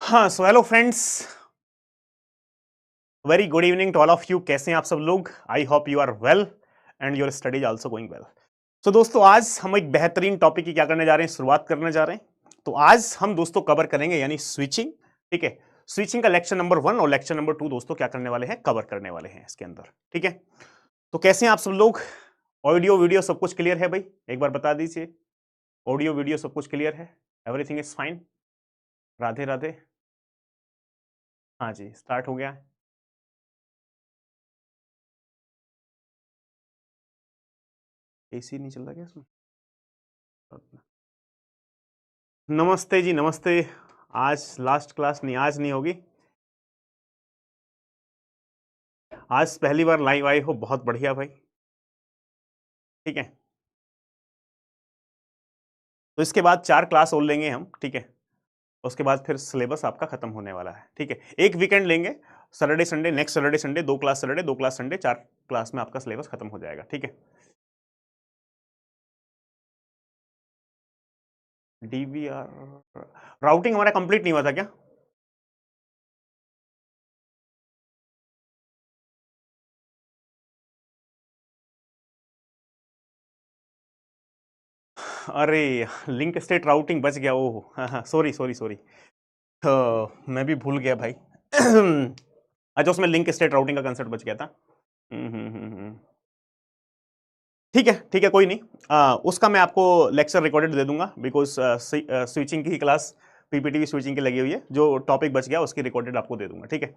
हाँ, सो hello friends, very good evening to all of you. कैसे हैं आप सब लोग? I hope you are well and your studies also going well. तो दोस्तों, आज हम एक बेहतरीन टॉपिक की क्या करने जा रहे हैं, शुरुआत करने जा रहे हैं। तो आज हम दोस्तों कवर करेंगे यानी स्विचिंग। ठीक है, स्विचिंग का लेक्चर नंबर 1 और लेक्चर नंबर 2 दोस्तों क्या करने वाले हैं, कवर करने वाले हैं इसके अंदर। ठीक है, तो कैसे हैं आप सब लोग? ऑडियो वीडियो सब कुछ क्लियर है भाई? एक बार बता दीजिए, ऑडियो वीडियो सब कुछ क्लियर है? Everything is fine? Radhe Radhe. हाँ जी, स्टार्ट हो गया है। एसी नहीं चल रहा क्या इसमें? नमस्ते जी, नमस्ते। आज लास्ट क्लास नहीं, आज नहीं होगी। आज पहली बार लाइव आए हो, बहुत बढ़िया भाई। ठीक है, तो इसके बाद 4 क्लास और लेंगे हम। ठीक है, उसके बाद फिर सिलेबस आपका खत्म होने वाला है। ठीक है, एक वीकेंड लेंगे, Saturday Sunday, next Saturday Sunday, 2 class Saturday, 2 class Sunday, 4 class में आपका सिलेबस खत्म हो जाएगा। ठीक है, डीवीआर राउटिंग हमारा कंप्लीट नहीं हुआ था क्या? अरे, लिंक स्टेट राउटिंग बच गया। ओह हाँ हाँ, सॉरी सॉरी सॉरी, तो मैं भी भूल गया भाई। अच्छा, उसमें लिंक स्टेट राउटिंग का कंसेप्ट बच गया था। ठीक है, कोई नहीं। उसका मैं आपको लेक्चर रिकॉर्डेड दे दूंगा, बिकॉज स्विचिंग की क्लास पीपीटी स्विचिंग की लगी हुई है। जो टॉपिक बच गया उसकी रिकॉर्डेड आपको दे दूंगा। ठीक है,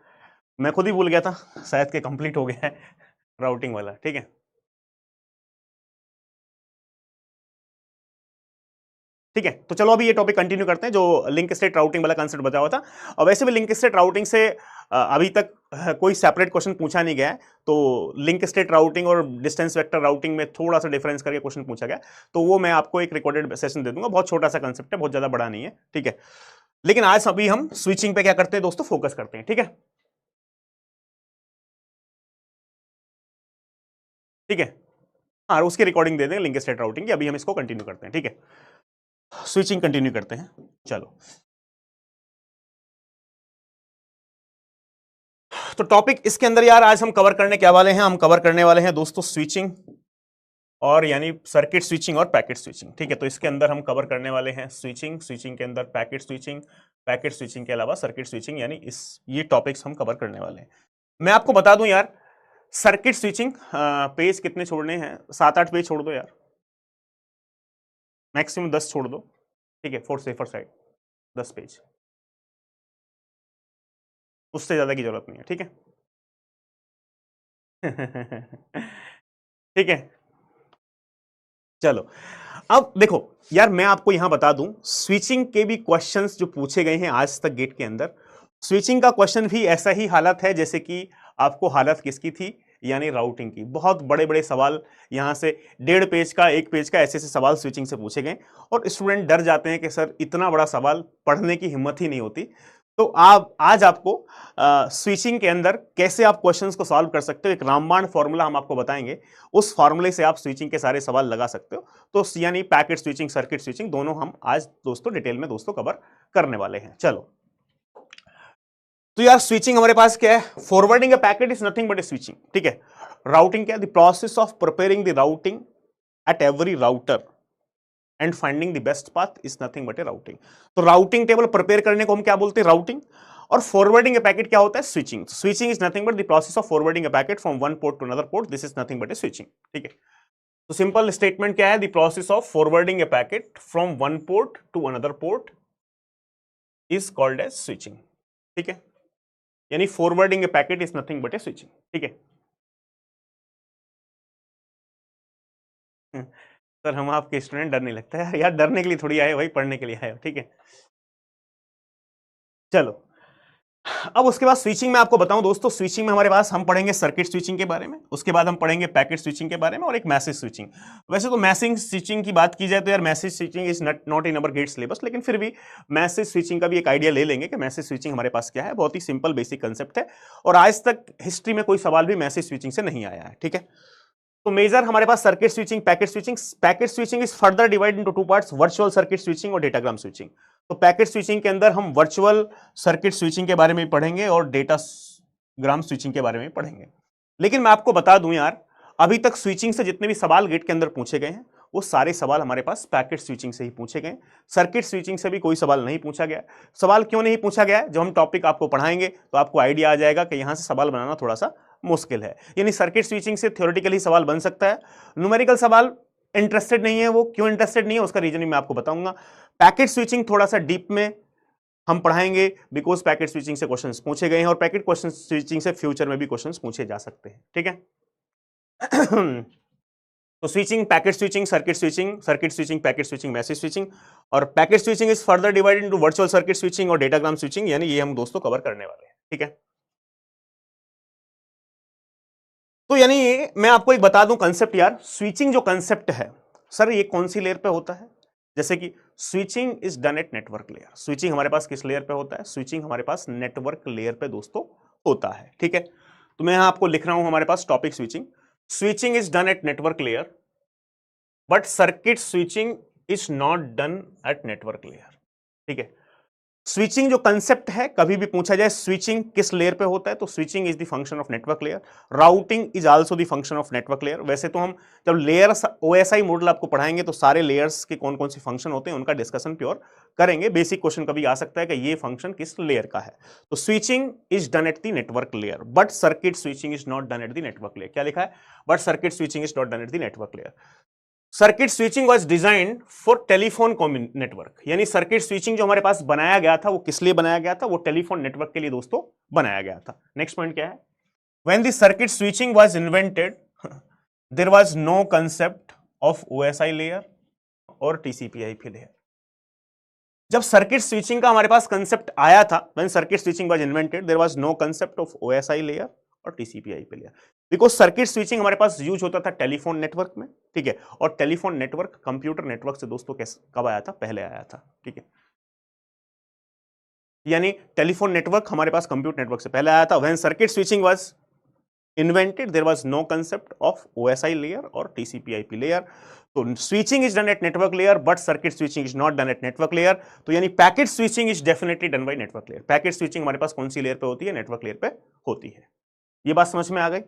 मैं खुद ही भूल गया था, शायद के कंप्लीट हो गया है राउटिंग वाला। ठीक है, ठीक है, तो चलो अभी ये टॉपिक कंटिन्यू करते हैं, जो लिंक स्टेट राउटिंग वाला कंसेप्ट बचा हुआ था। और वैसे भी लिंक स्टेट राउटिंग से अभी तक कोई सेपरेट क्वेश्चन पूछा नहीं गया है। तो लिंक स्टेट राउटिंग और डिस्टेंस वेक्टर राउटिंग में थोड़ा सा डिफरेंस करके क्वेश्चन पूछा गया, तो वो मैं आपको एक रिकॉर्डेड सेशन दे दूंगा। बहुत छोटा सा कंसेप्ट है, बहुत ज्यादा बड़ा नहीं है। ठीक है, लेकिन आज अभी हम स्विचिंग पे क्या करते हैं दोस्तों, फोकस करते हैं। ठीक है, ठीक है, हाँ, उसकी रिकॉर्डिंग दे देंगे लिंक स्टेट राउटिंग की। अभी हम इसको कंटिन्यू करते हैं। ठीक है, स्विचिंग कंटिन्यू करते हैं। चलो, तो टॉपिक इसके अंदर यार आज हम कवर करने क्या वाले हैं, हम कवर करने वाले हैं दोस्तों स्विचिंग, और यानी सर्किट स्विचिंग और पैकेट स्विचिंग। ठीक है, तो इसके अंदर हम कवर करने वाले हैं स्विचिंग, स्विचिंग के अंदर पैकेट स्विचिंग, पैकेट स्विचिंग के अलावा सर्किट स्विचिंग, यानी इस ये टॉपिक्स हम कवर करने वाले हैं। मैं आपको बता दूं यार, सर्किट स्विचिंग पेज कितने छोड़ने हैं? 7-8 पेज छोड़ दो यार, मैक्सिमम 10 छोड़ दो। ठीक है, फॉर सेफर साइड 10 पेज, उससे ज्यादा की जरूरत नहीं है। ठीक है ठीक है, चलो अब देखो यार, मैं आपको यहां बता दूं, स्विचिंग के भी क्वेश्चंस जो पूछे गए हैं आज तक गेट के अंदर, स्विचिंग का क्वेश्चन भी ऐसा ही हालत है जैसे कि आपको हालत किसकी थी, यानी राउटिंग की। बहुत बड़े बड़े सवाल यहां से 1.5 पेज का, 1 पेज का, ऐसे ऐसे सवाल स्विचिंग से पूछे गए, और स्टूडेंट डर जाते हैं कि सर इतना बड़ा सवाल पढ़ने की हिम्मत ही नहीं होती। तो आप आज आपको स्विचिंग के अंदर कैसे आप क्वेश्चंस को सॉल्व कर सकते हो, एक रामबाण फॉर्मूला हम आपको बताएंगे, उस फॉर्मूले से आप स्विचिंग के सारे सवाल लगा सकते हो। तो यानी पैकेट स्विचिंग, सर्किट स्विचिंग, दोनों हम आज दोस्तों डिटेल में दोस्तों कवर करने वाले हैं। चलो, तो यार स्विचिंग हमारे पास क्या है, forwarding a packet is nothing but a switching. ठीक है, राउटिंग क्या है, the process of preparing the routing at every router and finding the best path is nothing but A routing. तो राउटिंग टेबल प्रिपेयर करने को हम क्या बोलते हैं, राउटिंग। और फॉरवर्डिंग ए पैकेट क्या होता है, switching. Switching is nothing but the process of forwarding a packet from one port to another port, this is nothing but a switching. ठीक है, तो सिंपल स्टेटमेंट क्या है, the process of forwarding a packet from one port to another port is called as switching. ठीक है, यानी forwarding a packet is nothing but a switching. ठीक है, सर हम आपके स्टूडेंट, डर नहीं लगता है यार, डरने के लिए थोड़ी आए भाई, पढ़ने के लिए आए हो। ठीक है, चलो अब उसके बाद स्विचिंग में आपको बताऊं दोस्तों, स्विचिंग में हमारे पास हम पढ़ेंगे सर्किट स्विचिंग के बारे में, उसके बाद हम पढ़ेंगे पैकेट स्विचिंग के बारे में, और एक मैसेज स्विचिंग। वैसे तो मैसेज स्विचिंग की बात की जाए तो यार message switching is not in our GATE syllabus, लेकिन फिर भी मैसेज स्विचिंग का भी एक आइडिया ले लेंगे कि मैसेज स्विचिंग हमारे पास क्या है। बहुत ही सिंपल बेसिक कंसेप्ट है, और आज तक हिस्ट्री में कोई सवाल भी मैसेज स्विचिंग से नहीं आया है। ठीक है, तो मेजर हमारे पास circuit switching, packet switching. Packet switching is further divide into 2 parts, virtual circuit switching और डेटाग्राम स्विचिंग। तो पैकेट स्विचिंग के अंदर हम वर्चुअल सर्किट स्विचिंग के बारे में पढ़ेंगे और डेटा ग्राम स्विचिंग के बारे में पढ़ेंगे। लेकिन मैं आपको बता दूं यार, अभी तक स्विचिंग से जितने भी सवाल गेट के अंदर पूछे गए हैं वो सारे सवाल हमारे पास पैकेट स्विचिंग से ही पूछे गए। सर्किट स्विचिंग से भी कोई सवाल नहीं पूछा गया। सवाल क्यों नहीं पूछा गया है, जब हम टॉपिक आपको पढ़ाएंगे तो आपको आइडिया आ जाएगा कि यहां से सवाल बनाना थोड़ा सा मुश्किल है। यानी सर्किट स्विचिंग से थ्योरेटिकली सवाल बन सकता है, न्यूमेरिकल सवाल इंटरेस्टेड नहीं है। वो क्यों इंटरेस्टेड नहीं है उसका रीजन मैं आपको बताऊंगा। पैकेट स्विचिंग थोड़ा सा डीप में हम पढ़ाएंगे, बिकॉज पैकेट स्विचिंग से क्वेश्चंस पूछे गए हैं और पैकेट क्वेश्चन स्विचिंग से फ्यूचर में भी क्वेश्चंस पूछे जा सकते हैं, ठीक है। तो switching, packet switching, circuit switching, packet switching, message switching, और packet switching is further divided into virtual circuit switching और डेटाग्राम स्विचिंग, यानी ये हम दोस्तों कवर करने वाले हैं, ठीक है। तो यानी मैं आपको एक बता दूं कंसेप्ट यार, स्विचिंग जो कंसेप्ट है सर ये कौन सी लेयर पे होता है। जैसे कि switching is done at network layer. Switching हमारे पास किस लेयर पे होता है? स्विचिंग हमारे पास नेटवर्क लेयर पे दोस्तों होता है, ठीक है। तो मैं यहां आपको लिख रहा हूं हमारे पास topic switching. Switching is done at network layer but circuit switching is not done at network layer, ठीक है। स्विचिंग जो कंसेप्ट है, कभी भी पूछा जाए स्विचिंग किस लेयर पे होता है तो switching is the function of network layer. Routing is also the function of network layer. वैसे तो हम जब लेयर्स ओएसआई मॉडल आपको पढ़ाएंगे तो सारे लेयर्स के कौन कौन से फंक्शन होते हैं उनका डिस्कशन प्योर करेंगे। बेसिक क्वेश्चन कभी आ सकता है कि ये फंक्शन किस लेयर का है। तो switching is done at the network layer but circuit switching is not done at the network layer. क्या लिखा है? But circuit switching is not done at the network layer. Circuit switching was designed for telephone network. यानी circuit switching जो हमारे पास बनाया गया था वो किस लिए बनाया गया था? वो टेलीफोन नेटवर्क के लिए दोस्तों बनाया गया था। नेक्स्ट पॉइंट क्या है? When the circuit switching was invented there was no concept of OSI layer और टीसीपी/आईपी लेयर। जब सर्किट स्विचिंग का हमारे पास कंसेप्ट आया था, when circuit switching was invented there was no concept of OSI layer और TCP IP layer, because circuit switching हमारे पास यूज होता था टेलीफोन नेटवर्क में, ठीक है। और टेलीफोन नेटवर्क कंप्यूटर नेटवर्क से दोस्तों कब आया था? पहले आया था, ठीक है। यानी टेलीफोन नेटवर्क हमारे पास कंप्यूटर नेटवर्क से पहले आया था। When circuit switching was invented there was no concept of OSI layer और टीसीपी/आईपी लेयर। तो switching is done at network layer but circuit switching is not done at network layer. तो यानी packet switching is definitely done by network layer. Packet switching हमारे पास कौन सी layer पे होती है? नेटवर्क लेयर पे होती है। ये बात समझ में आ गई?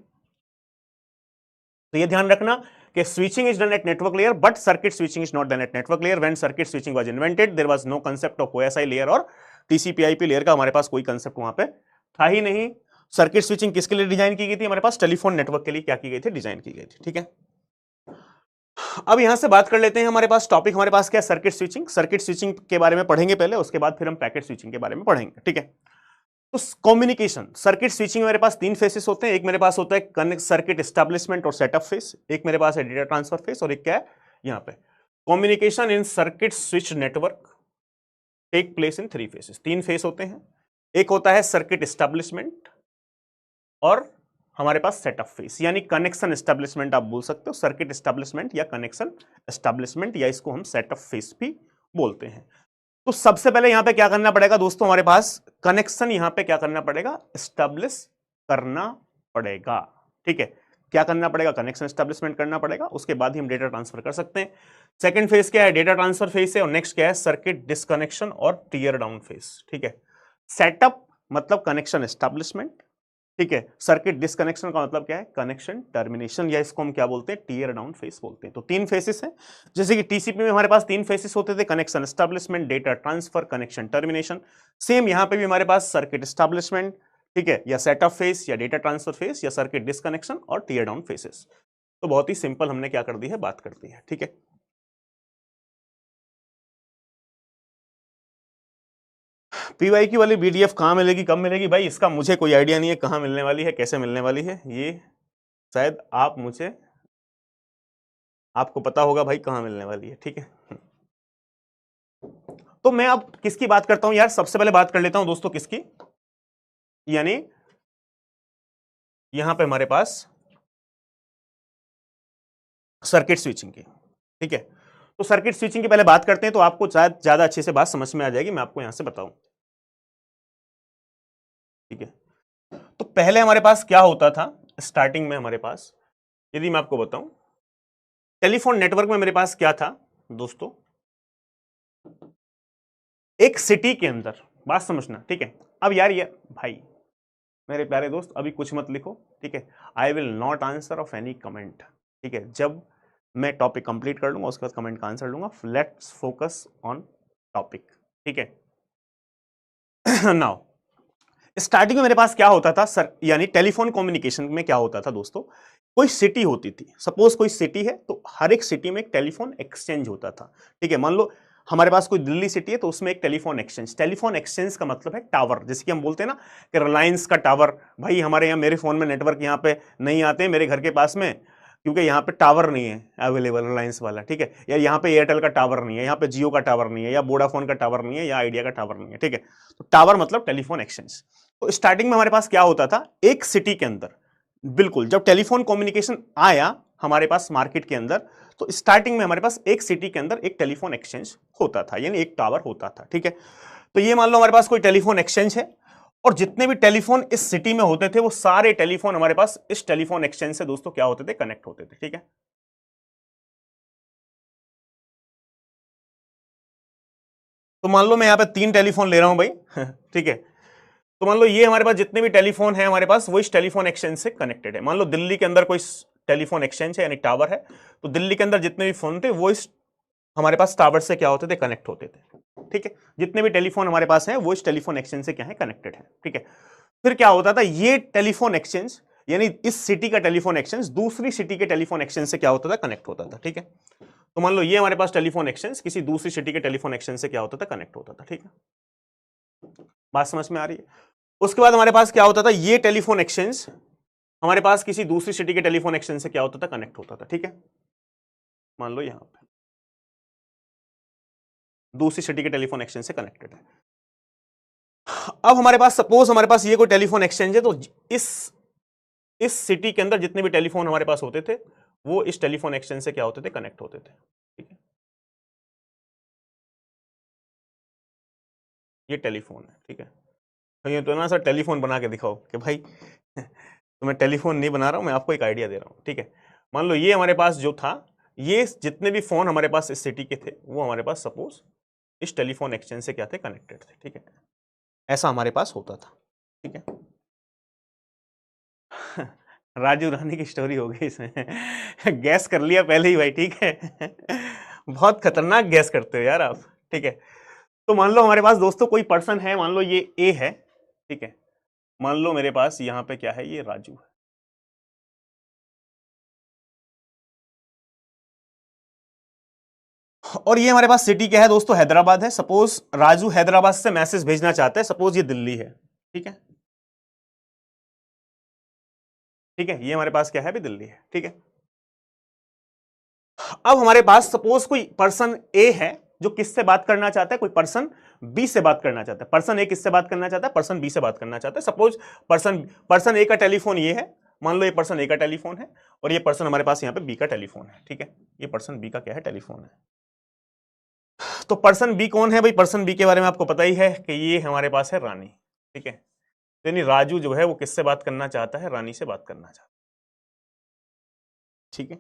तो ये ध्यान रखना कि switching is done at network layer but circuit switching is not done at network layer. When circuit switching was invented there was no concept of OSI layer और टीसीपी/आईपी लेयर का हमारे पास कोई कांसेप्ट वहां पे था ही नहीं। सर्किट स्विचिंग किसके लिए डिजाइन की गई थी? हमारे पास टेलीफोन नेटवर्क के लिए क्या की गई थी? डिजाइन की गई थी, ठीक है। अब यहां से बात कर लेते हैं, हमारे पास टॉपिक हमारे पास क्या है? Circuit switching. सर्किट स्विचिंग के बारे में पढ़ेंगे पहले, उसके बाद फिर हम पैकेट स्विचिंग के बारे में पढ़ेंगे, ठीक है। तो कम्युनिकेशन, सर्किट स्विचिंग मेरे पास तीन फेसेस होते हैं। एक मेरे पास होता है सर्किट एस्टैब्लिशमेंट और सेटअप फेस, एक मेरे पास है डेटा ट्रांसफर फेस, और एक क्या है यहां पे communication in circuit switch network take place in three phases. तीन फेस होते हैं। एक होता है सर्किट एस्टैब्लिशमेंट और हमारे पास सेटअप फेस, यानी कनेक्शन एस्टैब्लिशमेंट आप बोल सकते हो, सर्किट एस्टैब्लिशमेंट या कनेक्शन एस्टैब्लिशमेंट, या इसको हम सेटअप फेस भी बोलते हैं। तो सबसे पहले यहां पे क्या करना पड़ेगा दोस्तों? हमारे पास कनेक्शन यहां पे क्या करना पड़ेगा? एस्टैब्लिश करना पड़ेगा, ठीक है। क्या करना पड़ेगा? कनेक्शन एस्टैब्लिशमेंट करना पड़ेगा, उसके बाद ही हम डेटा ट्रांसफर कर सकते हैं। सेकंड फेज क्या है? डेटा ट्रांसफर फेज है। और नेक्स्ट क्या है? सर्किट डिस्कनेक्शन और टीयर डाउन फेज, ठीक है। सेटअप मतलब कनेक्शन एस्टैब्लिशमेंट, ठीक है। सर्किट डिस्कनेक्शन का मतलब क्या है? कनेक्शन टर्मिनेशन, या इसको हम क्या बोलते हैं? टीयर डाउन फेस बोलते हैं। तो तीन फेसेस हैं। जैसे कि टीसीपी में हमारे पास तीन फेसेस होते थे, connection establishment, data transfer, connection termination. Same यहां पे भी हमारे पास सर्किट एस्टैब्लिशमेंट, ठीक है, या सेटअप फेस, या डेटा ट्रांसफर फेस, या सर्किट डिस्कनेक्शन और टीयर डाउन फेसेस। तो बहुत ही सिंपल हमने क्या कर दी है? बात कर दी है, ठीक है। पीवाईक्यू वाली पीडीएफ कहां मिलेगी, कब मिलेगी भाई? इसका मुझे कोई आइडिया नहीं है कहां मिलने वाली है, कैसे मिलने वाली है। ये शायद आपको पता होगा भाई कहां मिलने वाली है, ठीक है। तो मैं अब किसकी बात करता हूं यार? सबसे पहले बात कर लेता हूं दोस्तों किसकी, यानी यहां पे हमारे पास सर्किट स्विचिंग की, ठीक है। तो सर्किट स्विचिंग की पहले बात करते हैं तो आपको ज्यादा अच्छे से बात समझ में आ जाएगी। मैं आपको यहां से बताऊं, ठीक है। तो पहले हमारे पास क्या होता था स्टार्टिंग में? हमारे पास यदि मैं आपको बताऊं, टेलीफोन नेटवर्क में मेरे पास क्या था दोस्तों? एक सिटी के अंदर, बात समझना, ठीक है। अब यार ये भाई मेरे प्यारे दोस्त अभी कुछ मत लिखो, ठीक है। I will not answer of any comment, ठीक है। जब मैं टॉपिक कंप्लीट कर लूंगा उसके बाद कमेंट का आंसर लूंगा। लेट्स फोकस ऑन टॉपिक, ठीक है। नाउ स्टार्टिंग में मेरे पास क्या होता था सर, यानी टेलीफोन कम्युनिकेशन में क्या होता था दोस्तों, कोई सिटी होती थी, सपोज कोई सिटी है तो हर एक सिटी में एक टेलीफोन एक्सचेंज होता था, ठीक है। मान लो हमारे पास कोई दिल्ली सिटी है तो उसमें एक टेलीफोन एक्सचेंज का मतलब है टावर, जैसे कि हम बोलते हैं ना कि रिलायंस का टावर, भाई हमारे यहाँ मेरे फोन में नेटवर्क यहाँ पे नहीं आते हैं मेरे घर के पास में, क्योंकि यहाँ पे टावर नहीं है अवेलेबल रिलायंस वाला, ठीक है। या यहाँ पे एयरटेल का टावर नहीं है, यहाँ पे जियो का टावर नहीं है, या वोडाफोन का टावर नहीं है, या आइडिया का टावर नहीं है, ठीक है। तो टावर मतलब टेलीफोन एक्सचेंज। तो स्टार्टिंग में हमारे पास क्या होता था, एक सिटी के अंदर, बिल्कुल जब टेलीफोन कम्युनिकेशन आया हमारे पास मार्केट के अंदर, तो स्टार्टिंग में हमारे पास एक सिटी के अंदर एक टेलीफोन एक्सचेंज होता था, यानी एक टावर होता था, ठीक है। तो ये मान लो हमारे पास कोई टेलीफोन एक्सचेंज है, और जितने भी टेलीफोन इस सिटी में होते थे वो सारे टेलीफोन हमारे पास इस टेलीफोन एक्सचेंज से दोस्तों क्या होते थे, कनेक्ट होते थे, ठीक है। तो मान लो मैं यहां पे 3 टेलीफोन ले रहा हूं भाई, ठीक है। तो मान लो ये हमारे पास जितने भी टेलीफोन है हमारे पास वो इस टेलीफोन एक्सचेंज से कनेक्टेड है। मान लो दिल्ली के अंदर कोई टेलीफोन एक्सचेंज है यानी टावर है, तो दिल्ली के अंदर जितने भी फोन थे वो इस हमारे पास टावर से क्या होते थे, कनेक्ट होते थे, ठीक है। जितने भी टेलीफोन हमारे पास हैं वो इस टेलीफोन एक्सचेंज से क्या है, कनेक्टेड है, ठीक है। फिर क्या होता था, ये टेलीफोन एक्सचेंज यानी इस सिटी का टेलीफोन एक्सचेंज दूसरी सिटी के टेलीफोन एक्सचेंज से क्या होता था, कनेक्ट होता था, ठीक है। तो मान लो ये हमारे पास टेलीफोन एक्सचेंज किसी दूसरी सिटी के टेलीफोन एक्सचेंज से क्या होता था, कनेक्ट होता था, ठीक है। बात समझ में आ रही है। उसके बाद हमारे पास क्या होता था, ये टेलीफोन एक्सचेंज हमारे पास किसी दूसरी सिटी के टेलीफोन एक्सचेंज से क्या होता था, कनेक्ट होता था, ठीक है। मान लो यहां पे दूसरी सिटी के टेलीफोन एक्सचेंज से कनेक्टेड है। अब हमारे पास सपोज हमारे पास ये कोई टेलीफोन एक्सचेंज है, तो इस सिटी के अंदर जितने भी टेलीफोन हमारे पास होते थे वो इस टेलीफोन एक्सचेंज से क्या होते थे, कनेक्ट होते थे, ठीक है। ये टेलीफोन है, ठीक है। तो ये तो ना सर टेलीफोन बना के दिखाओ कि भाई तो मैं टेलीफोन नहीं बना रहा हूं, मैं आपको एक आइडिया दे रहा हूं, ठीक है। मान लो ये हमारे पास जो था, ये जितने भी फोन हमारे पास इस सिटी के थे वो हमारे पास सपोज इस टेलीफोन एक्सचेंज से क्या थे, कनेक्टेड थे, ठीक है। ऐसा हमारे पास होता था, ठीक है। राजू रानी की स्टोरी हो गई इसमें। गैस कर लिया पहले ही भाई, ठीक है। बहुत खतरनाक गैस करते हो यार आप, ठीक है। तो मान लो हमारे पास दोस्तों कोई पर्सन है, मान लो ये ए है, ठीक है। मान लो मेरे पास यहां पे क्या है, ये राजू है, और ये हमारे पास सिटी क्या है दोस्तों, हैदराबाद है। सपोज राजू हैदराबाद से मैसेज भेजना चाहता है, सपोज ये दिल्ली है, ठीक है, ठीक है। ये हमारे पास क्या है, अभी दिल्ली है, ठीक है। अब हमारे पास सपोज कोई पर्सन ए है जो किससे बात करना चाहता है, कोई पर्सन बी से बात करना चाहता है। पर्सन ए किससे बात करना चाहता है, पर्सन बी से बात करना चाहता है। सपोज पर्सन पर्सन ए का टेलीफोन ये है, मान लो ये पर्सन ए का टेलीफोन है, और ये पर्सन हमारे पास यहाँ पे बी का टेलीफोन है, ठीक है। ये पर्सन बी का क्या है, टेलीफोन है। तो पर्सन बी कौन है भाई, पर्सन बी के बारे में आपको पता ही है कि ये हमारे पास है रानी, ठीक है। यानी राजू जो है वो किससे बात करना चाहता है, रानी से बात करना चाहता है, ठीक है।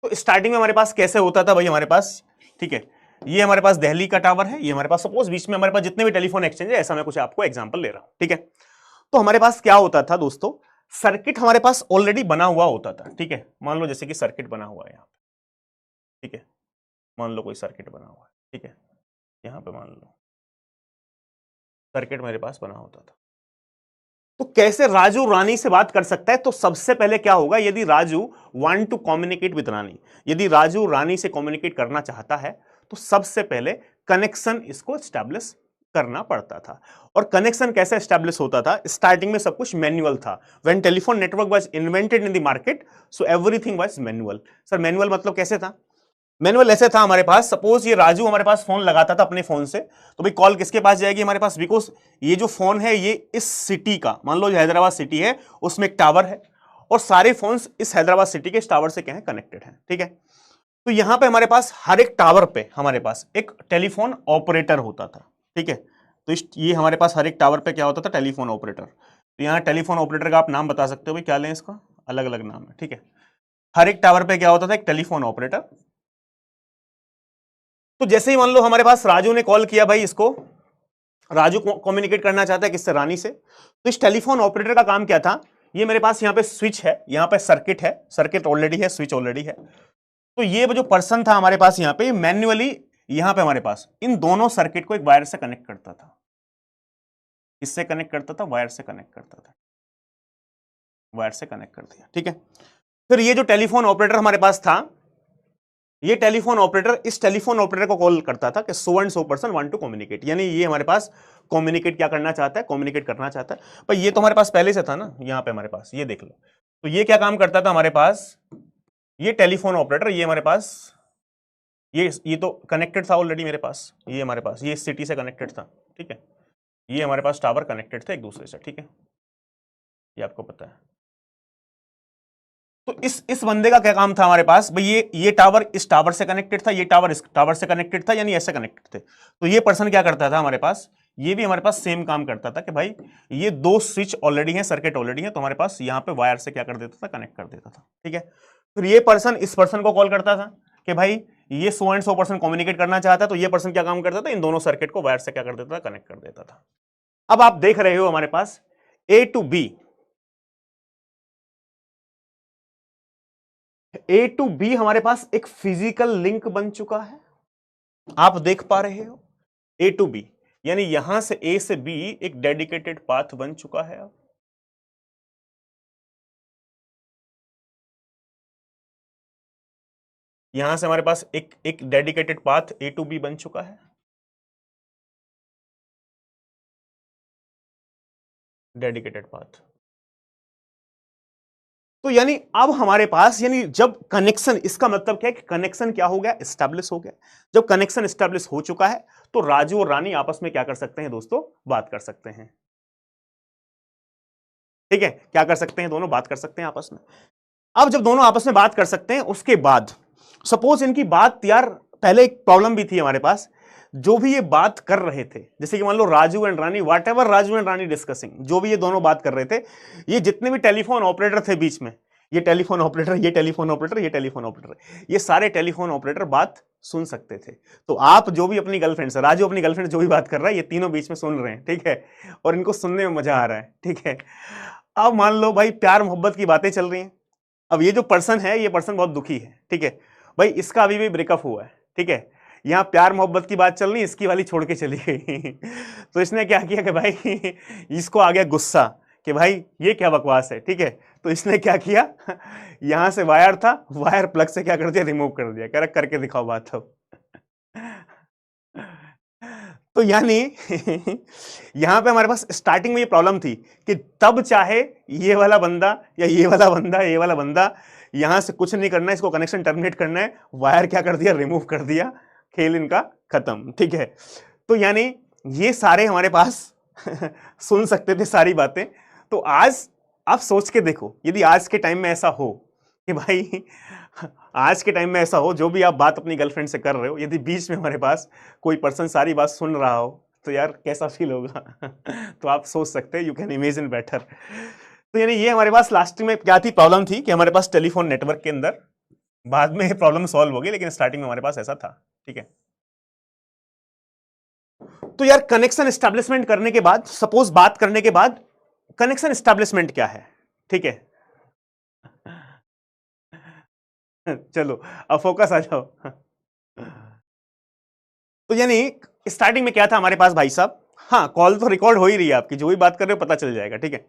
तो स्टार्टिंग में हमारे पास कैसे होता था भाई, हमारे पास, ठीक है, ये हमारे पास दिल्ली का टावर है, ये हमारे पास सपोज बीच में हमारे पास जितने भी टेलीफोन एक्सचेंज है, ऐसा मैं कुछ आपको एग्जांपल ले रहा हूं, ठीक है। तो हमारे पास क्या होता था दोस्तों, सर्किट हमारे पास ऑलरेडी बना हुआ होता था, ठीक है। मान लो जैसे कि सर्किट बना हुआ है यहाँ पे, ठीक है। मान लो कोई सर्किट बना हुआ है, ठीक है। यहाँ पे मान लो सर्किट मेरे पास बना होता था। तो कैसे राजू रानी से बात कर सकता है, तो सबसे पहले क्या होगा, यदि Raju want to communicate with Rani, यदि राजू रानी से कम्युनिकेट करना चाहता है तो सबसे पहले कनेक्शन इसको स्टैब्लिश करना पड़ता था। और कनेक्शन कैसे स्टैब्लिश होता था, स्टार्टिंग में सब कुछ मैनुअल था। When telephone network was invented in the market, so everything was manual. Sir manual मतलब कैसे था, मैनुअल ऐसे था हमारे पास, सपोज ये राजू हमारे पास फोन लगाता था अपने फोन से, तो भाई कॉल किसके पास जाएगी हमारे पास, बिकॉज ये जो फोन है ये इस सिटी का, मान लो जो हैदराबाद सिटी है उसमें एक टावर है, और सारे फोन्स इस हैदराबाद सिटी के टावर से क्या है, कनेक्टेड है, ठीक है। तो यहां पे हमारे पास हर एक टावर पे हमारे पास एक टेलीफोन ऑपरेटर होता था, ठीक है। तो ये हमारे पास हर एक टावर पे क्या होता था, टेलीफोन ऑपरेटर। तो यहाँ टेलीफोन ऑपरेटर का आप नाम बता सकते हो भाई, क्या लें इसका, अलग अलग नाम है, ठीक है। हर एक टावर पे क्या होता था, एक टेलीफोन ऑपरेटर, तो जैसे ही मान लो हमारे पास राजू ने कॉल किया, भाई इसको राजू कम्युनिकेट करना चाहता है किससे, रानी से। तो इस टेलीफोन ऑपरेटर का काम क्या था, ये मेरे पास यहाँ पे स्विच है, यहाँ पे सर्किट है, सर्किट ऑलरेडी है, स्विच ऑलरेडी है। तो ये जो पर्सन था हमारे पास यहाँ पे मैन्युअली, यहाँ पे हमारे पास इन दोनों सर्किट को एक वायर से कनेक्ट करता था। इससे कनेक्ट करता था, वायर से कनेक्ट करता था, वायर से कनेक्ट कर दिया, ठीक है। फिर ये जो टेलीफोन ऑपरेटर हमारे पास था, ये टेलीफोन ऑपरेटर इस टेलीफोन ऑपरेटर को कॉल करता था कि so and so person want to communicate, यानी ये हमारे पास कम्युनिकेट क्या करना चाहता है, कम्युनिकेट करना चाहता है। पर ये तो हमारे पास पहले से था ना, यहाँ पे हमारे पास ये देख लो। तो ये क्या काम करता था हमारे पास, ये टेलीफोन ऑपरेटर, ये हमारे पास ये तो कनेक्टेड था ऑलरेडी मेरे पास, ये हमारे पास ये सिटी से कनेक्टेड था, ठीक है। ये हमारे पास टावर कनेक्टेड थे एक दूसरे से, ठीक है, ये आपको पता है। तो इस बंदे का क्या काम था हमारे पास, भाई ये टावर इस टावर से कनेक्टेड था, ये टावर इस टावर से कनेक्टेड था, यानी ऐसे कनेक्टेड थे। तो ये पर्सन क्या करता था हमारे पास, ये भी हमारे पास सेम काम करता था कि भाई ये दो स्विच ऑलरेडी हैं, सर्किट ऑलरेडी है, तो हमारे पास यहाँ पे वायर से क्या कर देता था, कनेक्ट कर देता था, ठीक है। फिर ये पर्सन इस पर्सन को कॉल करता था कि भाई ये सो एंड सो पर्सन कम्युनिकेट करना चाहता है, तो ये पर्सन क्या काम करता था, इन दोनों सर्किट को वायर से क्या कर देता था, कनेक्ट कर देता था। अब आप देख रहे हो हमारे पास ए टू बी हमारे पास एक फिजिकल लिंक बन चुका है, आप देख पा रहे हो, ए टू बी, यानी यहां से ए से बी एक डेडिकेटेड पाथ बन चुका है। अब यहां से हमारे पास एक dedicated path A to B बन चुका है, डेडिकेटेड पाथ। तो यानी अब हमारे पास, यानी जब कनेक्शन, इसका मतलब क्या है कि कनेक्शन क्या हो गया, एस्टैब्लिश हो गया। जब कनेक्शन एस्टैब्लिश हो चुका है तो राजू और रानी आपस में क्या कर सकते हैं दोस्तों, बात कर सकते हैं, ठीक है। क्या कर सकते हैं, दोनों बात कर सकते हैं आपस में। अब जब दोनों आपस में बात कर सकते हैं, उसके बाद सपोज इनकी बात, यार पहले एक प्रॉब्लम भी थी हमारे पास, जो भी ये बात कर रहे थे, जैसे कि मान लो Raju and Rani, whatever Raju and Rani discussing, जो भी ये दोनों बात कर रहे थे, ये जितने भी टेलीफोन ऑपरेटर थे बीच में, ये टेलीफोन ऑपरेटर, ये टेलीफोन ऑपरेटर, ये टेलीफोन ऑपरेटर, ये सारे टेलीफोन ऑपरेटर बात सुन सकते थे। तो आप जो भी अपनी गर्लफ्रेंड से, राजू अपनी गर्लफ्रेंड जो भी बात कर रहा है, ये तीनों बीच में सुन रहे हैं, ठीक है, और इनको सुनने में मजा आ रहा है, ठीक है। अब मान लो भाई प्यार मोहब्बत की बातें चल रही हैं। अब ये जो पर्सन है, ये पर्सन बहुत दुखी है, ठीक है, भाई इसका अभी भी ब्रेकअप हुआ है, ठीक है, यहाँ प्यार मोहब्बत की बात चल रही, इसकी वाली छोड़ के चली गई। तो इसने क्या किया कि भाई इसको आ गया गुस्सा कि भाई ये क्या बकवास है, ठीक है। तो इसने क्या किया, यहां से वायर था, वायर प्लग से क्या कर दिया, रिमूव कर दिया, करेक्ट करके दिखाओ बात हो। तो यानी यहां पे हमारे पास स्टार्टिंग में ये प्रॉब्लम थी कि तब चाहे ये वाला बंदा या ये वाला बंदा, ये वाला बंदा, यहां से कुछ नहीं करना है, इसको कनेक्शन टर्मिनेट करना है, वायर क्या कर दिया, रिमूव कर दिया, खेल इनका खत्म, ठीक है। तो यानी ये सारे हमारे पास सुन सकते थे सारी बातें। तो आज आप सोच के देखो, यदि आज के टाइम में ऐसा हो कि भाई आज के टाइम में ऐसा हो, जो भी आप बात अपनी गर्लफ्रेंड से कर रहे हो, यदि बीच में हमारे पास कोई पर्सन सारी बात सुन रहा हो, तो यार कैसा फील होगा। तो आप सोच सकते हैं, यू कैन इमेजिन बेटर। तो यानी ये हमारे पास लास्ट में क्या थी, प्रॉब्लम थी कि हमारे पास टेलीफोन नेटवर्क के अंदर, बाद में प्रॉब्लम सॉल्व हो गई, लेकिन स्टार्टिंग में हमारे पास ऐसा था, ठीक है। तो यार कनेक्शन एस्टैब्लिशमेंट करने के बाद, सपोज बात करने के बाद, कनेक्शन एस्टैब्लिशमेंट क्या है, ठीक है। चलो अब फोकस आ जाओ। तो यानी स्टार्टिंग में क्या था हमारे पास भाई साहब, हाँ कॉल तो रिकॉर्ड हो ही रही है आपकी, जो भी बात कर रहे हो पता चल जाएगा, ठीक है।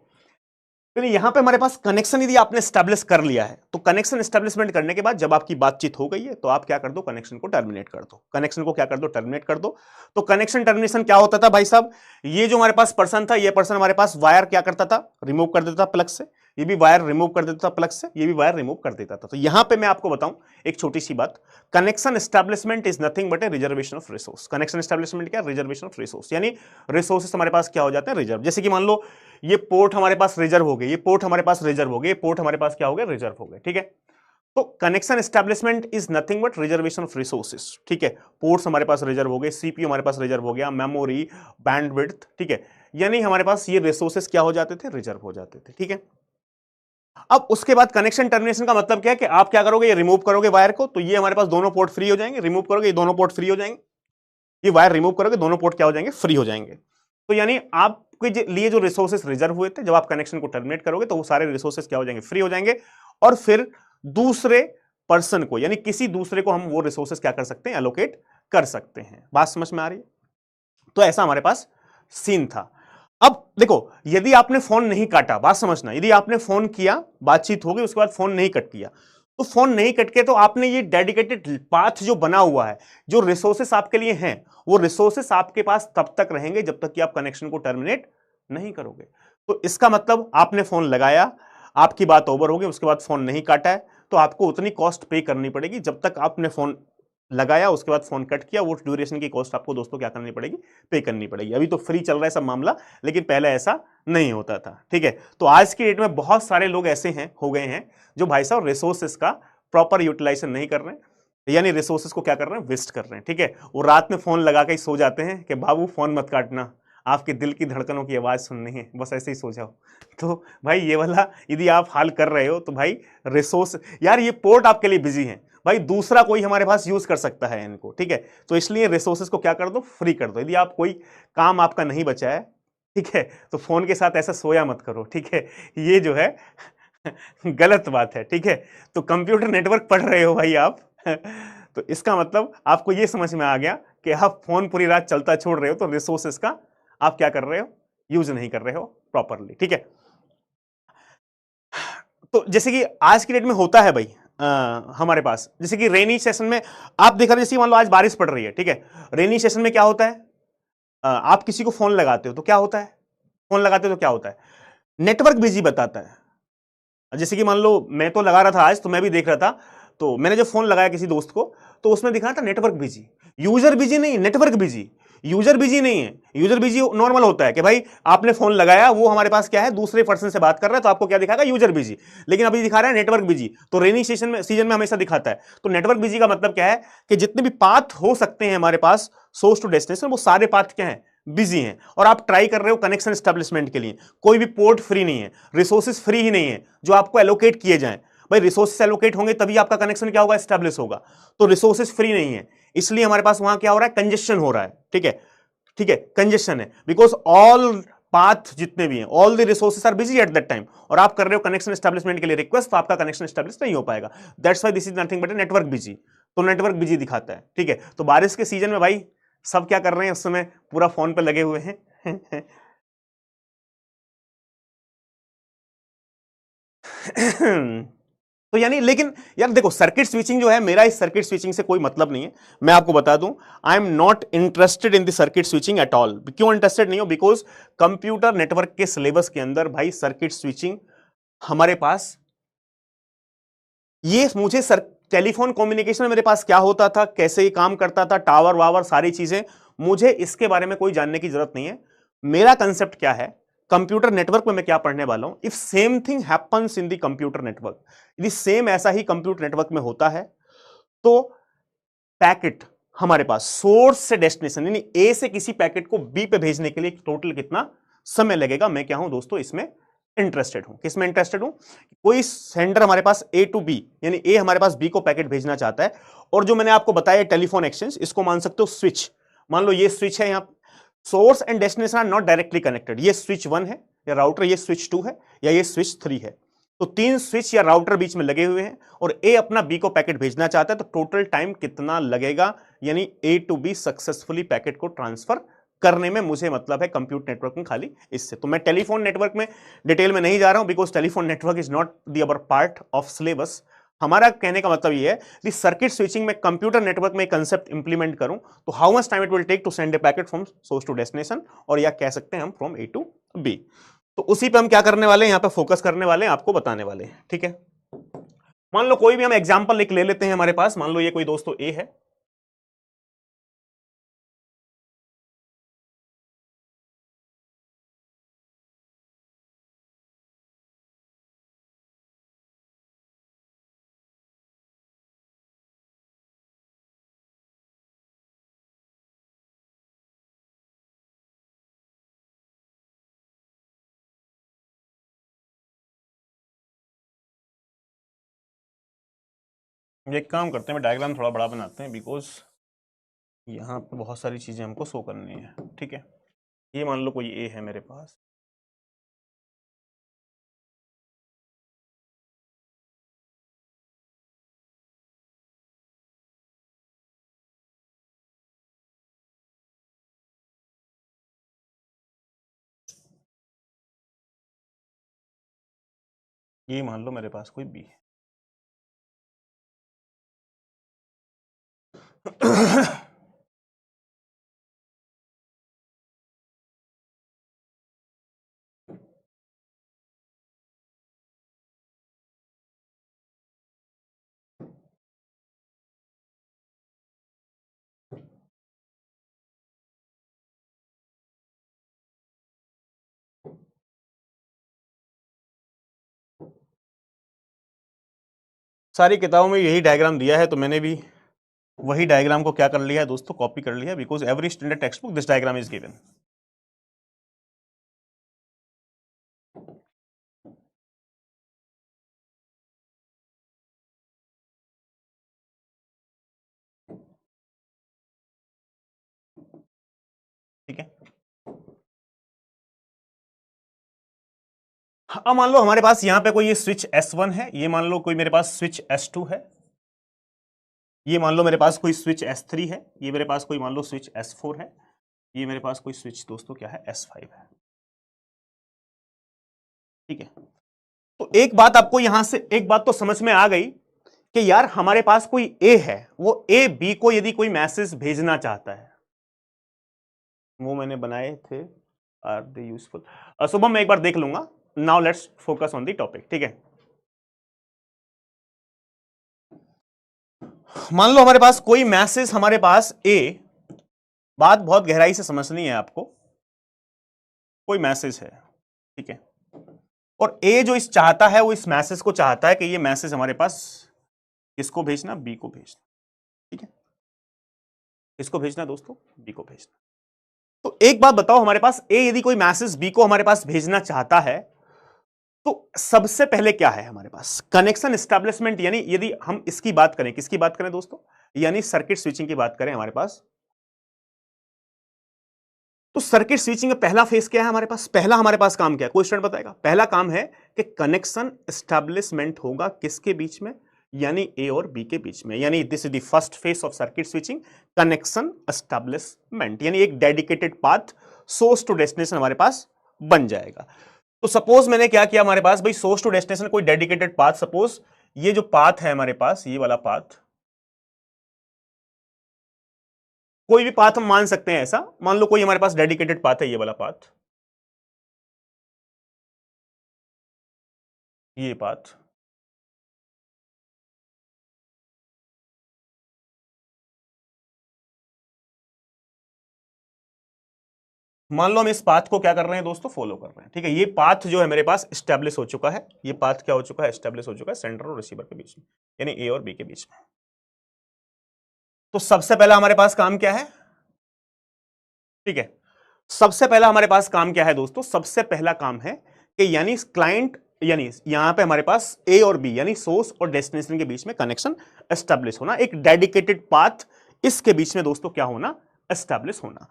तो यहां पे हमारे पास कनेक्शन यदि आपने स्टैब्लिश कर लिया है, तो कनेक्शन एस्टैब्लिशमेंट करने के बाद जब आपकी बातचीत हो गई है, तो आप क्या कर दो, कनेक्शन को टर्मिनेट कर दो, कनेक्शन को क्या कर दो, टर्मिनेट कर दो। तो कनेक्शन टर्मिनेशन क्या होता था भाई साहब, ये जो हमारे पास पर्सन था, ये पर्सन हमारे पास वायर क्या करता था, रिमूव कर देता था प्लग से, ये भी वायर रिमूव कर देता था प्लग से, ये भी वायर रिमूव कर देता था। तो यहां पे मैं आपको बताऊं एक छोटी सी बात, connection establishment is nothing but A reservation of resource. Connection establishment क्या, रिजर्वेशन ऑफ रिसोर्स, यानी रिसोर्सेस हमारे पास क्या हो जाते हैं, रिजर्व। जैसे कि मान लो ये पोर्ट हमारे पास रिजर्व हो गए, ये पोर्ट हमारे पास रिजर्व हो गए, ये पोर्ट हमारे पास क्या हो गए, रिजर्व हो गए, ठीक है। तो connection establishment is nothing but reservation of resources, ठीक है। पोर्ट्स हमारे पास रिजर्व हो गए, सीपीयू हमारे पास रिजर्व हो गया, मेमोरी, बैंडविड्थ, ठीक है, यानी हमारे पास ये रिसोर्सेस क्या हो जाते थे, रिजर्व हो जाते थे, ठीक है। अब उसके बाद कनेक्शन टर्मिनेशन का मतलब क्या है कि आप क्या करोगे, ये रिमूव करोगे वायर को, तो ये हमारे पास दोनों पोर्ट फ्री हो जाएंगे, रिमूव करोगे ये दोनों पोर्ट फ्री हो जाएंगे, ये वायर रिमूव करोगे दोनों पोर्ट क्या हो जाएंगे, फ्री हो जाएंगे। तो यानी आपके लिए जो रिसोर्सेस रिजर्व हुए थे, जब आप कनेक्शन को टर्मिनेट करोगे तो वो सारे रिसोर्सेस क्या हो जाएंगे, फ्री हो जाएंगे, और फिर दूसरे पर्सन को यानी किसी दूसरे को हम वो रिसोर्सेस क्या कर सकते हैं, एलोकेट कर सकते हैं। बात समझ में आ रही है? तो ऐसा हमारे पास सीन था। अब देखो, यदि आपने फोन नहीं काटा, बात समझना, यदि आपने फोन किया, बातचीत हो गई, उसके बाद फोन नहीं कट किया, तो फोन नहीं कट के तो आपने ये डेडिकेटेड पाथ जो बना हुआ है, जो रिसोर्सेस आपके लिए हैं, वो रिसोर्सेस आपके पास तब तक रहेंगे जब तक कि आप कनेक्शन को टर्मिनेट नहीं करोगे। तो इसका मतलब आपने फोन लगाया, आपकी बात ओवर हो गई, उसके बाद फोन नहीं काटा है, तो आपको उतनी कॉस्ट पे करनी पड़ेगी जब तक आपने फोन लगाया, उसके बाद फोन कट किया, वो ड्यूरेशन की कॉस्ट आपको दोस्तों क्या करनी पड़ेगी, पे करनी पड़ेगी। अभी तो फ्री चल रहा है सब मामला, लेकिन पहले ऐसा नहीं होता था। ठीक है, तो आज की डेट में बहुत सारे लोग ऐसे हैं, हो गए हैं, जो भाई साहब रिसोर्सेस का प्रॉपर यूटिलाइजेशन नहीं कर रहे हैं, यानी रिसोर्सेस को क्या कर रहे हैं, वेस्ट कर रहे हैं। ठीक है, वो रात में फोन लगा के ही सो जाते हैं कि बाबू फोन मत काटना, आपके दिल की धड़कनों की आवाज सुननी है, बस ऐसे ही सो जाओ। तो भाई ये वाला यदि आप हाल कर रहे हो तो भाई रिसोर्स, यार ये पोर्ट आपके लिए बिजी है भाई, दूसरा कोई हमारे पास यूज कर सकता है इनको। ठीक है, तो इसलिए रिसोर्सेज को क्या कर दो, फ्री कर दो। यदि आप कोई काम आपका नहीं बचा है, ठीक है, तो फोन के साथ ऐसा सोया मत करो। ठीक है, ये जो है गलत बात है। ठीक है, तो कंप्यूटर नेटवर्क पढ़ रहे हो भाई आप तो इसका मतलब आपको ये समझ में आ गया कि आप फोन पूरी रात चलता छोड़ रहे हो, तो रिसोर्सेज का आप क्या कर रहे हो, यूज नहीं कर रहे हो प्रॉपरली। ठीक है, तो जैसे कि आज की डेट में होता है भाई, हमारे पास जैसे कि रेनी सेशन में आप देख रहे हैं, जैसे मान लो आज बारिश पड़ रही है, ठीक है, रेनी सेशन में क्या होता है, आप किसी को फोन लगाते हो तो क्या होता है, फोन लगाते हो तो क्या होता है, नेटवर्क बिजी बताता है। जैसे कि मान लो मैं तो लगा रहा था आज, तो मैं भी देख रहा था, तो मैंने जब फोन लगाया किसी दोस्त को, तो उसमें दिखा था नेटवर्क बिजी, यूजर बिजी नहीं, नेटवर्क बिजी। यूजर बिजी नहीं है, यूजर बिजी नॉर्मल होता है कि भाई आपने फोन लगाया, वो हमारे पास क्या है, दूसरे पर्सन से बात कर रहा है, तो आपको क्या दिखाएगा, यूजर बिजी। लेकिन अभी दिखा रहा है नेटवर्क बिजी, तो रेनी सीजन में हमेशा दिखाता है। तो नेटवर्क बिजी का मतलब क्या है कि जितने भी पाथ हो सकते हैं हमारे पास सोर्स टू डेस्टिनेशन, वो सारे पाथ क्या है, बिजी हैं, और आप ट्राई कर रहे हो कनेक्शन एस्टेब्लिशमेंट के लिए, कोई भी पोर्ट फ्री नहीं है, रिसोर्सेज फ्री ही नहीं है जो आपको एलोकेट किए जाएं। भाई रिसोर्सेज एलोकेट होंगे तभी आपका कनेक्शन क्या होगा, एस्टेब्लिश होगा। तो रिसोर्सेज फ्री नहीं है, इसलिए हमारे पास वहां क्या हो रहा है, कंजेशन हो रहा है। ठीक है, ठीक है, कंजेशन है, बिकॉज ऑल पाथ जितने भी हैं, all the resources are busy at that time, और आप कर रहे हो कनेक्शन एस्टेब्लिशमेंट के लिए रिक्वेस्ट, तो आपका कनेक्शन एस्टेब्लिश नहीं हो पाएगा। That's why this is nothing but network busy. तो नेटवर्क बिजी दिखाता है। ठीक है, तो बारिश के सीजन में भाई सब क्या कर रहे हैं, उस समय पूरा फोन पे लगे हुए हैं तो यानी, लेकिन यार देखो, सर्किट स्विचिंग जो है, मेरा इस सर्किट स्विचिंग से कोई मतलब नहीं है, मैं आपको बता दूं, I am not interested in the circuit switching at all. क्यों इंटरेस्टेड नहीं हो, बिकॉज कंप्यूटर नेटवर्क के सिलेबस के अंदर भाई सर्किट स्विचिंग हमारे पास, ये मुझे सर टेलीफोन कम्युनिकेशन में मेरे पास क्या होता था, कैसे ये काम करता था, टावर वावर सारी चीजें, मुझे इसके बारे में कोई जानने की जरूरत नहीं है। मेरा कंसेप्ट क्या है, कंप्यूटर नेटवर्क में मैं क्या पढ़ने वाला हूं, if same thing happens in the computer network, यदि सेम ऐसा ही कंप्यूटर नेटवर्क में होता है, तो पैकेट हमारे पास सोर्स से डेस्टिनेशन यानी ए से किसी पैकेट को बी पे भेजने के लिए टोटल कितना समय लगेगा, मैं क्या हूं दोस्तों, इसमें इंटरेस्टेड हूं। किसमें इंटरेस्टेड हूं, कोई सेंडर हमारे पास ए टू बी यानी ए हमारे पास बी को पैकेट भेजना चाहता है, और जो मैंने आपको बताया टेलीफोन एक्सचेंज, इसको मान सकते हो स्विच, मान लो ये स्विच है, यहां source and destination are not directly connected, ये स्विच 1 है या राउटर, ये स्विच 2 है या ये स्विच 3 है, तो तीन स्विच या राउटर बीच में लगे हुए हैं, और ए अपना बी को पैकेट भेजना चाहता है, तो टोटल टाइम कितना लगेगा, यानी ए टू बी सक्सेसफुली पैकेट को ट्रांसफर करने में मुझे मतलब है कंप्यूटर नेटवर्क में खाली इससे। तो मैं टेलीफोन नेटवर्क में डिटेल में नहीं जा रहा हूं, because telephone network is not the our part of syllabus. हमारा कहने का मतलब यह है कि सर्किट स्विचिंग में कंप्यूटर नेटवर्क में कंसेप्ट इंप्लीमेंट करूं, तो how much time it will take to send a packet from source to destination, और या कह सकते हैं हम फ्रॉम ए टू बी। तो उसी पे हम क्या करने वाले हैं, यहां पे फोकस करने वाले हैं, आपको बताने वाले हैं। ठीक है, मान लो कोई भी हम एग्जांपल एक ले लेते हैं हमारे पास, मान लो ये कोई दोस्तों ए है, एक काम करते हैं, डायग्राम थोड़ा बड़ा बनाते हैं, बिकॉज यहाँ पे बहुत सारी चीजें हमको शो करनी है। ठीक है, ये मान लो कोई ए है मेरे पास, ये मान लो मेरे पास कोई बी है। सारी किताबों में यही डायग्राम दिया है, तो मैंने भी वही डायग्राम को क्या कर लिया है दोस्तों, कॉपी कर लिया, because every standard text book this diagram is given. ठीक है, अब मान लो हमारे पास यहां पे कोई ये स्विच S1 है, ये मान लो कोई मेरे पास स्विच S2 है, ये मान लो मेरे पास कोई स्विच S3 है, ये मेरे पास कोई मान लो स्विच S4 है, ये मेरे पास कोई स्विच दोस्तों क्या है, S5 है। ठीक है, तो एक बात आपको यहां से एक बात तो समझ में आ गई कि यार हमारे पास कोई ए है, वो ए बी को यदि कोई मैसेज भेजना चाहता है, वो मैंने बनाए थे, आर दे यूजफुल। सुबह मैं एक बार देख लूंगा। Now let's focus on the topic. ठीक है, मान लो हमारे पास कोई मैसेज, हमारे पास ए, बात बहुत गहराई से समझनी है आपको, कोई मैसेज है। ठीक है, और ए जो इस चाहता है, वो इस मैसेज को चाहता है कि ये मैसेज हमारे पास किसको भेजना, बी को भेजना। ठीक है, किसको भेजना दोस्तों, बी को भेजना। तो एक बात बताओ, हमारे पास ए यदि कोई मैसेज बी को हमारे पास भेजना चाहता है, तो सबसे पहले क्या है हमारे पास, कनेक्शन एस्टैब्लिशमेंट। यानी यदि हम इसकी बात करें, किसकी बात करें दोस्तों, यानी सर्किट स्विचिंग की बात करें हमारे पास, तो सर्किट स्विचिंग का पहला फेस क्या है हमारे पास, पहला हमारे पास काम क्या है, कोई स्टूडेंट बताएगा। पहला काम है कि कनेक्शन एस्टैब्लिशमेंट होगा किसके बीच में, यानी ए और बी के बीच में। यानी this is the first phase of circuit switching, connection establishment. यानी एक dedicated path source to destination हमारे पास बन जाएगा। तो सपोज मैंने क्या किया, हमारे पास भाई सोर्स टू डेस्टिनेशन कोई डेडिकेटेड पाथ, सपोज ये जो पाथ है हमारे पास, ये वाला पाथ, कोई भी पाथ हम मान सकते हैं ऐसा, मान लो कोई हमारे पास डेडिकेटेड पाथ है, ये वाला पाथ, ये पाथ, मान लो हम इस पाथ को क्या कर रहे हैं दोस्तों, फॉलो कर रहे हैं। ठीक है, ये पाथ जो है मेरे पास स्टैब्लिश हो चुका है, ये पाथ क्या हो चुका है, स्टैब्लिश हो चुका है सेंटर और रिसीवर के बीच में, यानी ए और बी के बीच में। तो सबसे पहला हमारे पास काम क्या है, ठीक है, सबसे पहला हमारे पास काम क्या है दोस्तों, सबसे पहला काम है कि यानी क्लाइंट, यानी यहां पे हमारे पास ए और बी यानी सोर्स और डेस्टिनेशन के बीच में कनेक्शन एस्टैब्लिश होना, एक डेडिकेटेड पाथ इसके बीच में दोस्तों क्या होना, एस्टैब्लिश होना।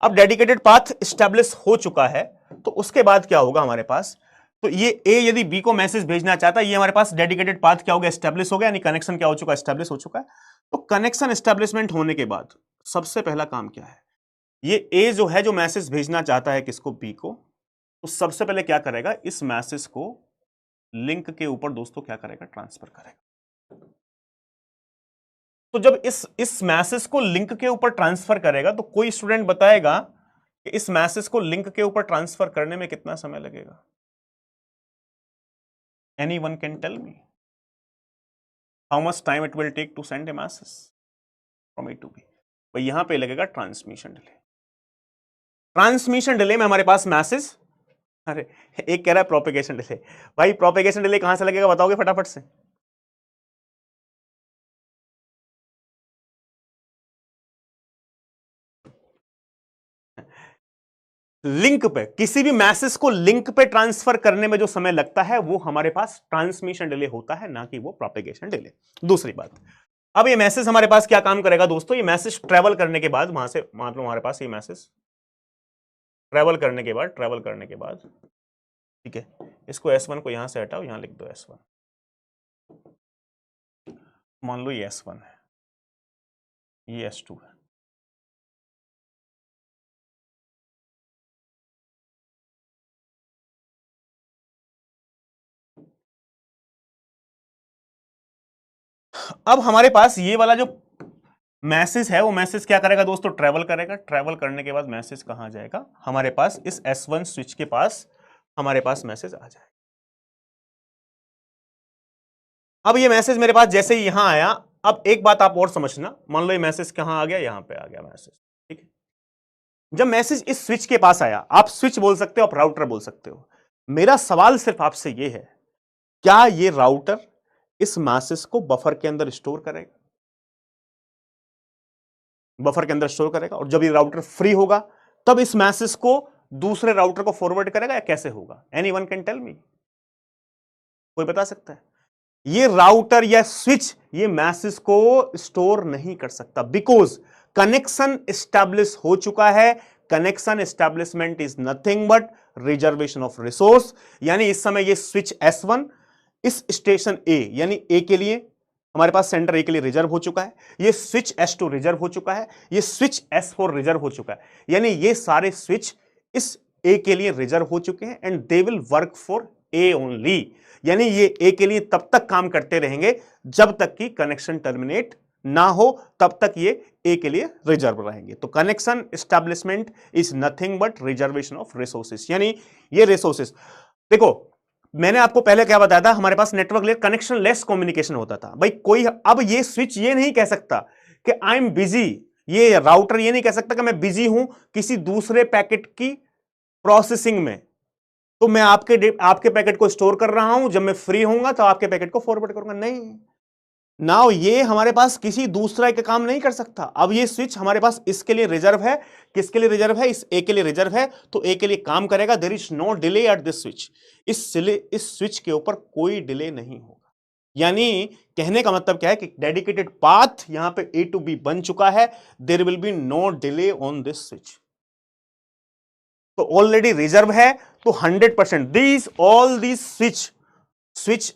अब डेडिकेटेड पाथ एस्टैब्लिश हो चुका है, तो उसके बाद क्या होगा हमारे पास, तो ये ए यदि बी को मैसेज भेजना चाहता है, ये हमारे पास डेडिकेटेड पाथ क्या हो गया, एस्टैब्लिश हो गया, यानी कनेक्शन क्या हो चुका है, एस्टैब्लिश हो चुका है। तो कनेक्शन एस्टैब्लिशमेंट होने के बाद सबसे पहला काम क्या है, ये ए जो है, जो मैसेज भेजना चाहता है किसको, बी को, तो सबसे पहले क्या करेगा, इस मैसेज को लिंक के ऊपर दोस्तों क्या करेगा, ट्रांसफर करेगा। तो जब इस मैसेज को लिंक के ऊपर ट्रांसफर करेगा, तो कोई स्टूडेंट बताएगा कि इस मैसेज को लिंक के ऊपर ट्रांसफर करने में कितना समय लगेगा, anyone can tell me how much time it will take to send a message from A to B. भाई यहां पे लगेगा ट्रांसमिशन डिले। ट्रांसमिशन डिले में हमारे पास मैसेज, अरे एक कह रहा है प्रोपेगेशन डिले, भाई प्रोपेगेशन डिले कहां से लगेगा बताओगे फटाफट से, लिंक पे, किसी भी मैसेज को लिंक पे ट्रांसफर करने में जो समय लगता है वो हमारे पास ट्रांसमिशन डिले होता है, ना कि वो प्रोपेगेशन डिले। दूसरी बात, अब ये मैसेज हमारे पास क्या काम करेगा दोस्तों, ये मैसेज ट्रेवल करने के बाद वहां से, मान लो हमारे पास ये मैसेज ट्रेवल करने के बाद ठीक है, इसको S1 को यहां से हटाओ, यहां लिख दो S1, मान लो ये S1 है, ये S2 है। अब हमारे पास ये वाला जो मैसेज है, वो मैसेज क्या करेगा दोस्तों, ट्रेवल करेगा। ट्रेवल करने के बाद मैसेज कहां जाएगा, हमारे पास इस S1 स्विच के पास हमारे पास मैसेज आ जाएगा। अब ये मैसेज मेरे पास जैसे ही यहां आया, अब एक बात आप और समझना, मान लो ये मैसेज कहां आ गया, यहां पे आ गया मैसेज, ठीक है। जब मैसेज इस स्विच के पास आया, आप स्विच बोल सकते हो, आप राउटर बोल सकते हो, मेरा सवाल सिर्फ आपसे ये है, क्या ये राउटर इस मैसेज को बफर के अंदर स्टोर करेगा, बफर के अंदर स्टोर करेगा, और जब ये राउटर फ्री होगा तब इस मैसेज को दूसरे राउटर को फॉरवर्ड करेगा, या कैसे होगा? एनीवन कैन टेल मी, कोई बता सकता है? ये राउटर या स्विच ये मैसेज को स्टोर नहीं कर सकता, बिकॉज कनेक्शन एस्टैब्लिश हो चुका है। Connection establishment is nothing but reservation of resource. यानी इस समय ये स्विच S1 इस स्टेशन A यानी A के लिए, हमारे पास सेंटर A के लिए रिजर्व हो चुका है, ये स्विच S2 रिजर्व हो चुका है, ये स्विच S4 रिजर्व हो चुका है। यानी ये सारे स्विच इस A के लिए रिजर्व हो चुके हैं, and they will work for A only. यानी ये A के लिए तब तक काम करते रहेंगे जब तक कि कनेक्शन टर्मिनेट ना हो, तब तक ये A के लिए रिजर्व रहेंगे। तो connection establishment is nothing but reservation of resources. यानी ये रिसोर्सेस, देखो मैंने आपको पहले क्या बताया था, हमारे पास network layer connectionless communication होता था भाई। कोई अब ये स्विच ये नहीं कह सकता कि आई एम बिजी, ये राउटर ये नहीं कह सकता कि मैं बिजी हूं किसी दूसरे पैकेट की प्रोसेसिंग में, तो मैं आपके पैकेट को स्टोर कर रहा हूं, जब मैं फ्री होऊंगा तो आपके पैकेट को फॉरवर्ड करूंगा। नहीं, नाउ ये हमारे पास किसी दूसरा के काम नहीं कर सकता। अब ये स्विच हमारे पास इसके लिए रिजर्व है, किसके लिए रिजर्व है, इस ए के लिए रिजर्व है, तो ए के लिए काम करेगा। There is no delay at this switch, इस स्विच के ऊपर कोई डिले नहीं होगा। यानी कहने का मतलब क्या है कि डेडिकेटेड पाथ यहां पे A to B बन चुका है, there will be no delay on this switch. तो ऑलरेडी रिजर्व है, तो 100% these all these switch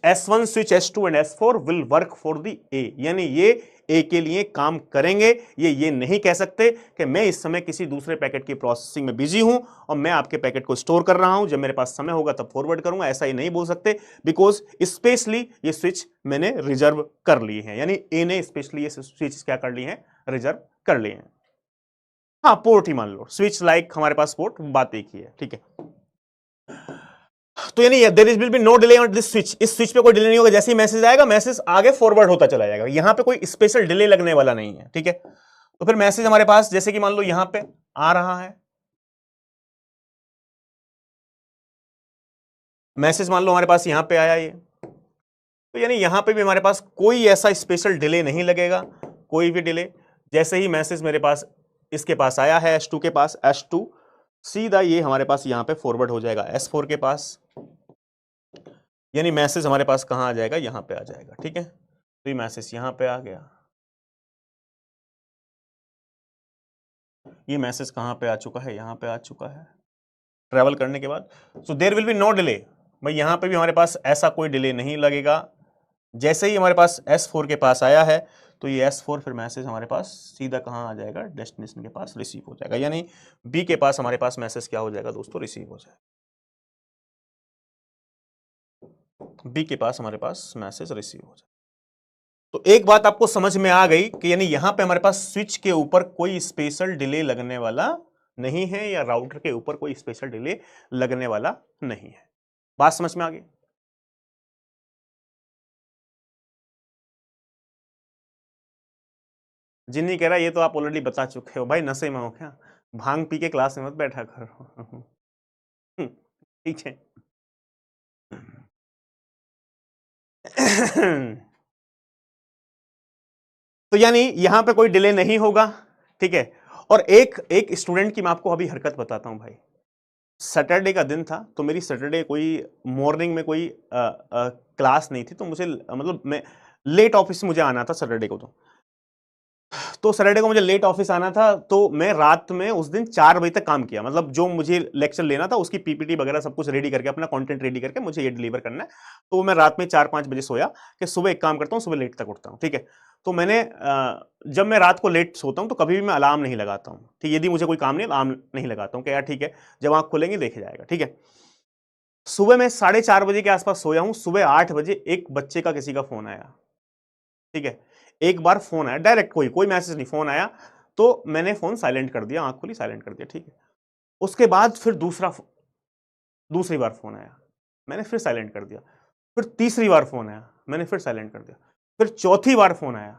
S1, switch S2 and S4 will work for the A। यानी ये A के लिए काम करेंगे। ये नहीं कह सकते कि मैं इस समय किसी दूसरे पैकेट की प्रोसेसिंग में बिजी हूं और मैं आपके पैकेट को स्टोर कर रहा हूं, जब मेरे पास समय होगा तब फॉरवर्ड करूंगा, ऐसा ही नहीं बोल सकते, बिकॉज स्पेशली ये स्विच मैंने रिजर्व कर लिए हैं। यानी A ने स्पेशली ये स्विच क्या कर लिए हैं, रिजर्व कर लिए हैं। हाँ, पोर्ट ही मान लो, स्विच लाइक हमारे पास पोर्ट, बात एक ही है, ठीक है। तो यानी there will be no delay on this switch, इस स्विच पे कोई डिले नहीं होगा। जैसे ही मैसेज आएगा, मैसेज आगे फॉरवर्ड होता चला जाएगा, यहां पे कोई स्पेशल डिले लगने वाला नहीं है, ठीक है। तो फिर मैसेज हमारे पास जैसे कि मान लो यहां पे आ रहा है, मैसेज मान लो हमारे पास यहां पे आया ये, तो यानी यहां पे भी हमारे पास कोई ऐसा स्पेशल डिले नहीं लगेगा, कोई भी डिले। जैसे ही मैसेज मेरे पास इसके पास आया है, S2 के पास, S2 सीधा ये हमारे पास यहां पे फॉरवर्ड हो जाएगा S4 के पास। यानी मैसेज हमारे पास कहां आ जाएगा, यहां पे आ जाएगा, ठीक है। तो ये मैसेज यहां पे आ गया, ये मैसेज कहां पे आ चुका है, यहां पे आ चुका है ट्रैवल करने के बाद। So there will be no delay, भाई यहां पे भी हमारे पास ऐसा कोई डिले नहीं लगेगा। जैसे ही हमारे पास S4 के पास आया है, तो ये S4 फिर मैसेज हमारे पास सीधा कहां आ जाएगा, डेस्टिनेशन के पास रिसीव हो जाएगा। यानी B के पास हमारे पास मैसेज क्या हो जाएगा दोस्तों, रिसीव हो जाएगा। B के पास हमारे पास मैसेज रिसीव हो जाएगा। तो एक बात आपको समझ में आ गई कि यानी यहां पे हमारे पास स्विच के ऊपर कोई स्पेशल डिले लगने वाला नहीं है, या राउटर के ऊपर कोई स्पेशल डिले लगने वाला नहीं है। बात समझ में आ गई? जिन्नी कह रहा है ये तो आप ऑलरेडी बता चुके हो भाई, नशे में हो क्या, भांग पी के क्लास में मत बैठा करो। ठीक है। तो यानी यहां पे कोई डिले नहीं होगा, ठीक है। और एक एक स्टूडेंट की मैं आपको अभी हरकत बताता हूं भाई। सैटरडे का दिन था, तो मेरी सैटरडे कोई मॉर्निंग में कोई क्लास नहीं थी, तो मुझे मतलब मैं लेट ऑफिस से मुझे आना था सैटरडे को। तो तो सैटरडे को मुझे लेट ऑफिस आना था, तो मैं रात में उस दिन 4 बजे तक काम किया, मतलब जो मुझे लेक्चर लेना था उसकी पीपीटी वगैरह सब कुछ रेडी करके, अपना कंटेंट रेडी करके मुझे ये डिलीवर करना है। तो मैं रात में 4-5 बजे सोया कि सुबह एक काम करता हूँ, सुबह लेट तक उठता हूँ, ठीक है। तो मैंने जब मैं रात को लेट सोता हूँ तो कभी भी मैं अलार्म नहीं लगाता हूँ, ठीक, यदि मुझे कोई काम नहीं अलार्म नहीं लगाता हूँ कि यार ठीक है जब आंख खुलेंगे देखे जाएगा, ठीक है। सुबह मैं 4:30 बजे के आसपास सोया हूं, सुबह 8 बजे एक बच्चे का किसी का फोन आया, ठीक है। एक बार फोन आया डायरेक्ट, कोई कोई मैसेज नहीं, फोन आया तो मैंने फोन साइलेंट कर दिया, आंख खुली साइलेंट कर दिया, ठीक है। उसके बाद फिर दूसरी बार फोन आया, मैंने फिर साइलेंट कर दिया। फिर तीसरी बार फोन आया, मैंने फिर साइलेंट कर दिया। फिर चौथी बार फोन आया,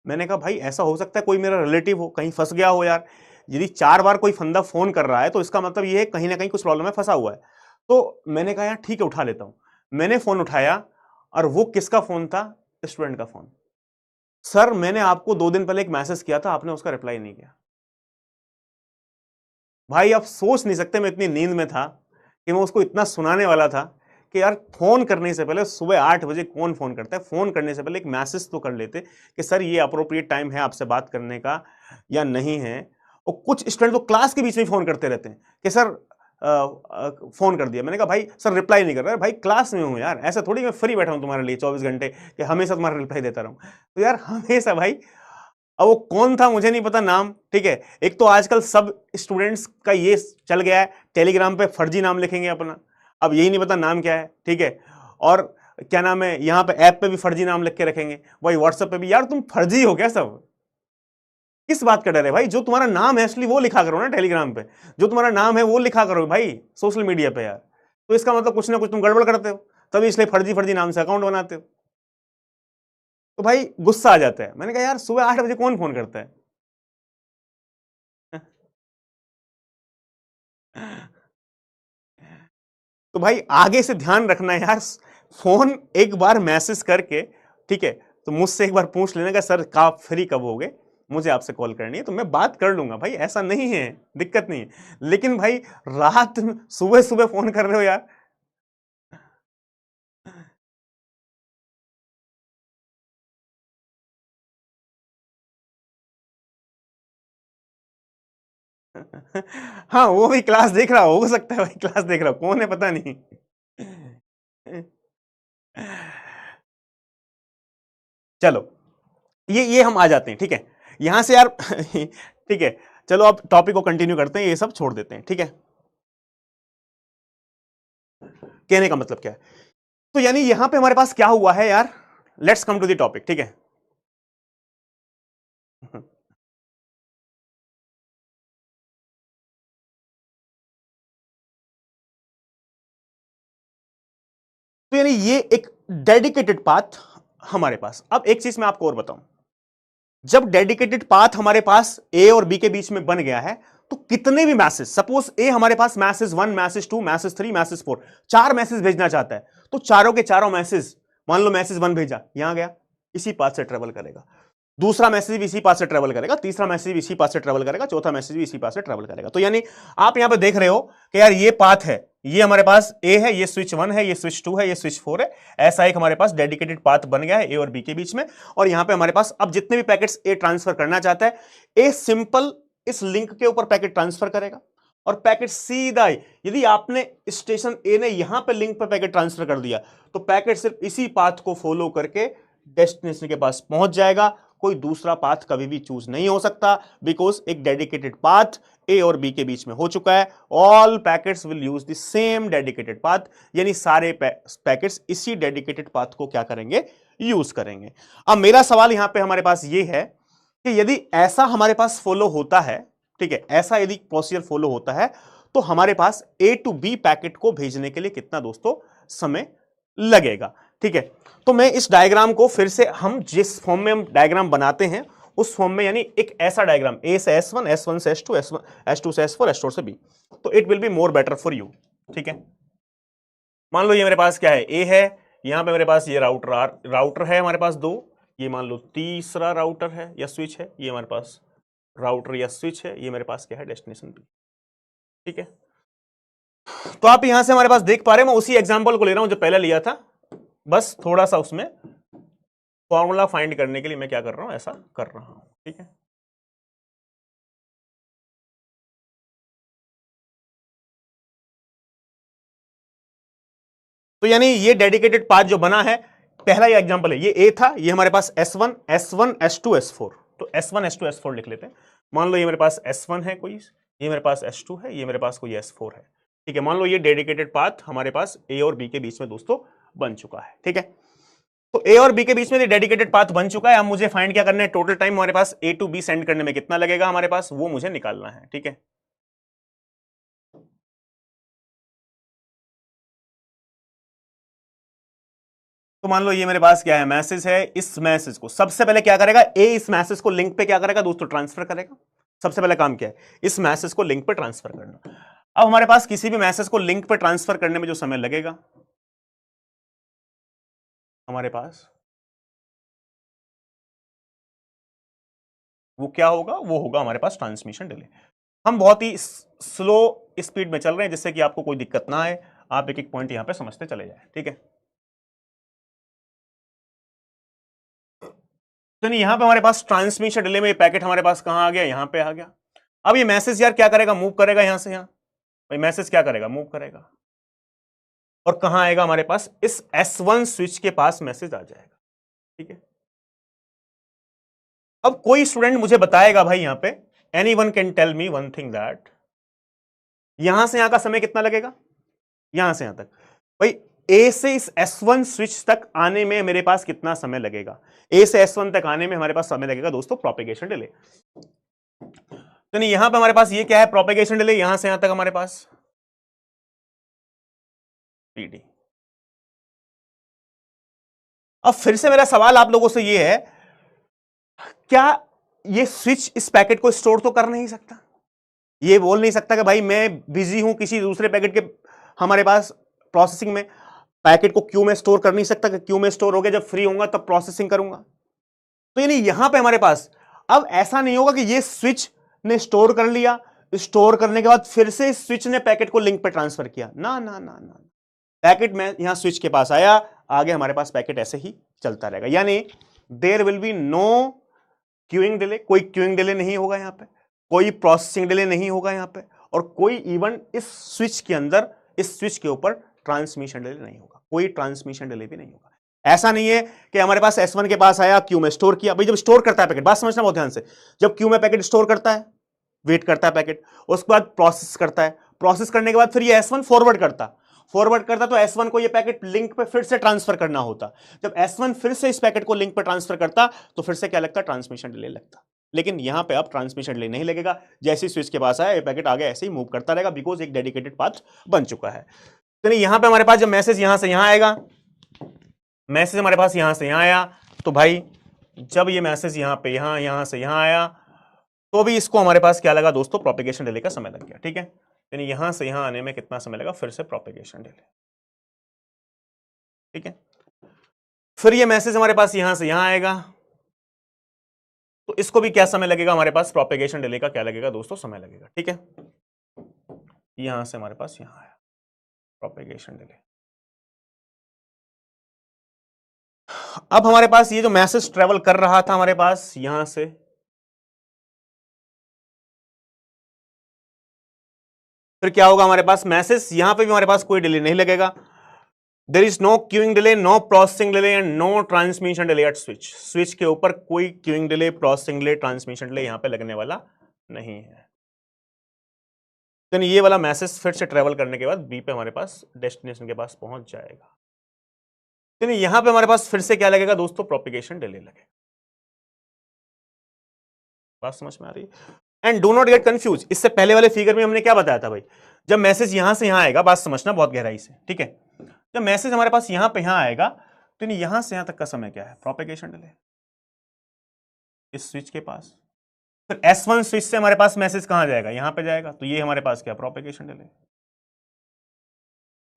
मैंने कहा भाई ऐसा हो सकता है कोई मेरा रिलेटिव हो, कहीं फंस गया हो यार। यदि 4 बार कोई फंदा फोन कर रहा है तो इसका मतलब ये है कहीं ना कहीं कुछ प्रॉब्लम है, फंसा हुआ है। तो मैंने कहा यार ठीक है उठा लेता हूं। मैंने फोन उठाया और वो किसका फोन था? स्टूडेंट का फोन। सर मैंने आपको 2 दिन पहले एक मैसेज किया था, आपने उसका रिप्लाई नहीं किया। भाई आप सोच नहीं सकते मैं इतनी नींद में था कि मैं उसको इतना सुनाने वाला था कि यार फोन करने से पहले, सुबह 8 बजे कौन फोन करता है, फोन करने से पहले एक मैसेज तो कर लेते कि सर ये अप्रोप्रिएट टाइम है आपसे बात करने का या नहीं है। और कुछ स्टूडेंट तो क्लास के बीच में फोन करते रहते हैं कि सर फोन कर दिया। मैंने कहा भाई सर रिप्लाई नहीं कर रहा है, भाई क्लास में हूं यार, ऐसा थोड़ी मैं फ्री बैठा हूं तुम्हारे लिए 24 घंटे कि हमेशा तुम्हारा रिप्लाई देता रहूं। तो यार हमेशा भाई, अब वो कौन था मुझे नहीं पता नाम, ठीक है। एक तो आजकल सब स्टूडेंट्स का ये चल गया है, टेलीग्राम पे फर्जी नाम लिखेंगे अपना, अब यही नहीं पता नाम क्या है, ठीक है। और क्या नाम है, यहां पे ऐप पे भी फर्जी नाम लिख के रखेंगे, वही व्हाट्सएप पे भी। यार तुम फर्जी हो क्या सब? किस बात का डर है भाई? जो तुम्हारा नाम है असली वो लिखा करो ना टेलीग्राम पे, जो तुम्हारा नाम है वो लिखा करो भाई सोशल मीडिया पे यार। तो इसका मतलब कुछ ना कुछ तुम गड़बड़ करते हो, तभी इसलिए फर्जी फर्जी नाम से अकाउंट बनाते हो। तो भाई गुस्सा आ जाता है। मैंने कहा यार सुबह 8 बजे कौन फोन करता है? तो भाई आगे से ध्यान रखना यार, फोन एक बार मैसेज करके, ठीक है, तो मुझसे एक बार पूछ लेना कि सर आप फ्री कब होगे, मुझे आपसे कॉल करनी है, तो मैं बात कर लूंगा भाई, ऐसा नहीं है, दिक्कत नहीं है। लेकिन भाई रात में सुबह सुबह फोन कर रहे हो यार। हाँ वो भी क्लास देख रहा हो सकता है भाई, क्लास देख रहा हो, कौन है पता नहीं। चलो ये हम आ जाते हैं, ठीक है, यहां से यार। ठीक है, चलो अब टॉपिक को कंटिन्यू करते हैं, ये सब छोड़ देते हैं, ठीक है। कहने का मतलब क्या है? तो यानी यहां पे हमारे पास क्या हुआ है यार, let's come to the topic, ठीक है। तो यानी ये एक डेडिकेटेड पाथ हमारे पास। अब एक चीज मैं आपको और बताऊं, जब डेडिकेटेड पाथ हमारे पास ए और बी के बीच में बन गया है, तो कितने भी मैसेज, सपोज ए हमारे पास message 1, message 2, message 3, message 4, 4 message भेजना चाहता है, तो चारों के चारों मैसेज, मान लो मैसेज 1 भेजा, यहां गया, इसी पाथ से ट्रेवल करेगा। दूसरा मैसेज भी इसी पाथ से ट्रेवल करेगा, तीसरा मैसेज भी इसी पाथ से ट्रेवल करेगा, चौथा मैसेज भी इसी पाथ से ट्रेवल करेगा। तो यानी आप यहां पे देख रहे हो कि यार ये पाथ है, ये हमारे पास ए है, ये स्विच 1 है, ये स्विच 2 है, ये स्विच 4 है। ऐसा एक हमारे पास डेडिकेटेड पाथ बन गया है ए और बी के बीच में। और यहां पे हमारे पास अब जितने भी पैकेट्स ए ट्रांसफर करना चाहता है, ए सिंपल इस लिंक के ऊपर पैकेट ट्रांसफर करेगा और पैकेट सीधा, यदि आपने स्टेशन ए ने यहां पे लिंक पर पैकेट ट्रांसफर कर दिया, तो पैकेट सिर्फ इसी पाथ को फॉलो करके डेस्टिनेशन के पास पहुंच जाएगा। कोई दूसरा पाथ कभी भी चूज नहीं हो सकता, बिकॉज एक डेडिकेटेड पाथ ए और बी के बीच में हो चुका है। All packets will use the same dedicated path, यानी सारे पैकेट्स इसी डेडिकेटेड पाथ को क्या करेंगे, यूज करेंगे। अब मेरा सवाल यहां पे हमारे पास ये है कि यदि ऐसा हमारे पास फॉलो होता है, ठीक है, ऐसा यदि प्रोसीजर फॉलो होता है, तो हमारे पास ए टू बी पैकेट को भेजने के लिए कितना दोस्तों समय लगेगा, ठीक है। तो मैं इस डायग्राम को फिर से, हम जिस फॉर्म में हम डायग्राम बनाते हैं उस फॉर्म में, यानी एक ऐसा डायग्राम ए से S1, S1 से S2, S2 से S4, S4 से B, तो it will be more better for you, ठीक है। मान लो ये मेरे पास क्या है, ए है, यहां पे मेरे पास ये राउटर है हमारे पास 2, ये मान लो तीसरा राउटर है या स्विच है, ये हमारे पास राउटर या स्विच है, ये मेरे पास क्या है, डेस्टिनेशन B, ठीक है। तो आप यहां से हमारे पास देख पा रहे हैं, मैं उसी एग्जांपल को ले रहा हूं जो पहले लिया था, बस थोड़ा सा उसमें फॉर्मूला फाइंड करने के लिए मैं क्या कर रहा हूं, ऐसा कर रहा हूं, ठीक है। तो यानी ये डेडिकेटेड पाथ जो बना है, पहला ये एग्जांपल है, ये ए था, ये हमारे पास S1 S1 S2 S4, तो S1 S2 S4 लिख लेते हैं। मान लो ये मेरे पास S1 है कोई, ये मेरे पास S2 है, ये मेरे पास कोई S4 है, ठीक है। मान लो ये डेडिकेटेड पाथ हमारे पास ए और बी के बीच में दोस्तों बन चुका है, ठीक है। तो ए और बी के बीच में डेडिकेटेड पाथ बन चुका है। अब मुझे फाइंड क्या करना है, टोटल टाइम हमारे पास ए टू बी सेंड करने में कितना लगेगा हमारे पास, वो मुझे निकालना है, ठीक है। तो मान लो ये मेरे पास क्या है, मैसेज है, इस मैसेज को सबसे पहले क्या करेगा, ए इस मैसेज को लिंक पे क्या करेगा दोस्तों, ट्रांसफर करेगा। सबसे पहले काम क्या है, इस मैसेज को लिंक पे ट्रांसफर करना। अब हमारे पास किसी भी मैसेज को लिंक पे ट्रांसफर करने में जो समय लगेगा हमारे पास, वो क्या होगा, वो होगा हमारे पास ट्रांसमिशन डिले। हम बहुत ही स्लो स्पीड में चल रहे हैं जिससे कि आपको कोई दिक्कत ना आए, आप एक एक पॉइंट यहां पे समझते चले जाए, ठीक है। तो नहीं, यहां पे हमारे पास ट्रांसमिशन डिले में पैकेट हमारे पास कहां आ गया, यहां पे आ गया। अब ये मैसेज यार क्या करेगा, मूव करेगा यहां से यहां, भाई मैसेज क्या करेगा, मूव करेगा, और कहां आएगा हमारे पास, इस S1 स्विच के पास मैसेज आ जाएगा, ठीक है। अब कोई स्टूडेंट मुझे बताएगा भाई यहां पे, any one can tell me one thing that, यहां से यहां का समय कितना लगेगा, यहां से यहां तक, भाई ए से इस S1 स्विच तक आने में मेरे पास कितना समय लगेगा, ए से S1 तक आने में हमारे पास समय लगेगा दोस्तों, प्रोपेगेशन डिले। तो नहीं, यहां पे हमारे पास ये क्या है, प्रोपेगेशन डिले, यहां से यहां तक हमारे पास PD। अब फिर से मेरा सवाल आप लोगों से ये है, क्या ये स्विच इस पैकेट को स्टोर तो कर नहीं सकता, ये बोल नहीं सकता कि भाई मैं बिजी हूं किसी दूसरे पैकेट के हमारे पास प्रोसेसिंग में, पैकेट को क्यू में स्टोर कर नहीं सकता कि क्यू में स्टोर हो गया, जब फ्री होऊंगा तब प्रोसेसिंग करूंगा। तो यानी यहां पे हमारे पास अब ऐसा नहीं होगा कि ये स्विच ने स्टोर कर लिया, स्टोर करने के बाद फिर से स्विच ने पैकेट को लिंक पे ट्रांसफर किया, ना ना ना ना, पैकेट में यहां स्विच के पास आया, आगे हमारे पास पैकेट ऐसे ही चलता रहेगा, यानी there will be no queuing delay, कोई क्यूइंग डिले नहीं होगा यहां पे, कोई प्रोसेसिंग डिले नहीं होगा यहां पे, और कोई इवन इस स्विच के अंदर, इस स्विच के ऊपर ट्रांसमिशन डिले नहीं होगा, कोई ट्रांसमिशन डिले भी नहीं होगा। ऐसा नहीं है कि हमारे पास S1 के पास आया, क्यू में स्टोर किया, भाई जब स्टोर करता है पैकेट, बात समझना बहुत ध्यान से, जब क्यू में पैकेट स्टोर करता है, वेट करता है पैकेट, उसके बाद प्रोसेस करता है, प्रोसेस करने के बाद फिर ये S1 फॉरवर्ड करता तो S1 को ये पैकेट लिंक पे फिर से ट्रांसफर करना होता, जब S1 फिर से इस पैकेट को लिंक पे ट्रांसफर करता तो फिर से क्या लगता, ट्रांसमिशन डिले लगता। लेकिन यहां पे अब ट्रांसमिशन डिले नहीं लगेगा, जैसे स्विच के पास आया ये पैकेट आगे ऐसे ही मूव करता रहेगा, बिकॉज एक डेडिकेटेड पाथ बन चुका है। तो नहीं, यहां पे हमारे पास जब मैसेज यहां से यहां आएगा, मैसेज हमारे पास यहां से यहां आया, तो भाई जब ये मैसेज यहां पे यहां से यहां आया, तो भी इसको हमारे पास क्या लगा दोस्तों, प्रोपेगेशन डिले का समय लग गया, ठीक है। यानी यहां से यहां आने में कितना समय लगा, फिर से प्रोपेगेशन डिले, ठीक है। फिर ये मैसेज हमारे पास यहां से यहां आएगा, तो इसको भी क्या समय लगेगा हमारे पास, प्रोपेगेशन डिले का क्या लगेगा दोस्तों, समय लगेगा, ठीक है। यहां से हमारे पास यहां आया, प्रोपेगेशन डिले। अब हमारे पास ये जो मैसेज ट्रेवल कर रहा था हमारे पास यहां से, फिर क्या होगा हमारे पास, मैसेज यहां पे भी हमारे पास कोई डिले नहीं लगेगा, there is no queuing delay, no processing delay and no transmission delay at switch, switch के ऊपर कोई queuing delay, processing delay, transmission delay यहां पे लगने वाला नहीं है। तो ये वाला मैसेज फिर से ट्रेवल करने के बाद बी पे हमारे पास डेस्टिनेशन के पास पहुंच जाएगा, तो यहां पे हमारे पास फिर से क्या लगेगा दोस्तों, प्रोपेगेशन डिले लगेगा। बात समझ में आ रही है? And do not get confuse, इससे पहले वाले फिगर में हमने क्या बताया था भाई, जब मैसेज यहां से यहां आएगा, बात समझना बहुत गहराई से, ठीक है, जब मैसेज हमारे पास यहां पे यहां आएगा, तो यहां से यहां तक का समय क्या है, प्रोपेगेशन डिले, इस स्विच के पास, फिर S1 स्विच से हमारे पास मैसेज कहां जाएगा, यहां पे जाएगा, तो ये हमारे पास क्या, प्रोपेगेशन डिले।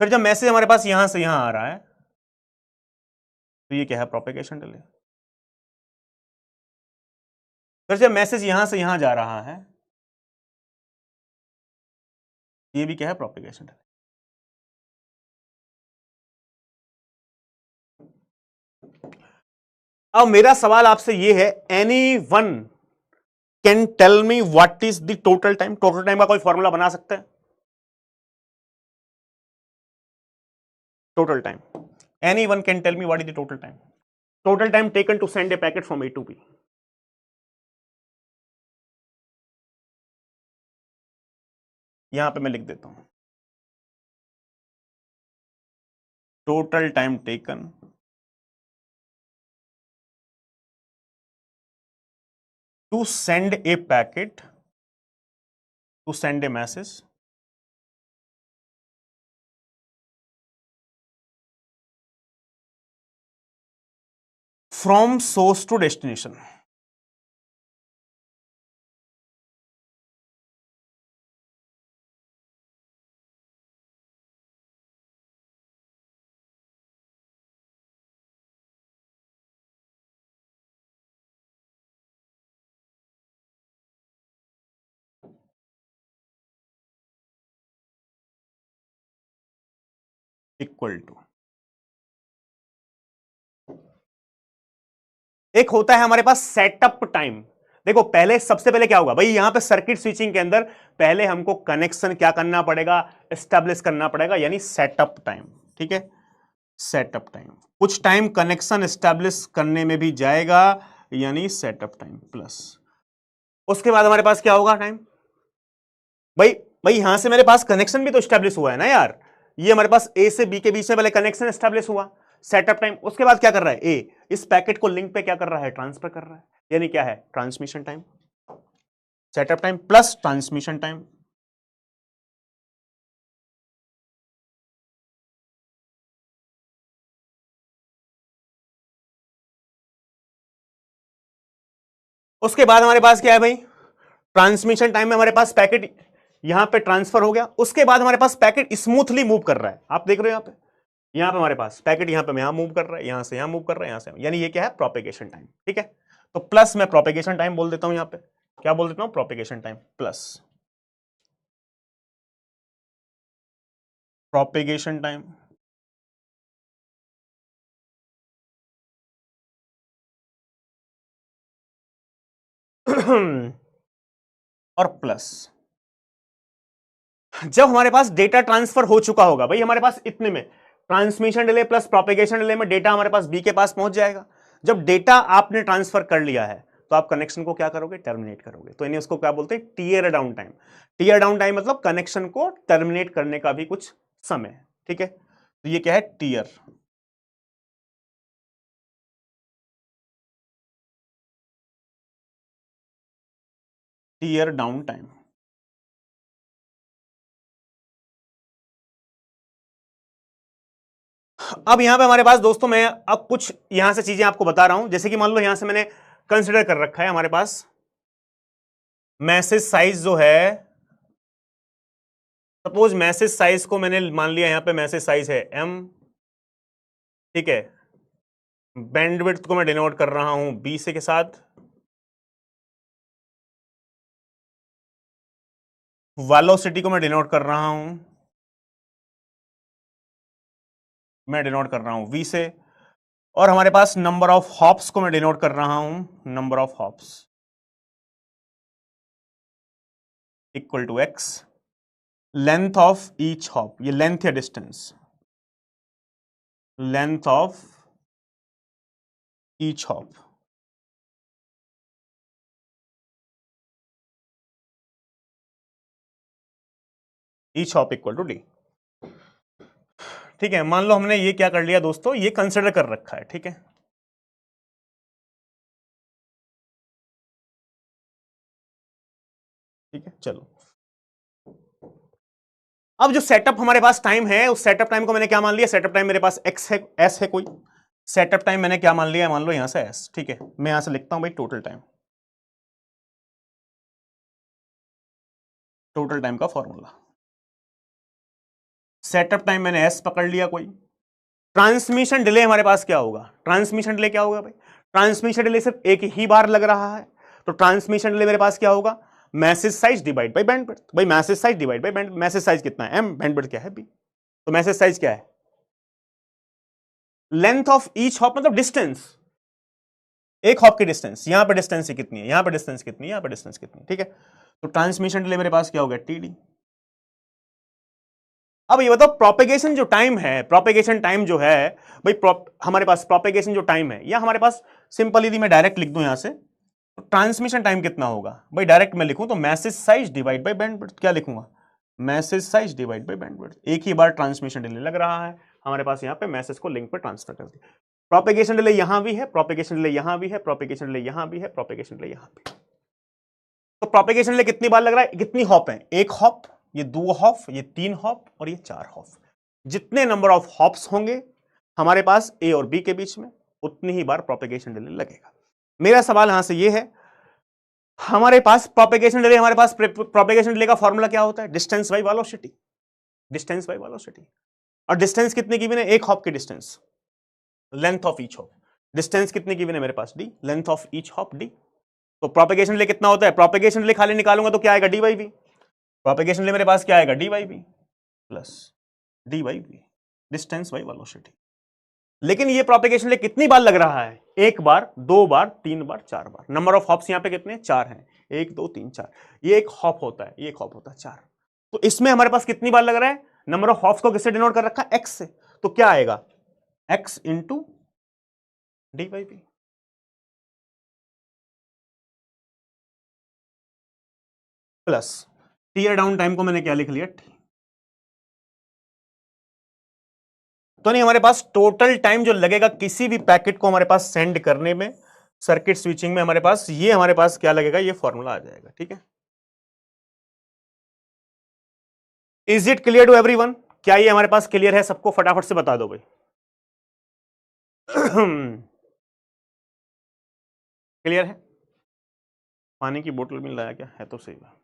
फिर जब मैसेज हमारे पास यहां से यहां आ रहा है, तो ये क्या है, प्रोपेगेशन डिले। फिर जब मैसेज यहां से यहां जा रहा है, ये भी क्या है, प्रोपेगेशन डिले। अब मेरा सवाल आपसे ये है, any one can tell me what is the total time? Total time का कोई फॉर्मूला बना सकते हैं? Total time, any one can tell me what is the total time? Total time taken to send a packet from A to B. यहां पे मैं लिख देता हूं, total time taken to send a packet, to send a message from source to destination. Equal to, एक होता है हमारे पास सेटअप टाइम। देखो पहले, सबसे पहले क्या होगा भाई, यहां पे सर्किट स्विचिंग के अंदर पहले हमको कनेक्शन क्या करना पड़ेगा, एस्टेब्लिश करना पड़ेगा, यानी सेटअप टाइम। ठीक है, सेटअप टाइम, कुछ टाइम कनेक्शन एस्टेब्लिश करने में भी जाएगा, यानी सेटअप टाइम प्लस। उसके बाद हमारे पास क्या होगा टाइम, भाई भाई यहां से मेरे पास कनेक्शन भी तो एस्टेब्लिश हुआ है ना यार, ये हमारे पास ए से बी के बीच में पहले कनेक्शन एस्टेब्लिश हुआ, सेटअप टाइम। उसके बाद क्या कर रहा है, ए इस पैकेट को लिंक पे क्या कर रहा है, ट्रांसफर कर रहा है, यानी क्या है, transmission time. Setup time plus transmission time. उसके बाद हमारे पास क्या है भाई, ट्रांसमिशन टाइम में हमारे पास पैकेट यहां पे ट्रांसफर हो गया, उसके बाद हमारे पास पैकेट स्मूथली मूव कर रहा है, आप देख रहे हो यहां पे हमारे पास पैकेट यहां पे यहां मूव कर रहा है, यहां से यहां मूव कर रहा है, यहां से, यानी ये क्या है, प्रोपेगेशन टाइम। ठीक है, तो प्लस मैं प्रोपेगेशन टाइम बोल देता हूं, यहां पे क्या बोल देता हूं, propagation time plus propagation time. और प्लस जब हमारे पास डेटा ट्रांसफर हो चुका होगा भाई, हमारे पास इतने में transmission delay plus propagation delay में डेटा हमारे पास बी के पास पहुंच जाएगा। जब डेटा आपने ट्रांसफर कर लिया है तो आप कनेक्शन को क्या करोगे, टर्मिनेट करोगे, तो इन्हें उसको क्या बोलते हैं, tear down time. Tear down time मतलब कनेक्शन को टर्मिनेट करने का भी कुछ समय। ठीक है, तो ये क्या है, टीयर, टीयर डाउन टाइम। अब यहां पे हमारे पास दोस्तों, मैं अब कुछ यहां से चीजें आपको बता रहा हूं, जैसे कि मान लो यहां से मैंने कंसिडर कर रखा है हमारे पास मैसेज साइज जो है, सपोज मैसेज साइज को मैंने मान लिया, यहां पे मैसेज साइज है m। ठीक है, बैंडविड्थ को मैं डिनोट कर रहा हूं b से के साथ, वेलोसिटी को मैं डिनोट कर रहा हूं, मैं डिनोट कर रहा हूं v से, और हमारे पास नंबर ऑफ हॉप्स को मैं डिनोट कर रहा हूं, number of hops equal to x, length of each hop, ये लेंथ या distance, length of each hop, each hop equal to d। ठीक है, मान लो हमने ये क्या कर लिया दोस्तों, ये कंसिडर कर रखा है। ठीक है, ठीक है, चलो अब जो सेटअप हमारे पास टाइम है, उस सेटअप टाइम को मैंने क्या मान लिया, सेटअप टाइम मेरे पास x है, s है कोई, सेटअप टाइम मैंने क्या मान लिया, मान लो यहां से s। ठीक है, मैं यहां से लिखता हूं भाई टोटल टाइम, टोटल टाइम का फॉर्मूला, सेटअप टाइम मैंने s पकड़ लिया कोई, ट्रांसमिशन डिले हमारे पास क्या होगा, ट्रांसमिशन डिले क्या होगा भाई, ट्रांसमिशन डिले सिर्फ एक ही बार लग रहा है, तो ट्रांसमिशन डिले मेरे पास क्या होगा, message size divide by bandwidth. भाई message size divide by band, message size कितना है m, बैंडविड्थ क्या है b, तो मैसेज साइज क्या है, लेंथ ऑफ ईच हॉप मतलब डिस्टेंस, एक हॉप की डिस्टेंस, यहां पे डिस्टेंस कितनी है, यहां पे डिस्टेंस कितनी है, यहां पे डिस्टेंस कितनी है, ठीक है। तो ट्रांसमिशन डिले मेरे पास क्या हो गया, टीडी। अब ये बताओ प्रोपेगेशन जो टाइम है, प्रोपेगेशन टाइम जो है भाई, हमारे पास प्रोपेगेशन जो टाइम है, या हमारे पास सिंपल यदि मैं डायरेक्ट लिख दूं यहां से, तो ट्रांसमिशन टाइम कितना होगा भाई, डायरेक्ट मैं लिखूं तो message size divide by bandwidth, क्या लिखूंगा, message size divide by bandwidth. एक ही बार ट्रांसमिशन डिले लग रहा है हमारे पास, यहां पे मैसेज को लिंक पे ट्रांसफर कर दिया। प्रोपेगेशन डिले यहां भी है, प्रोपेगेशन डिले यहां भी है, प्रोपेगेशन डिले यहां भी है, प्रोपेगेशन डिले यहां भी। तो प्रोपेगेशन डिले कितनी बार लग रहा है, कितनी हॉप है, एक हॉप, ये 2 हॉप, ये 3 हॉप और ये 4 हॉप। जितने नंबर ऑफ हॉप्स होंगे हमारे पास ए और बी के बीच में, उतनी ही बार प्रोपेगेशन डिले लगेगा। मेरा सवाल यहां से ये है, हमारे पास प्रोपेगेशन डिले, हमारे पास प्रोपेगेशन डिले का फॉर्मूला क्या होता है, distance by velocity, distance by velocity. और डिस्टेंस कितने गिवन है, एक हॉप की distance, length of each hop. Distance कितने गिवन है मेरे पास, d, length of each hop d. तो प्रोपेगेशन डिले कितना होता है, प्रोपेगेशन डिले खाली निकालूंगा तो क्या आएगा, D by B. Propagation delay मेरे पास क्या आएगा, D by B plus D by B, distance by velocity. लेकिन ये प्रोपेगेशन डिले कितनी बार लग रहा है, एक बार, 2 बार, 3 बार, 4 बार। नंबर ऑफ हॉप्स यहां पे कितने, 4 हैं, 1 2 3 4। ये एक हॉप होता है, ये एक हॉप होता है 4। तो इसमें हमारे पास कितनी बार लग रहा है, नंबर ऑफ हॉप्स को किससे डिनोट कर रखा है, एक्स से। तो क्या आएगा, X into D by B plus tear down time को मैंने क्या लिख लिया, टी। तो नहीं, हमारे पास टोटल टाइम जो लगेगा किसी भी पैकेट को हमारे पास सेंड करने में, सर्किट स्विचिंग में, हमारे पास ये, हमारे पास क्या लगेगा, ये फॉर्मूला आ जाएगा, ठीक है। Is it clear to everyone, क्या ये हमारे पास क्लियर है सबको, फटाफट से बता दो भाई। क्लियर है, पानी की बोतल भी लाया क्या है, तो सही है।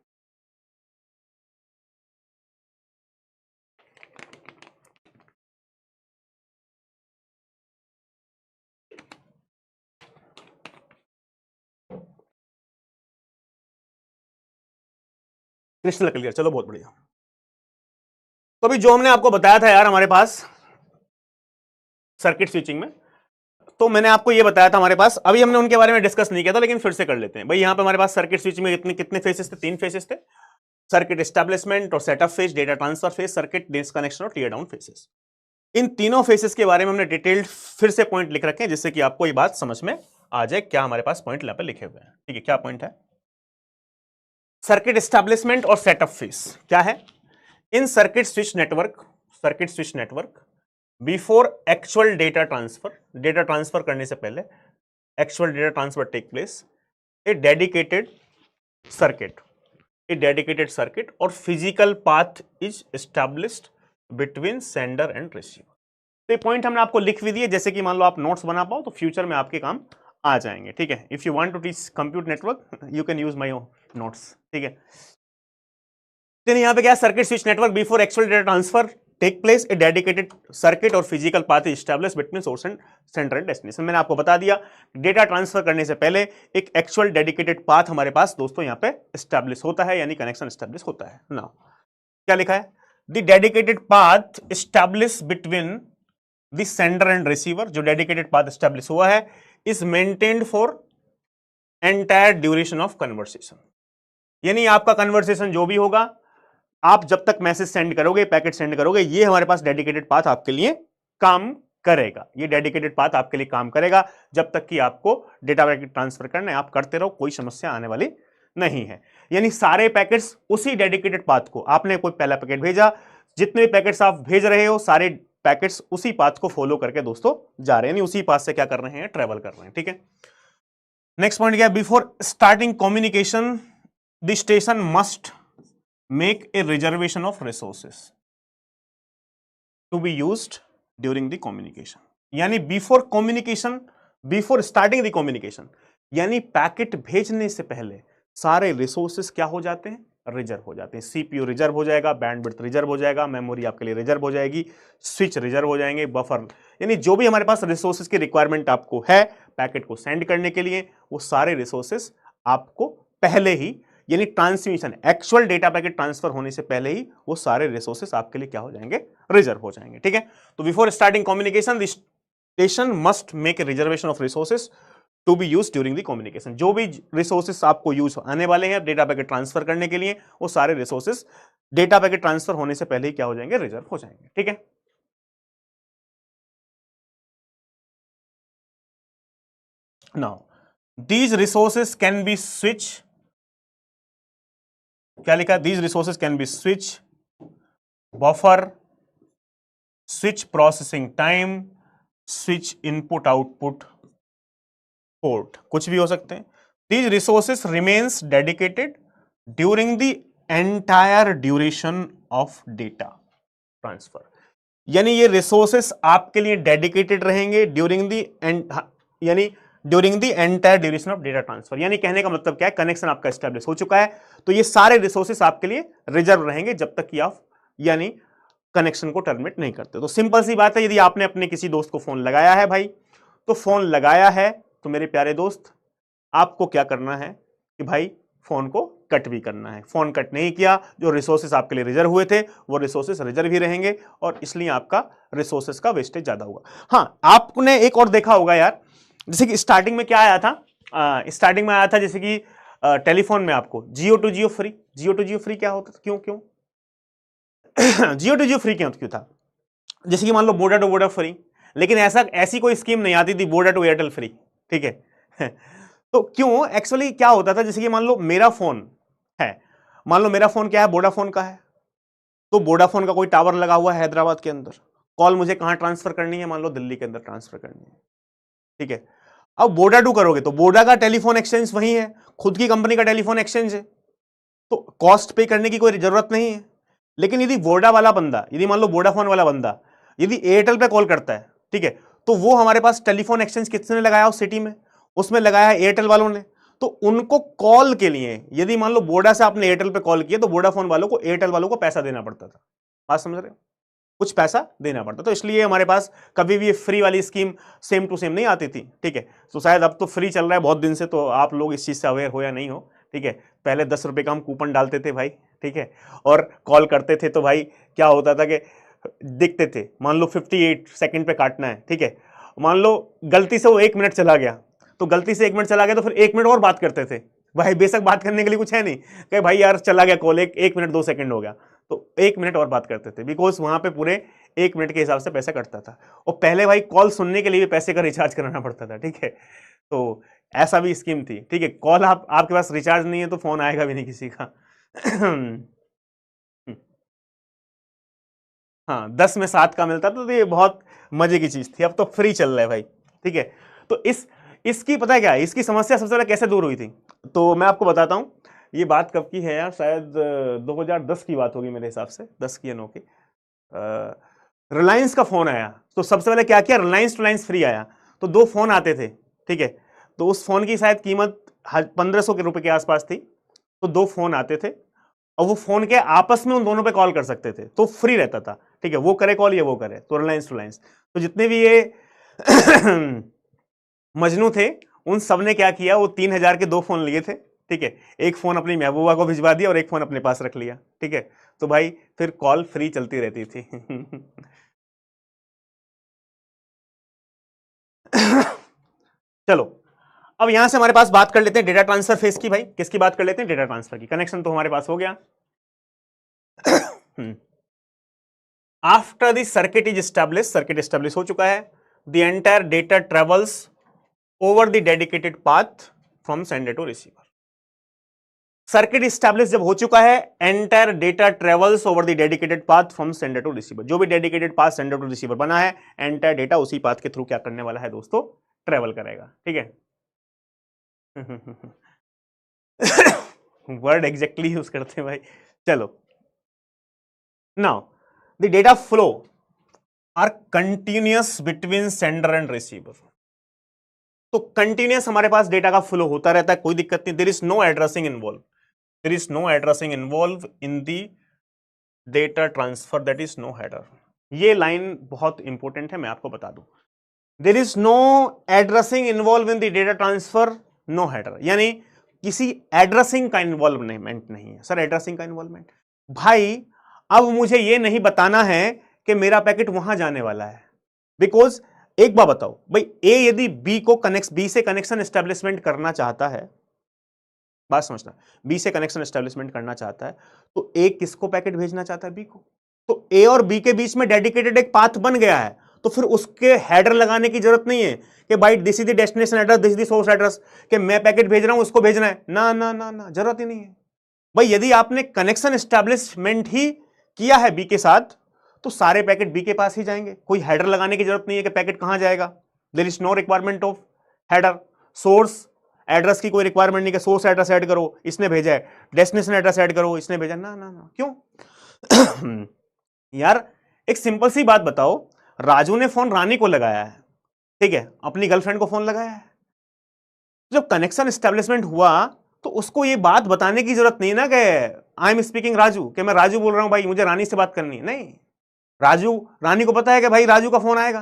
क्रिस्टल क्लियर, चलो बहुत बढ़िया। तो अभी जो हमने आपको बताया था यार हमारे पास सर्किट स्विचिंग में, तो मैंने आपको ये बताया था हमारे पास, अभी हमने उनके बारे में डिस्कस नहीं किया था, लेकिन फिर से कर लेते हैं भाई। यहां पे हमारे पास सर्किट स्विचिंग में कितने फेसेस थे, 3 फेसेस थे, सर्किट एस्टैब्लिशमेंट और setup phase, data transfer phase, circuit disconnection और टीयर डाउन फेसेस। इन तीनों फेसेस के बारे में हमने डिटेल्ड फिर से पॉइंट लिख रखे हैं, जिससे कि आपको ये बात समझ में आ जाए क्या हमारे पास पॉइंट यहाँ पे लिखे हुए हैं, ठीक है। क्या पॉइंट है, सर्किट एस्टैब्लिशमेंट और सेटअप फेज क्या है, in circuit switch network before actual data transfer करने से पहले actual data transfer take place, a dedicated circuit और physical path is established between sender and receiver. तो ये पॉइंट हमने आपको लिख भी दिए, जैसे कि मान लो आप नोट्स बना पाओ तो फ्यूचर में आपके काम आ जाएंगे, ठीक है। If you want to teach computer network you can use my notes, ठीक है। तो यहां पे क्या, circuit switch network before actual data transfer take place, a dedicated circuit और physical path establish between source and center and destination. मैंने आपको बता दिया, डेटा ट्रांसफर करने से पहले एक एक्चुअल डेडिकेटेड पाथ हमारे पास दोस्तों यहां पे एस्टैब्लिश होता है, यानी कनेक्शन एस्टैब्लिश होता है ना। क्या लिखा है, the dedicated path establish between the sender and receiver, जो डेडिकेटेड पाथ एस्टैब्लिश हुआ है, is maintained for entire duration of conversation. यानी आपका कन्वर्सेशन जो भी होगा, आप जब तक मैसेज सेंड करोगे, पैकेट सेंड करोगे, ये हमारे पास डेडिकेटेड पाथ आपके लिए काम करेगा। ये डेडिकेटेड पाथ आपके लिए काम करेगा जब तक कि आपको डेटा पैकेट ट्रांसफर करना है, आप करते रहो, कोई समस्या आने वाली नहीं है। यानी सारे पैकेट्स उसी डेडिकेटेड पाथ को, आपने कोई पहला पैकेट भेजा, जितने पैकेट्स आप भेज रहे हो सारे पैकेट्स उसी पाथ को फॉलो करके दोस्तों जा रहे हैं, यानी उसी पाथ से क्या कर रहे हैं, ट्रेवल कर रहे हैं, ठीक है। नेक्स्ट पॉइंट क्या है, before starting communication the station must make a reservation of resources to be used during the communication। यानी बिफोर स्टार्टिंग द कम्युनिकेशन, यानी पैकेट भेजने से पहले सारे रिसोर्सेस क्या हो जाते हैं, रिजर्व हो जाते हैं। सीपीयू रिजर्व हो जाएगा, बैंडविड्थ रिजर्व हो जाएगा, मेमोरी आपके लिए रिजर्व हो जाएगी, स्विच रिजर्व हो जाएंगे, बफर, यानी जो भी हमारे पास रिसोर्सेस की रिक्वायरमेंट आपको है पैकेट को सेंड करने के लिए, वो सारे रिसोर्सेस आपको पहले ही, यानी transmission actual data packet transfer होने से पहले ही वो सारे रिसोर्सेस आपके लिए क्या हो जाएंगे, रिजर्व हो जाएंगे, ठीक है। तो before starting communication the station must make a reservation of resources to be use during the communication. जो भी रिसोर्सेस आपको यूज आने वाले हैं डेटा पैकेट ट्रांसफर करने के लिए, वो सारे रिसोर्सेस डेटा पैकेट ट्रांसफर होने से पहले ही क्या हो जाएंगे, रिजर्व हो जाएंगे। ठीक है, now these resources can be switch, क्या लिखा, these resources can be switch, buffer, switch processing time, switch input output port, कुछ भी हो सकते हैं। These resources remains dedicated during the entire duration of data transfer, यानी ये रिसोर्सेस आपके लिए डेडिकेटेड रहेंगे ड्यूरिंग द यानी during the entire duration of data transfer. यानी कहने का मतलब क्या है, कनेक्शन आपका एस्टेब्लिश हो चुका है तो ये सारे रिसोर्सेस आपके लिए रिजर्व रहेंगे जब तक कि आप यानी कनेक्शन को टर्मिनेट नहीं करते। तो सिंपल सी बात है, यदि आपने अपने किसी दोस्त को फोन लगाया है भाई, तो फोन लगाया है तो मेरे प्यारे दोस्त आपको क्या करना है कि भाई फोन को कट भी करना है। फोन कट नहीं किया, जो रिसोर्सेस आपके लिए रिजर्व हुए थे वो रिसोर्सेस रिजर्व ही रहेंगे और इसलिए आपका रिसोर्सेस का वेस्टेज ज्यादा होगा। हाँ, आपने एक और देखा होगा यार, जैसे कि स्टार्टिंग में क्या आया था, स्टार्टिंग में आया था जैसे कि टेलीफोन में आपको Jio to Jio free, Jio to Jio free क्या होता था, क्यों क्यों जियो टू जियो फ्री क्यों क्यों था, जैसे कि मान लो वोडा टू वोडा फ्री, लेकिन ऐसी कोई स्कीम नहीं आती थी वोडा टू एयरटेल फ्री। ठीक है तो क्यों, एक्चुअली क्या होता था, जैसे कि मान लो मेरा फोन है, मान लो मेरा फोन क्या है, वोडाफोन का है, तो वोडाफोन का कोई टावर लगा हुआ है हैदराबाद के अंदर, कॉल मुझे कहां ट्रांसफर करनी है, मान लो दिल्ली के अंदर ट्रांसफर करनी है। ठीक है, अब वोडा टू करोगे तो वोडा का टेलीफोन एक्सचेंज वही है, खुद की कंपनी का टेलीफोन एक्सचेंज है, तो कॉस्ट पे करने की कोई जरूरत नहीं है। लेकिन यदि वोडा वाला बंदा, यदि मान लो वोडाफोन वाला बंदा यदि एयरटेल पे कॉल करता है, ठीक है, तो वो हमारे पास टेलीफोन एक्सचेंज किसने लगाया उस सिटी में, उसमें लगाया है एयरटेल वालों ने। तो उनको कॉल के लिए यदि मान लो वोडा से आपने एयरटेल पे कॉल किया तो वोडाफोन वालों को एयरटेल वालों को पैसा देना पड़ता था। बात समझ रहे हो, कुछ पैसा देना पड़ता, तो इसलिए हमारे पास कभी भी फ्री वाली स्कीम सेम टू सेम नहीं आती थी। ठीक है, तो शायद अब तो फ्री चल रहा है बहुत दिन से, तो आप लोग इस चीज से अवेयर हो या नहीं हो। ठीक है, पहले 10 रुपए का हम कूपन डालते थे भाई, ठीक है, और कॉल करते थे तो भाई क्या होता था कि दिखते थे, मान लो 58 सेकंड पे काटना है, ठीक है, मान लो गलती से वो 1 मिनट चला गया, तो गलती से 1 मिनट चला गया तो फिर 1 मिनट और बात करते थे भाई, बेशक बात करने के लिए कुछ है नहीं कि भाई यार चला गया कॉल, 1 मिनट 2 सेकंड हो गया, तो 1 मिनट और बात करते थे, बिकॉज वहां पे पूरे 1 मिनट के हिसाब से पैसा कटता था। और पहले भाई कॉल सुनने के लिए भी पैसे का रिचार्ज कराना पड़ता था। ठीक है, तो ऐसा भी स्कीम थी। ठीक है, कॉल आपके पास रिचार्ज नहीं है तो फोन आएगा भी नहीं किसी का। हाँ, 10 में 7 का मिलता था, तो ये बहुत मजे की चीज थी। अब तो फ्री चल रहा है भाई। ठीक है, तो इसकी पता है क्या है, इसकी समस्या सबसे पहले कैसे दूर हुई थी, तो मैं आपको बताता हूं। ये बात कब की है यार, शायद 2010 की बात होगी मेरे हिसाब से, 10 की या 9 की। रिलायंस का फोन आया, तो सबसे पहले क्या किया, रिलायंस टू लाइंस फ्री आया, तो 2 फोन आते थे। ठीक है, तो उस फोन की शायद कीमत 1500 रुपए के आसपास थी, तो 2 फोन आते थे और वो फोन के आपस में उन दोनों पे कॉल कर सकते थे, तो फ्री रहता था। ठीक है, वो करे कॉल या वो करे, तो रिलायंस टू लाइंस, तो जितने भी ये मजनू थे उन सब ने क्या किया, वो 3000 के 2 फोन लिए थे। ठीक है, एक फोन अपनी महबूबा को भिजवा दिया और एक फोन अपने पास रख लिया। ठीक है, तो भाई फिर कॉल फ्री चलती रहती थी। चलो, अब यहां से हमारे पास बात कर लेते हैं डेटा ट्रांसफर फेज की। भाई किसकी बात कर लेते हैं, डेटा ट्रांसफर की। कनेक्शन तो हमारे पास हो गया। After the circuit is establish, circuit establish हो चुका है, the entire data travels over the dedicated path from sender to receiver. Circuit establish जब हो चुका है, entire data travels over the dedicated path from sender to receiver. जो भी dedicated path sender to receiver बना है, एंटायर डेटा उसी पाथ के थ्रू क्या करने वाला है दोस्तों, ट्रेवल करेगा। ठीक है, वर्ड एग्जैक्टली यूज करते हैं भाई। चलो, now the data flow are continuous between sender and receiver. तो कंटिन्यूअस हमारे पास डेटा का फ्लो होता रहता है, कोई दिक्कत नहीं। There is no addressing involve, there is no addressing involve in the data transfer, that is no header. ये लाइन बहुत इंपॉर्टेंट है, मैं आपको बता दूं। There is no addressing involve in the data transfer, no header, यानी किसी addressing का इन्वॉल्वमेंट नहीं है। सर एड्रेसिंग का इन्वॉल्वमेंट, भाई अब मुझे ये नहीं बताना है कि मेरा पैकेट वहां जाने वाला है, बिकॉज एक बात बताओ भाई, ए यदि बी से कनेक्शन एस्टेब्लिशमेंट करना चाहता है, बात समझना, बी से कनेक्शन एस्टेब्लिशमेंट करना चाहता है, तो ए किसको पैकेट भेजना चाहता है? बी को। तो ए और बी के बीच में डेडिकेटेड एक पाथ बन गया है, तो फिर उसके हेडर लगाने की जरूरत नहीं है कि भाई this is the destination address, this is the source address, कि मैं पैकेट भेज रहा हूं उसको भेजना है, ना ना ना ना, जरूरत ही नहीं है भाई। यदि आपने कनेक्शन एस्टेब्लिशमेंट ही किया है बी के साथ, तो सारे पैकेट बी के पास ही जाएंगे, कोई हेडर लगाने की जरूरत नहीं है कि पैकेट कहां जाएगा। There is no requirement of header. Source address की कोई रिक्वायरमेंट नहीं कि सोर्स एड्रेस ऐड करो, इसने भेजा है, डेस्टिनेशन एड्रेस ऐड करो, इसने भेजा, ना ना ना, क्यों? यार एक सिंपल सी बात बताओ, राजू ने फोन रानी को लगाया है, ठीक है, अपनी गर्लफ्रेंड को फोन लगाया है, जब कनेक्शन एस्टेब्लिशमेंट हुआ तो उसको ये बात बताने की जरूरत नहीं ना कि आई एम स्पीकिंग राजू, कि मैं राजू बोल रहा हूं भाई, मुझे रानी से बात करनी है, नहीं, राजू, रानी को पता है कि भाई राजू का फोन आएगा,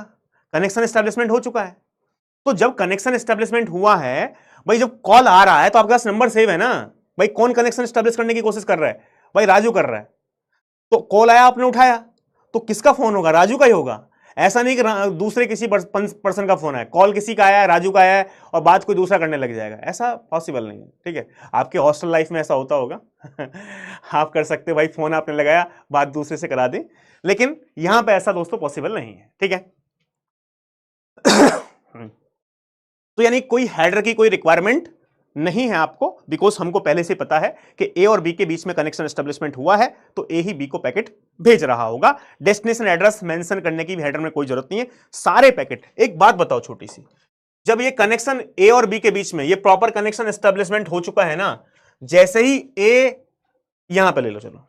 कनेक्शन एस्टेब्लिशमेंट हो चुका है। तो जब कनेक्शन एस्टेब्लिशमेंट हुआ है भाई, जब कॉल आ रहा है तो आपके पास नंबर सेव है ना भाई, कौन कनेक्शन एस्टेब्लिश करने की कोशिश कर रहा है? भाई राजू कर रहा है। तो कॉल आया, आपने उठाया, तो किसका फोन होगा? राजू का ही होगा। ऐसा नहीं कि दूसरे किसी पर्सन का फोन है, कॉल किसी का आया है, राजू का आया है, और बात कोई दूसरा करने लग जाएगा, ऐसा पॉसिबल नहीं है, ठीक है। आपके हॉस्टल लाइफ में ऐसा होता होगा आप कर सकते हो भाई, फोन आपने लगाया, बात दूसरे से करा दे, लेकिन यहां पे ऐसा दोस्तों पॉसिबल नहीं है, ठीक है। तो यानी कोई हेडर की कोई रिक्वायरमेंट नहीं है आपको, बिकॉज हमको पहले से पता है कि ए और बी के बीच में कनेक्शन एस्टेब्लिशमेंट हुआ है, तो ए ही बी को पैकेट भेज रहा होगा। डेस्टिनेशन एड्रेस मेंशन करने की भी हेडर में कोई जरूरत नहीं है, सारे पैकेट। एक बात बताओ छोटी सी, जब ये कनेक्शन ए और बी के बीच में ये प्रॉपर कनेक्शन एस्टेब्लिशमेंट हो चुका है ना, जैसे ही ए, यहां पे ले लो, चलो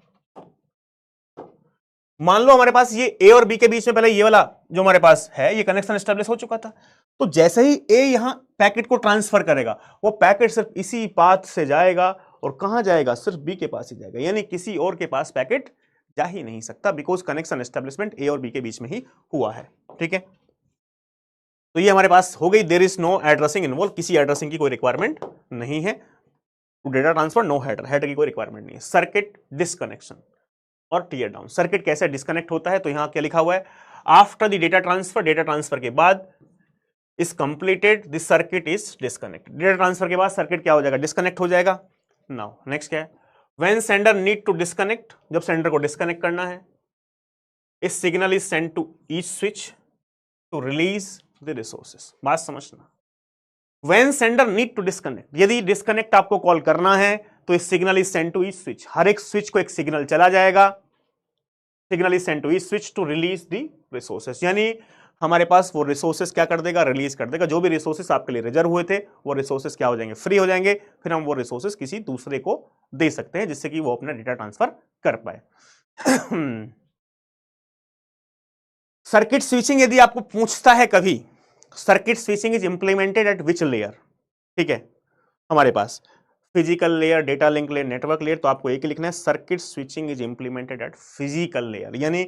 मान लो हमारे पास ये ए और बी के बीच में पहले ये वाला जो हमारे पास है, ये कनेक्शन एस्टेब्लिश हो चुका था, तो जैसे ही ए यहां पैकेट को ट्रांसफर करेगा, वो पैकेट सिर्फ इसी पाथ से जाएगा, और कहां जाएगा? सिर्फ बी के पास ही जाएगा, यानी किसी और के पास पैकेट जा ही नहीं सकता, बिकॉज कनेक्शन एस्टेब्लिशमेंट ए और बी के बीच में ही हुआ है, ठीक है। तो ये हमारे पास हो गई, there is no addressing involve, किसी एड्रेसिंग की कोई रिक्वायरमेंट नहीं है। Two data transfer no header, header की कोई रिक्वायरमेंट नहीं है। सर्किट डिस्कनेक्शन और टीयर डाउन। सर्किट कैसे डिस्कनेक्ट होता है? तो यहां क्या लिखा हुआ है? After the data transfer, data transfer के बाद is completed the circuit is disconnect. Data transfer के बाद सर्किट क्या हो जाएगा? डिस्कनेक्ट हो जाएगा। नाउ नेक्स्ट क्या है? When sender need to disconnect, जब सेंडर को डिस्कनेक्ट करना है, इस signal is send to each switch to release the resources. बात समझना, when sender need to disconnect, यदि डिस्कनेक्ट आपको कॉल करना है तो इस signal is send to each switch, हर एक स्विच को एक सिग्नल चला जाएगा, signal is send to each switch to release the resources, यानी हमारे पास वो रिसोर्सेस क्या कर देगा? रिलीज कर देगा। जो भी रिसोर्सेस आपके लिए रिजर्व हुए थे वो रिसोर्सेस क्या हो जाएंगे? फ्री हो जाएंगे। फिर हम वो रिसोर्सेस किसी दूसरे को दे सकते हैं जिससे कि वो अपना डेटा ट्रांसफर कर पाए। सर्किट स्विचिंग यदि आपको पूछता है कभी, circuit switching is implemented at which layer, ठीक है, हमारे पास physical layer, data link layer, network layer, तो आपको एक ही लिखना है, circuit switching is implemented at physical layer, यानी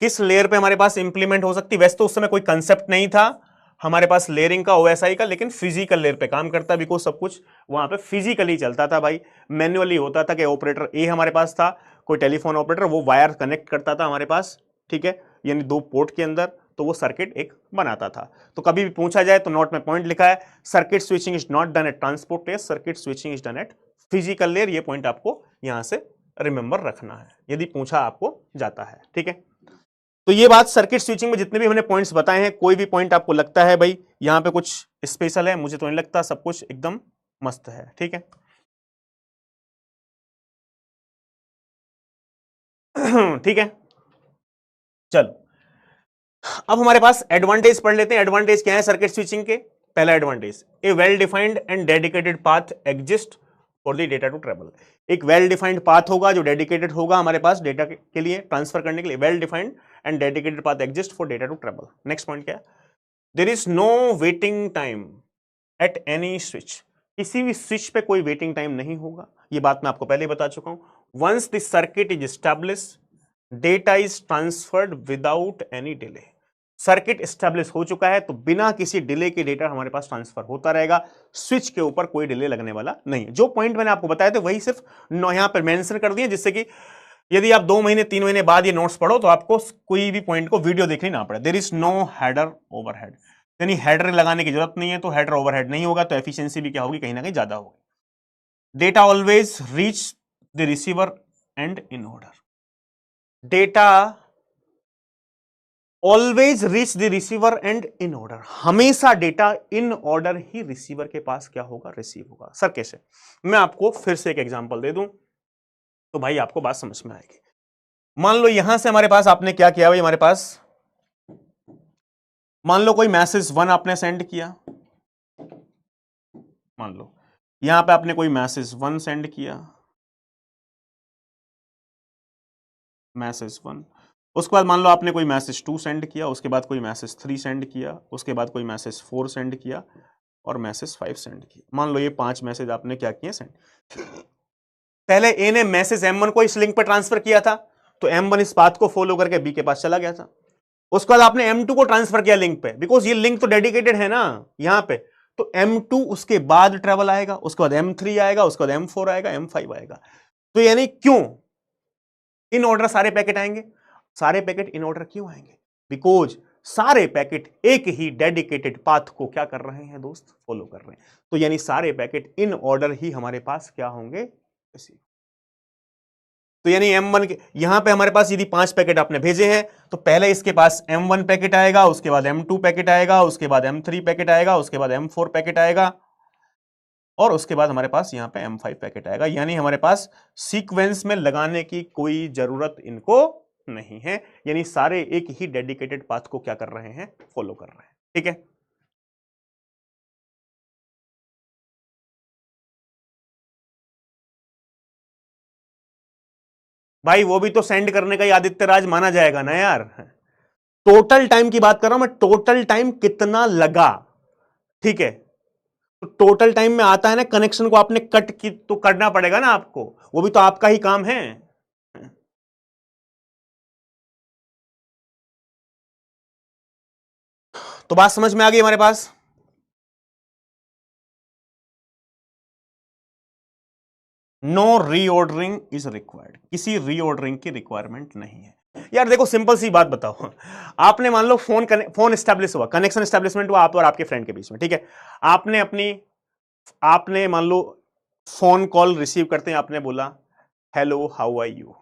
किस लेयर पे हमारे पास इंप्लीमेंट हो सकती है। वैसे तो उस समय कोई कंसेप्ट नहीं था हमारे पास लेयरिंग का, ओएसआई का, लेकिन फिजिकल लेयर पे काम करता, बिकॉज सब कुछ वहां पे फिजिकली चलता था भाई, मैन्युअली होता था कि ऑपरेटर ए हमारे पास था, कोई टेलीफोन ऑपरेटर, वो वायर कनेक्ट करता था हमारे पास, ठीक है, यानी दो पोर्ट के अंदर, तो वो सर्किट एक बनाता था। तो कभी भी पूछा जाए तो नोट में पॉइंट लिखा है, circuit switching is not done eight transport layer, circuit switching is done eight physical layer. ये पॉइंट आपको यहां से रिमेंबर रखना है यदि पूछा आपको जाता है, ठीक है। तो ये बात सर्किट स्विचिंग में जितने भी हमने पॉइंट्स बताए हैं, कोई भी पॉइंट आपको लगता है भाई यहां पे कुछ स्पेशल है? मुझे तो नहीं लगता, सब कुछ एकदम मस्त है, ठीक है। ठीक है, चलो अब हमारे पास एडवांटेज पढ़ लेते हैं। एडवांटेज क्या है सर्किट स्विचिंग के? पहला advantage, a well defined and dedicated path exist for the data to travel. एक वेल डिफाइंड पाथ होगा जो डेडिकेटेड होगा हमारे पास डेटा के लिए ट्रांसफर करने के लिए, well defined and dedicated path exist for data to travel. Next point क्या है? There is no waiting time at any switch, किसी भी स्विच पे कोई वेटिंग टाइम नहीं होगा, ये बात मैं आपको पहले बता चुका हूं। Once the circuit is establish, data is transferred without any delay. Circuit establish हो चुका है तो बिना किसी डिले के डेटा हमारे पास ट्रांसफर होता रहेगा, स्विच के ऊपर कोई डिले लगने वाला नहीं है। जो पॉइंट मैंने आपको बताया था वही सिर्फ यहां पर मेंशन कर दिए, जिससे कि यदि आप 2 महीने 3 महीने बाद ये नोट्स पढ़ो तो आपको कोई भी पॉइंट को वीडियो देखनी ना पड़े। There is no header overhead. यानी हेडर लगाने की जरूरत नहीं है, तो हेडर ओवरहेड नहीं होगा, तो एफिशिएंसी भी क्या होगी, कहीं ना कहीं ज्यादा होगी। Data always reach the receiver end in order, data always reach the receiver end in order, हमेशा डेटा इन ऑर्डर ही रिसीवर के पास क्या होगा, रिसीव होगा। सर कैसे? मैं आपको फिर से एक एग्जांपल दे दूं तो भाई आपको बात समझ में आएगी। मान लो यहां से हमारे पास आपने क्या किया भाई, हमारे पास मान लो कोई मैसेज 1 आपने सेंड किया, मान लो यहां पे आपने कोई मैसेज 1 सेंड किया, मैसेज 1, उसके बाद मान लो आपने कोई मैसेज 2 सेंड किया, उसके बाद कोई मैसेज 3 सेंड किया, उसके बाद कोई मैसेज 4 सेंड किया और मैसेज 5 सेंड किया। मान लो ये 5 मैसेज आपने क्या किए, सेंड। पहले ए ने मैसेज M1 को इस लिंक पर ट्रांसफर किया था, तो M1 इस पाथ को फॉलो करके बी के पास चला गया था। उसके बाद आपने M2 को ट्रांसफर किया लिंक पे, बिकॉज ये लिंक तो डेडिकेटेड है ना यहां पे, तो M2 उसके बाद ट्रेवल आएगा, उसके बाद M3 आएगा, उसके बाद M4 आएगा, M5 आएगा। तो यानी क्यों इन ऑर्डर सारे पैकेट आएंगे? सारे पैकेट इन ऑर्डर क्यों आएंगे? बिकॉज सारे पैकेट एक ही डेडिकेटेड पाथ को क्या कर रहे हैं दोस्त, फॉलो कर रहे हैं। तो यानी सारे पैकेट इन ऑर्डर ही हमारे पास क्या होंगे, रिसीव। तो यानी M1 के यहां पे हमारे पास यदि 5 पैकेट आपने भेजे हैं, तो पहले इसके पास M1 पैकेट आएगा, उसके बाद M2 पैकेट आएगा, उसके बाद M3 पैकेट आएगा, उसके बाद M4 पैकेट आएगा और उसके बाद हमारे पास यहां पे M5 पैकेट आएगा। यानी हमारे पास सीक्वेंस में लगाने की कोई जरूरत इनको नहीं है, यानी सारे एक ही डेडिकेटेड पाथ को क्या कर रहे हैं, फॉलो कर रहे हैं। ठीक है, भाई वो भी तो सेंड करने का ही आदित्य राज माना जाएगा ना यार। टोटल टाइम की बात कर रहा हूं मैं, टोटल टाइम कितना लगा। ठीक है, तो टोटल टाइम में आता है ना, कनेक्शन को आपने कट की तो करना पड़ेगा ना आपको, वो भी तो आपका ही काम है। तो बात समझ में आ गई हमारे पास? नो रीऑर्डरिंग इज रिक्वायर्ड, किसी रीऑर्डरिंग की रिक्वायरमेंट नहीं है। यार देखो सिंपल सी बात बताओ, आपने मान लो फोन एस्टेब्लिश हुआ, कनेक्शन एस्टेब्लिशमेंट हुआ आप और आपके फ्रेंड के बीच में। ठीक है, आपने मान लो फोन कॉल रिसीव करते हैं, आपने बोला हेलो हाउ आर यू,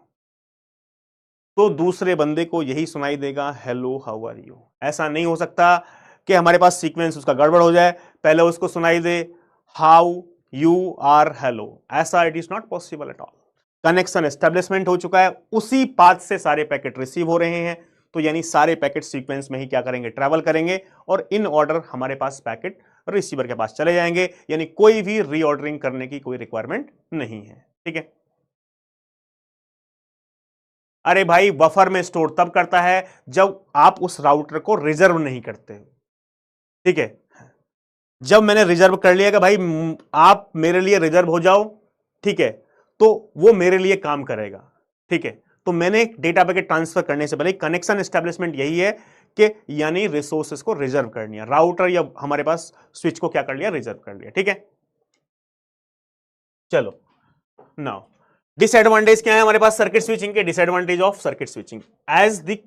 तो दूसरे बंदे को यही सुनाई देगा हेलो हाउ आर यू। ऐसा नहीं हो सकता कि हमारे पास सीक्वेंस उसका गड़बड़ हो जाए, पहले उसको सुनाई दे हाउ यू आर हेलो, ऐसा it is not possible at all. Connection establishment हो चुका है, उसी पाथ से सारे पैकेट रिसीव हो रहे हैं, तो यानी सारे पैकेट सीक्वेंस में ही क्या करेंगे, ट्रैवल करेंगे और इन ऑर्डर हमारे पास पैकेट रिसीवर के पास चले जाएंगे, यानी कोई भी रीऑर्डरिंग करने की कोई रिक्वायरमेंट नहीं है। ठीक है, अरे भाई बफर में स्टोर तब करता है जब आप उस राउटर को रिजर्व नहीं करते। ठीक है, जब मैंने रिजर्व कर लिया कि भाई आप मेरे लिए रिजर्व हो जाओ, ठीक है, तो वो मेरे लिए काम करेगा। ठीक है, तो मैंने डेटा पैकेट ट्रांसफर करने से पहले कनेक्शन एस्टेब्लिशमेंट यही है कि यानी रिसोर्सेज को रिजर्व कर लिया, राउटर या हमारे पास स्विच को क्या कर लिया, रिजर्व कर लिया। ठीक है, चलो नाउ डिसएडवांटेज क्या है हमारे पास सर्किट स्विचिंग के? Disadvantage of circuit switching, as the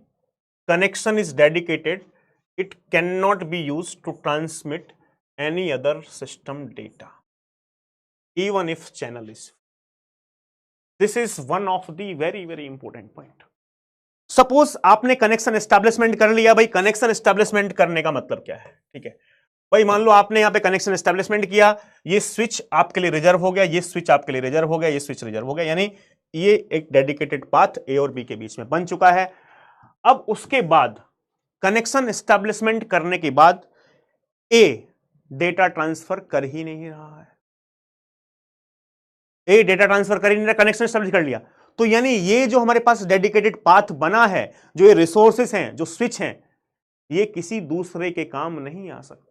connection is dedicated it cannot be used to transmit any other system data even if channel is, this is one of the very important point। Suppose आपने connection establishment कर लिया, भाई connection establishment करने का मतलब क्या है? ठीक है भाई, मान लो आपने यहां पे कनेक्शन एस्टैब्लिशमेंट किया, ये स्विच आपके लिए रिजर्व हो गया, ये स्विच आपके लिए रिजर्व हो गया, ये स्विच रिजर्व हो गया, यानी ये एक डेडिकेटेड पाथ ए और बी के बीच में बन चुका है। अब उसके बाद कनेक्शन एस्टैब्लिशमेंट करने के बाद ए डेटा ट्रांसफर कर ही नहीं रहा है, ए डेटा ट्रांसफर कर ही नहीं रहा, कनेक्शन एस्टैब्लिश कर लिया, तो यानी ये जो हमारे पास डेडिकेटेड पाथ बना है, जो ये रिसोर्सेस हैं, जो स्विच हैं, ये किसी दूसरे के काम नहीं आ सकते।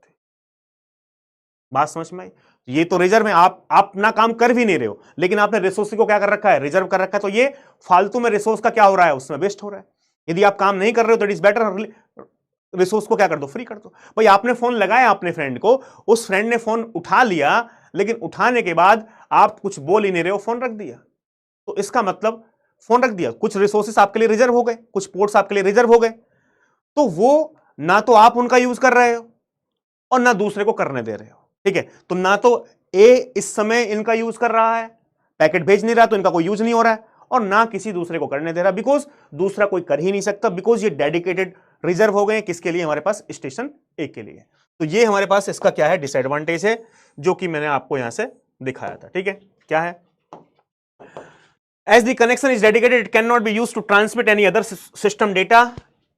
बात समझ में आई? ये तो रिजर्व है, आप अपना काम कर भी नहीं रहे हो, लेकिन आपने रिसोर्स को क्या कर रखा है, रिजर्व कर रखा है, तो ये फालतू में रिसोर्स का क्या हो रहा है, उसमें वेस्ट हो रहा है। यदि आप काम नहीं कर रहे हो तो इट इज बेटर रिसोर्स को क्या कर दो, फ्री कर दो। भाई आपने फोन लगाया अपने फ्रेंड को, उस फ्रेंड ने फोन उठा लिया, लेकिन उठाने के बाद आप कुछ बोल ही नहीं रहे हो, फोन रख दिया, तो इसका मतलब फोन रख दिया, कुछ रिसोर्सेस आपके लिए रिजर्व हो गए, कुछ पोर्ट्स आपके लिए रिजर्व हो गए, तो वो ना तो आप उनका यूज कर रहे हो, और ना दूसरे को करने दे रहे हो, ठीक है। तो ना तो ए इस समय इनका यूज कर रहा है, पैकेट भेज नहीं रहा तो इनका कोई यूज नहीं हो रहा है, और ना किसी दूसरे को करने दे रहा, बिकॉज दूसरा कोई कर ही नहीं सकता, बिकॉज ये डेडिकेटेड रिजर्व हो गए किसके लिए, हमारे पास स्टेशन ए के लिए। तो ये हमारे पास इसका क्या है, डिसएडवांटेज है, जो कि मैंने आपको यहां से दिखाया था, ठीक है। क्या है, as the connection is dedicated it cannot be used to transmit any other system data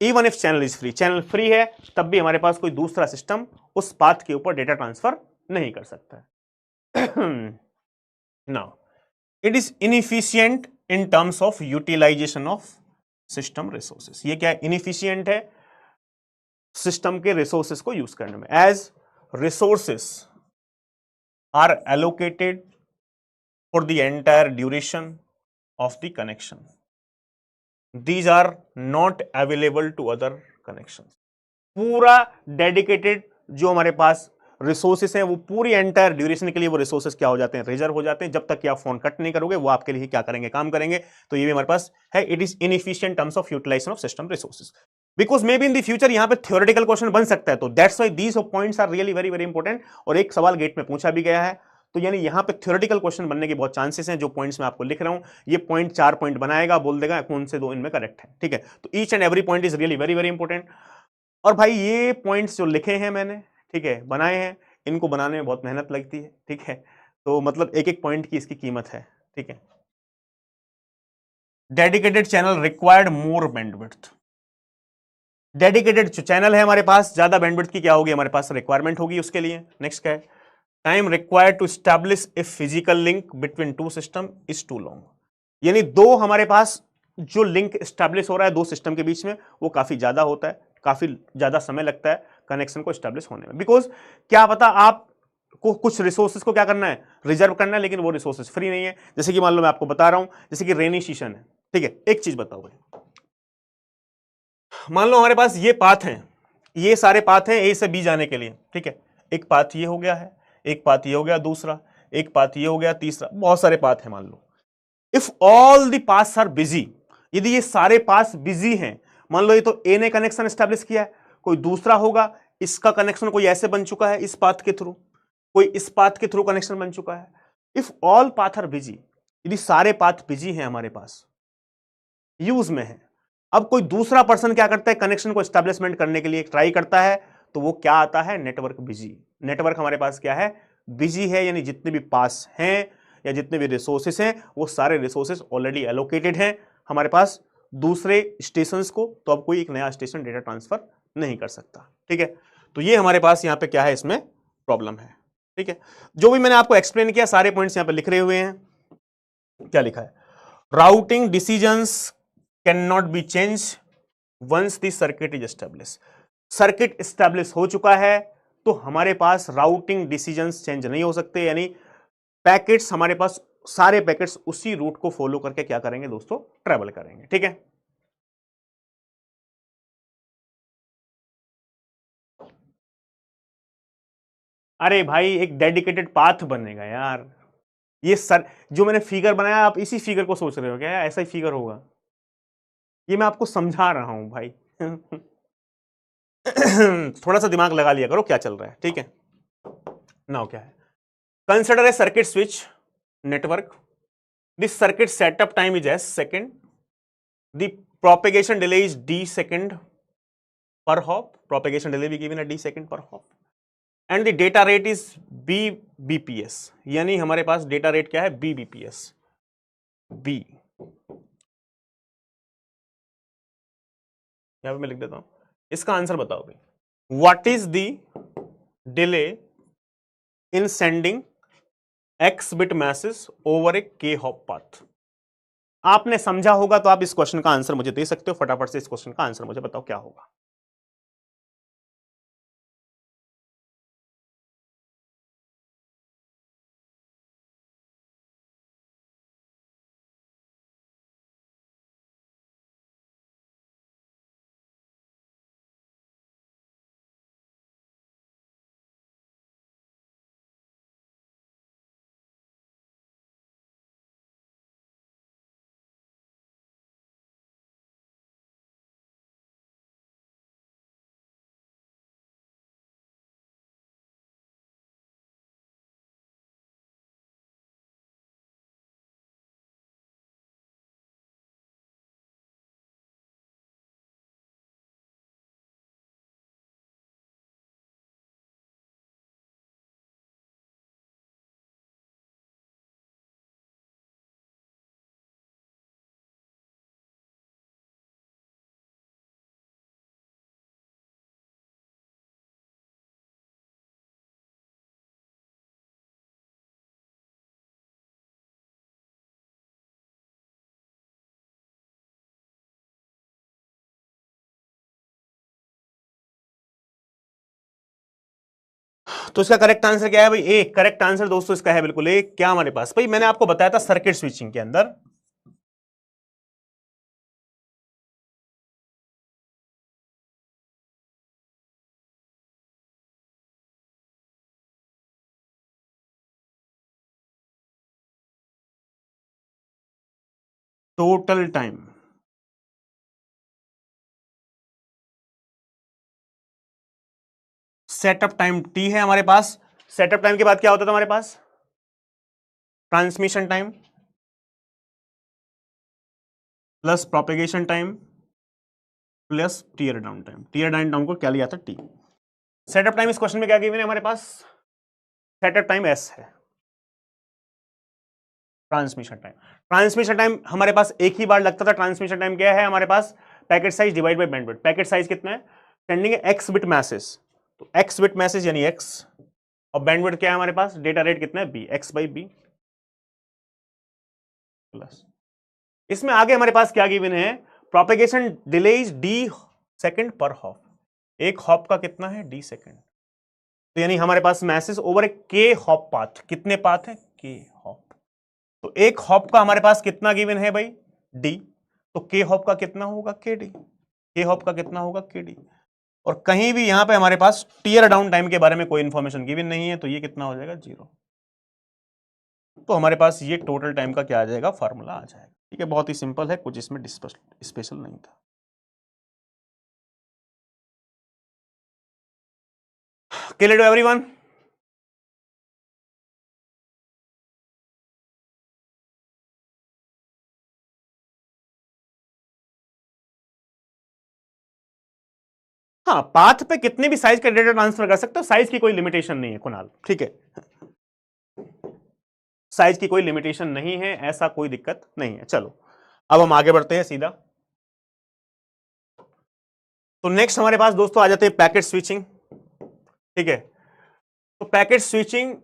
even if channel is free। Channel free है तब भी हमारे पास कोई दूसरा सिस्टम उस पाथ के ऊपर डेटा ट्रांसफर नहीं कर सकता है। Now it is inefficient in terms of utilization of system resources. ये क्या इनएफिशिएंट है सिस्टम के रिसोर्सेस को यूज करने में, as resources are allocated for the entire duration of the connection, these are not available to other connections। पूरा dedicated जो हमारे पास रिसोर्सेस हैं वो पूरी एंटायर ड्यूरेशन के लिए वो रिसोर्सेस क्या हो जाते हैं, रिजर्व हो जाते हैं। जब तक कि आप फोन कट नहीं करोगे वो आपके लिए क्या करेंगे, काम करेंगे। तो ये भी हमारे पास है, it is inefficient terms of utilization of system resources, because may be in the future यहां पे थ्योरेटिकल क्वेश्चन बन सकता है। तो that's why these points are really very very important. और एक सवाल गेट में पूछा भी गया है, तो यानी यहां पे थ्योरेटिकल क्वेश्चन बनने के बहुत चांसेस हैं। जो पॉइंट्स मैं आपको लिख रहा हूं, ये पॉइंट 4 पॉइंट बनाएगा, बोल देगा कौन से दो इनमें करेक्ट है, ठीक है। तो each and every point is really very very important. और भाई ये पॉइंट्स जो लिखे हैं मैंने, ठीक है, बनाए हैं, इनको बनाने में बहुत मेहनत लगती है, ठीक है। तो मतलब एक एक पॉइंट की इसकी कीमत है, ठीक है। डेडिकेटेड चैनल रिक्वायर्ड मोर बैंडविड्थ। डेडिकेटेड जो चैनल है हमारे पास, ज्यादा बैंडविड्थ की क्या होगी, हमारे पास रिक्वायरमेंट होगी उसके लिए। नेक्स्ट क्या है, time required to establish a physical link between two system is too long. यानी दो हमारे पास जो लिंक स्टैब्लिश हो रहा है दो सिस्टम के बीच में, वो काफी ज्यादा होता है, काफी ज्यादा समय लगता है कनेक्शन को स्टैब्लिश होने में। बिकॉज क्या पता आप को कुछ रिसोर्सेज को क्या करना है, रिजर्व करना है, लेकिन वो रिसोर्सेज फ्री नहीं है। जैसे कि मान लो मैं आपको बता रहा हूं, जैसे कि रेनी सीजन है, ठीक है। एक चीज बताओ भाई, मान लो हमारे पास ये पाथ हैं, ये सारे पाथ हैं ए से बी जाने के लिए, ठीक है। एक पाथ ये हो गया है, एक पाथ ये हो गया दूसरा, एक पाथ ये हो गया तीसरा, बहुत सारे पाथ हैं मान लो। If all the paths are busy, यदि ये सारे पाथ्स बिजी हैं, मान लो ये तो ए ने कनेक्शन एस्टेब्लिश किया है, कोई दूसरा होगा इसका कनेक्शन कोई ऐसे बन चुका है इस पाथ के थ्रू, कोई इस पाथ के थ्रू कनेक्शन बन चुका है। If all path are busy, यदि सारे पाथ बिजी हैं हमारे पास, यूज में है, अब कोई दूसरा पर्सन क्या करता है, कनेक्शन को एस्टेब्लिशमेंट करने के लिए ट्राई करता है, तो वो क्या आता है, नेटवर्क बिजी। नेटवर्क हमारे पास क्या है, बिजी है, यानी जितने भी पास हैं या जितने भी रिसोर्सेस हैं वो सारे रिसोर्सेस ऑलरेडी एलोकेटेड हैं हमारे पास दूसरे स्टेशंस को, तो अब कोई एक नया स्टेशन डेटा ट्रांसफर नहीं कर सकता, ठीक है। तो ये हमारे पास यहां पे क्या है, इसमें प्रॉब्लम है, ठीक है। जो भी मैंने आपको एक्सप्लेन किया सारे पॉइंट्स यहां पे लिख रहे हुए हैं। क्या लिखा है, routing decisions can not be change once the circuit is establish. Circuit establish हो चुका है तो हमारे पास राउटिंग डिसीजंस चेंज नहीं हो सकते, यानी पैकेट्स हमारे पास सारे पैकेट्स उसी रूट को फॉलो करके क्या करेंगे दोस्तों, ट्रेवल करेंगे, ठीक है। अरे भाई एक डेडिकेटेड पाथ बनेगा यार। ये सर जो मैंने फिगर बनाया आप इसी फिगर को सोच रहे हो क्या, ऐसा ही फिगर होगा, ये मैं आपको समझा रहा हूं भाई। थोड़ा सा दिमाग लगा लिया करो क्या चल रहा है, ठीक है। नाउ क्या है, consider a circuit switch network, this circuit setup time is S second, the propagation delay is d second per hop, propagation delay भी given है d second per hop, and the data rate is b bps, यानी हमारे पास data rate क्या है, b bps, b यहां पे मैं लिख देता हूं, इसका आंसर बताओ भाई, what is the delay in sending x bit message over A k hop path. आपने समझा होगा तो आप इस क्वेश्चन का आंसर मुझे दे सकते हो, फटाफट से इस क्वेश्चन का आंसर मुझे बताओ क्या होगा। तो इसका करेक्ट आंसर क्या है भाई? ए। करेक्ट आंसर दोस्तों इसका है बिल्कुल ए। क्या हमारे पास भाई, मैंने आपको बताया था सर्किट स्विचिंग के अंदर total time, setup time T है हमारे पास। सेटअप टाइम के बाद क्या होता था हमारे पास? Transmission time plus propagation time plus tear down time. Tear down को क्या लिया था? टी। सेटअप टाइम इस क्वेश्चन में क्या गिवन है हमारे पास? सेटअप टाइम एस है। ट्रांसमिशन टाइम, ट्रांसमिशन टाइम हमारे पास एक ही बार लगता था। ट्रांसमिशन टाइम क्या है हमारे पास? Packet size divide by bandwidth. Packet size कितना है? सेंडिंग है एक्स बिट मैसेज, तो एक्स बिट मैसेज यानी एक्स, और बैंडविड्थ क्या है हमारे पास? डेटा रेट कितना है? B, X by B plus. इसमें आगे हमारे पास क्या गिवन है? Propagation delay is D second per hop. एक हॉप का कितना है? D second. तो यानी हमारे पास मैसेज ओवर ए के हॉप पाथ। कितने पाथ है? के हॉप। तो एक हॉप का हमारे पास कितना गिवन है भाई? डी। तो के हॉप का कितना होगा? के डी। के हॉप का कितना होगा? के डी। और कहीं भी यहां पे हमारे पास टीयर डाउन टाइम के बारे में कोई इंफॉर्मेशन गिवन नहीं है, तो ये कितना हो जाएगा? 0। तो हमारे पास ये टोटल टाइम का क्या आ जाएगा? फॉर्मूला आ जाएगा। ठीक है, बहुत ही सिंपल है, कुछ इसमें स्पेशल नहीं था। Clear to everyone? हाँ, पाथ पे कितने भी साइज का डेटा ट्रांसफर कर सकते हो, साइज की कोई लिमिटेशन नहीं है कुणाल। ठीक है, साइज की कोई लिमिटेशन नहीं है, ऐसा कोई दिक्कत नहीं है। चलो अब हम आगे बढ़ते हैं सीधा। तो नेक्स्ट हमारे पास दोस्तों आ जाते हैं पैकेट स्विचिंग। ठीक है, तो packet switching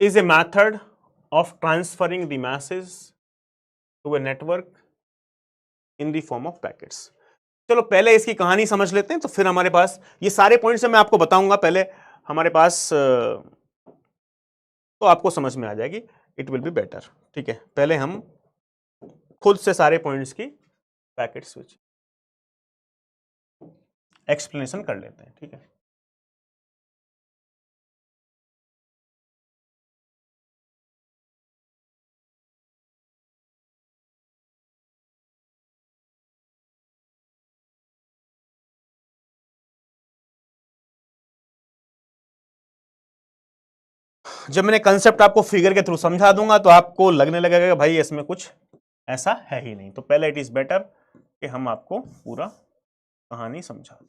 is a method of transferring the message to a network in the form of packets. चलो पहले इसकी कहानी समझ लेते हैं, तो फिर हमारे पास ये सारे पॉइंट्स मैं आपको बताऊंगा। पहले हमारे पास तो आपको समझ में आ जाएगी, इट विल बी बेटर। ठीक है, पहले हम खुद से सारे पॉइंट्स की पैकेट स्विच एक्सप्लेनेशन कर लेते हैं। ठीक है, जब मैंने कंसेप्ट आपको फिगर के थ्रू समझा दूंगा तो आपको लगने लगेगा कि भाई इसमें कुछ ऐसा है ही नहीं। तो पहले इट इज बेटर कि हम आपको पूरा कहानी समझा दें।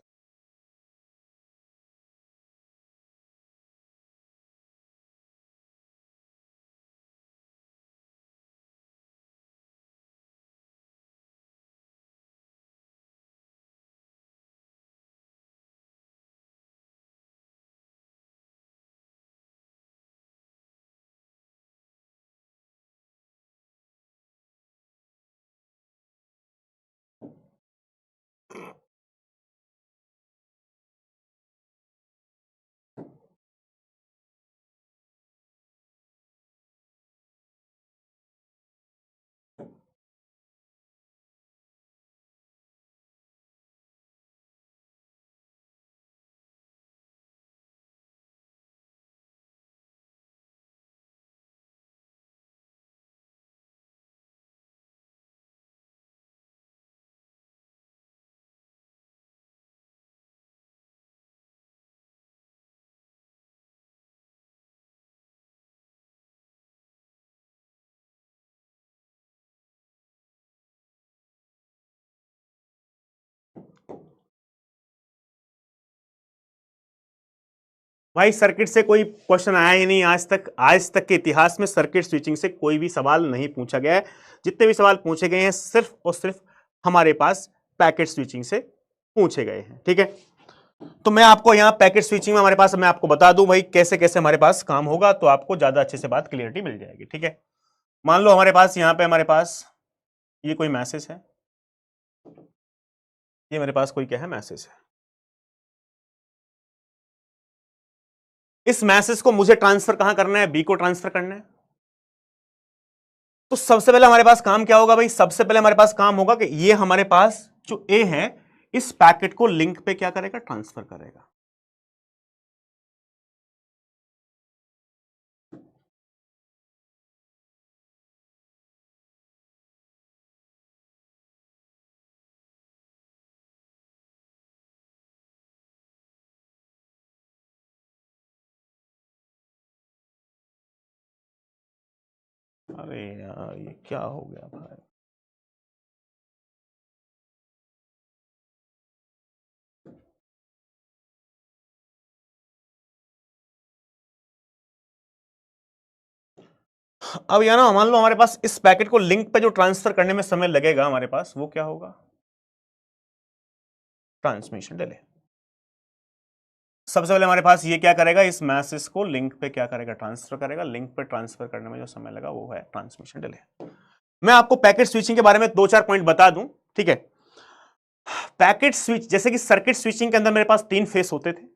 भाई सर्किट से कोई क्वेश्चन आया ही नहीं आज तक। आज तक के इतिहास में सर्किट स्विचिंग से कोई भी सवाल नहीं पूछा गया है। जितने भी सवाल पूछे गए हैं सिर्फ और सिर्फ हमारे पास पैकेट स्विचिंग से पूछे गए हैं। ठीक है, तो मैं आपको यहां पैकेट स्विचिंग में हमारे पास, मैं आपको बता दूं भाई कैसे कैसे हमारे पास काम होगा, तो आपको ज्यादा अच्छे से बात क्लियरिटी मिल जाएगी। ठीक है, मान लो हमारे पास यहां पे हमारे पास ये कोई मैसेज है, ये मेरे पास कोई क्या है? मैसेज है। इस मैसेज को मुझे ट्रांसफर कहां करना है, बी को ट्रांसफर करना है। तो सबसे पहले हमारे पास काम क्या होगा भाई, सबसे पहले हमारे पास काम होगा कि ये हमारे पास जो ए है इस पैकेट को लिंक पे क्या करेगा, ट्रांसफर करेगा। अरे यार ये क्या हो गया भाई। अब यार ना मान लो हमारे पास इस पैकेट को लिंक पे जो ट्रांसफर करने में समय लगेगा हमारे पास वो क्या होगा, ट्रांसमिशन डिले। सबसे पहले हमारे पास ये क्या करेगा, इस मैसेज को लिंक पे क्या करेगा, ट्रांसफर करेगा। लिंक पे ट्रांसफर करने में जो समय लगा वो है ट्रांसमिशन डिले। मैं आपको पैकेट स्विचिंग के बारे में 2-4 पॉइंट बता दूं, ठीक है। पैकेट स्विच जैसे कि सर्किट स्विचिंग के अंदर मेरे पास 3 फेस होते थे।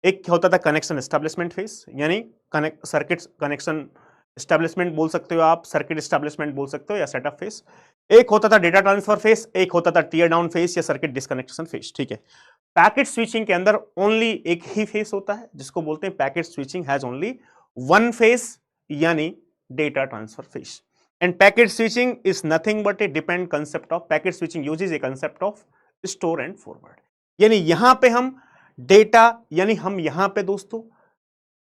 एक होता था कनेक्शन एस्टेब्लिशमेंट फेस, यानी सर्किट कनेक्शन एस्टेब्लिशमेंट बोल सकते हो आप, सर्किट एस्टेब्लिशमेंट बोल सकते हो या सेटअप फेस। एक होता था डेटा ट्रांसफर फेस, एक होता था टीयर डाउन फेस या सर्किट डिस्कनेक्शन फेस, ठीक है। पैकेट स्विचिंग के अंदर ओनली एक ही फेस होता है जिसको बोलते हैं packet switching has only one phase, यानी data transfer phase. And packet switching is nothing but a depend concept of packet switching uses a concept of store and forward. यानी यहां पे हम डेटा, यानी हम यहां पे दोस्तों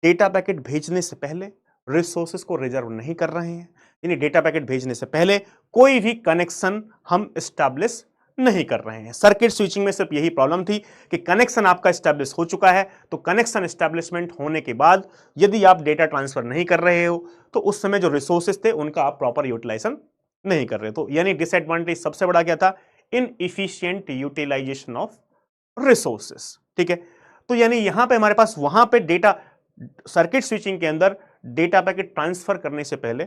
डेटा पैकेट भेजने से पहले रिसोर्सेस को रिजर्व नहीं कर रहे हैं। यानी डेटा पैकेट भेजने से पहले कोई भी कनेक्शन हम एस्टैब्लिश नहीं कर रहे हैं। सर्किट स्विचिंग में सिर्फ यही प्रॉब्लम थी कि कनेक्शन आपका एस्टैब्लिश हो चुका है, तो कनेक्शन एस्टैब्लिशमेंट होने के बाद यदि आप डेटा ट्रांसफर नहीं कर रहे हो तो उस समय जो रिसोर्सेस थे उनका आप प्रॉपर यूटिलाइजेशन नहीं कर रहे। तो यानी डिसएडवांटेज सबसे बड़ा क्या था, इनएफिशिएंट यूटिलाइजेशन ऑफ रिसोर्सेस, ठीक है। तो यानी यहां पे हमारे पास वहां पे डेटा सर्किट स्विचिंग के अंदर डेटा पैकेट ट्रांसफर करने से पहले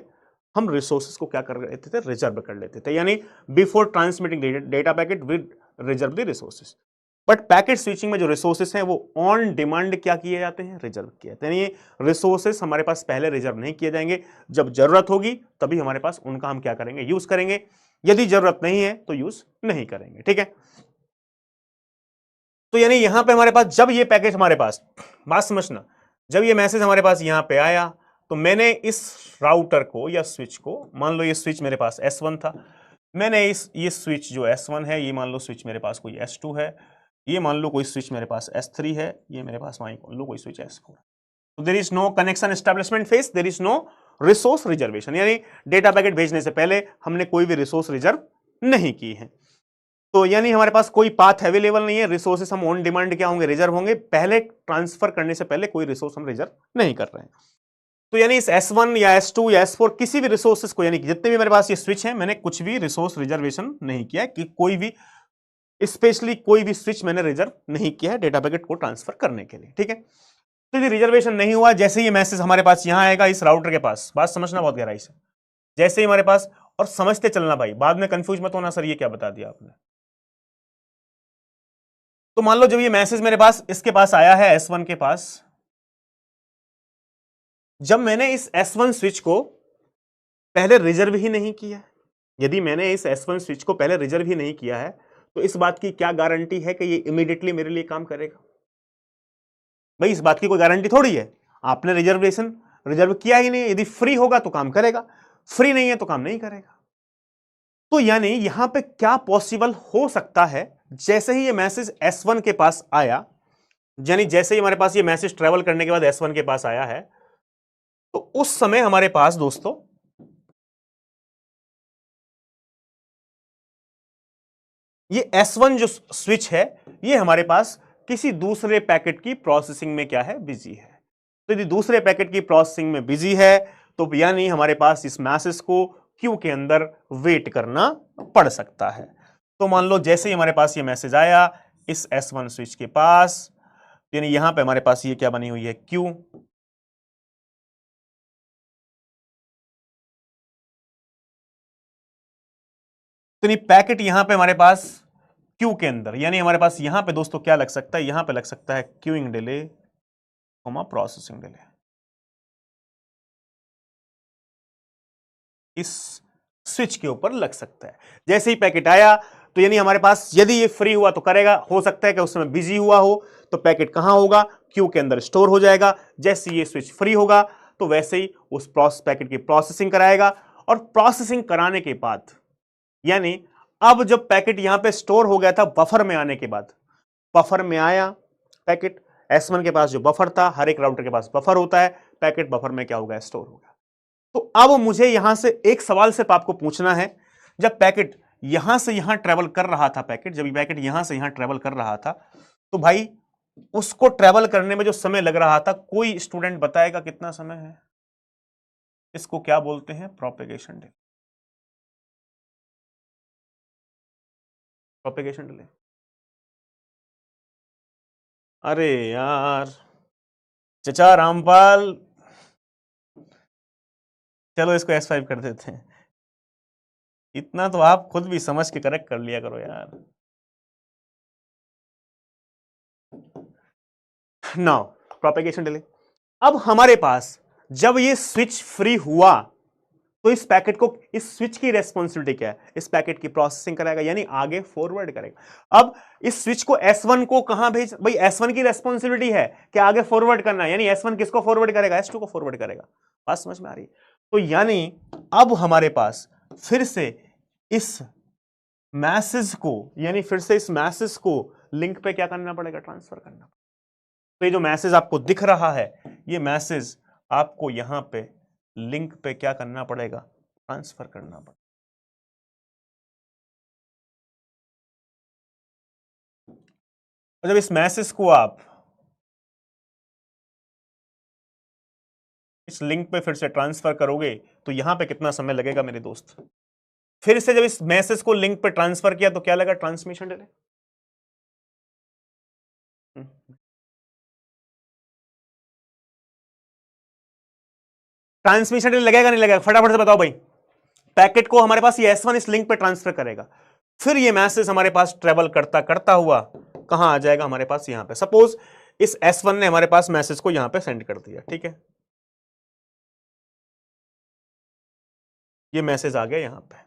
हम रिसोर्सेस को क्या कर लेते थे, रिजर्व कर लेते थे। यानी before transmitting data packet with reserve the resources. But packet switching में जो रिसोर्सेस हैं वो ऑन डिमांड क्या किए जाते हैं, रिजर्व किए जाते हैं। यानी रिसोर्सेस हमारे पास पहले रिजर्व नहीं किए जाएंगे, जब जरूरत होगी तभी हमारे पास उनका हम क्या करेंगे, यूज करेंगे। यदि जरूरत नहीं है तो यूज नहीं करेंगे, ठीक है। तो यानी यहां पे हमारे पास जब ये पैकेज हमारे पास, बात समझना, जब ये मैसेज हमारे पास यहां पे आया तो मैंने इस राउटर को या स्विच को, मान लो ये स्विच मेरे पास S1 था, मैंने ये स्विच जो S1 है, ये मान लो स्विच मेरे पास कोई S2 है, ये मान लो कोई स्विच मेरे पास S3 है, ये मेरे पास मान लो कोई स्विच S4। तो there is no connection establishment phase, there is no resource reservation. यानी डेटा पैकेट भेजने से पहले हमने कोई भी रिसोर्स रिजर्व नहीं की है। तो यानी हमारे पास कोई पाथ अवेलेबल नहीं है, रिसोर्सेस हम ऑन डिमांड क्या होंगे, रिजर्व होंगे। पहले ट्रांसफर करने से पहले कोई रिसोर्स हम रिजर्व नहीं कर रहे हैं। तो यानी इस S1 या S2 या S4 किसी भी रिसोर्सेस को, यानी कि जितने भी मेरे पास ये स्विच है, मैंने कुछ भी रिसोर्स रिजर्वेशन नहीं किया कि कोई भी स्पेशली कोई भी स्विच मैंने रिजर्व नहीं किया है डेटा पैकेट को ट्रांसफर करने के लिए, ठीक है। तो ये रिजर्वेशन नहीं हुआ, जैसे ये मैसेज हमारे पास यहां आएगा इस राउटर के पास, बात समझना बहुत गहराई से, जैसे ही हमारे पास, और समझते चलना भाई, बाद में कंफ्यूज मत होना सर ये क्या बता दिया आपने। तो मान लो जब ये मैसेज मेरे पास इसके पास आया है S1 के पास, जब मैंने इस S1 स्विच को पहले रिजर्व ही नहीं किया, यदि मैंने इस S1 स्विच को पहले रिजर्व ही नहीं किया है तो इस बात की क्या गारंटी है कि ये इमीडिएटली मेरे लिए काम करेगा। भाई इस बात की कोई गारंटी थोड़ी है, आपने रिजर्व किया ही नहीं, यदि फ्री होगा तो काम करेगा, फ्री नहीं है तो काम नहीं करेगा। तो यानी यहां पे क्या पॉसिबल हो सकता है, जैसे ही ये मैसेज S1 के पास आया, यानी जैसे ही हमारे पास ये मैसेज ट्रेवल करने के बाद S1 के पास आया है, तो उस समय हमारे पास दोस्तों ये S1 जो स्विच है ये हमारे पास किसी दूसरे पैकेट की प्रोसेसिंग में क्या है, बिजी है। तो यदि दूसरे पैकेट की प्रोसेसिंग में बिजी है तो यानी हमारे पास इस मैसेज को क्यू के अंदर वेट करना पड़ सकता है। तो मान लो जैसे ही हमारे पास ये मैसेज आया इस S1 स्विच के पास, यानी यहां पे हमारे पास ये क्या बनी हुई है, क्यू। तो नहीं पैकेट यहां पे हमारे पास क्यू के अंदर, यानी हमारे पास यहां पे दोस्तों क्या लग सकता है, यहां पे लग सकता है क्यूइंग डिले, प्रोसेसिंग डिले। इस स्विच के ऊपर लग सकता है। जैसे ही पैकेट आया तो यानी हमारे पास यदि ये फ्री हुआ तो करेगा, हो सकता है कि उस समय बिजी हुआ हो तो पैकेट कहां होगा, क्यू के अंदर स्टोर हो जाएगा। जैसे ये स्विच फ्री होगा तो वैसे ही उस पैकेट की प्रोसेसिंग कराएगा, और प्रोसेसिंग कराने के बाद यानी अब जब पैकेट यहां पे स्टोर हो गया था बफर में आने के बाद, बफर में आया पैकेट, S1 के पास जो बफर था, हर एक राउटर के पास बफर होता है, पैकेट बफर में क्या होगा, स्टोर होगा। तो अब मुझे यहां से एक सवाल सिर्फ आपको पूछना है, जब पैकेट यहां से यहां ट्रेवल कर रहा था, जब पैकेट यहां से यहां ट्रेवल कर रहा था, तो भाई उसको ट्रेवल करने में जो समय लग रहा था, कोई स्टूडेंट बताएगा कितना समय है? इसको क्या बोलते हैं? Propagation delay. Propagation delay. अरे यार चचा रामपाल, चलो इसको S5 कर देते हैं। इतना तो आप खुद भी समझ के करेक्ट कर लिया करो यार। Now propagation delay. अब हमारे पास जब ये स्विच फ्री हुआ तो इस पैकेट को, इस स्विच की रेस्पॉन्सिबिलिटी क्या है? इस पैकेट की प्रोसेसिंग कराएगा, यानी आगे फॉरवर्ड करेगा। अब इस स्विच को S1 को कहां भेज, भाई S1 की रेस्पॉन्सिबिलिटी है कि आगे फॉरवर्ड करना है, यानी S1 किसको फॉरवर्ड करेगा? S2 को फॉरवर्ड करेगा। बात समझ में आ रही है? तो यानी अब हमारे पास फिर से इस मैसेज को, यानी फिर से इस मैसेज को लिंक पे क्या करना पड़ेगा? ट्रांसफर करना। तो ये जो मैसेज आपको दिख रहा है, ये मैसेज आपको यहां पे लिंक पे क्या करना पड़ेगा? ट्रांसफर करना पड़ेगा। और जब इस मैसेज को आप इस लिंक पे फिर से ट्रांसफर करोगे तो यहां पे कितना समय लगेगा मेरे दोस्त? फिर से जब इस मैसेज को लिंक पे ट्रांसफर किया तो क्या लगा? Transmission delay. ट्रांसमिशन डिले लगेगा नहीं लगेगा? फटाफट से बताओ भाई। पैकेट को हमारे पास ये S1 इस लिंक पे ट्रांसफर करेगा, फिर ये मैसेज हमारे पास ट्रेवल करता करता हुआ कहां आ जाएगा? हमारे पास यहां पे। सपोज इस S1 ने हमारे पास मैसेज को यहां पे सेंड कर दिया, ठीक है, ये मैसेज आ गया यहां पे।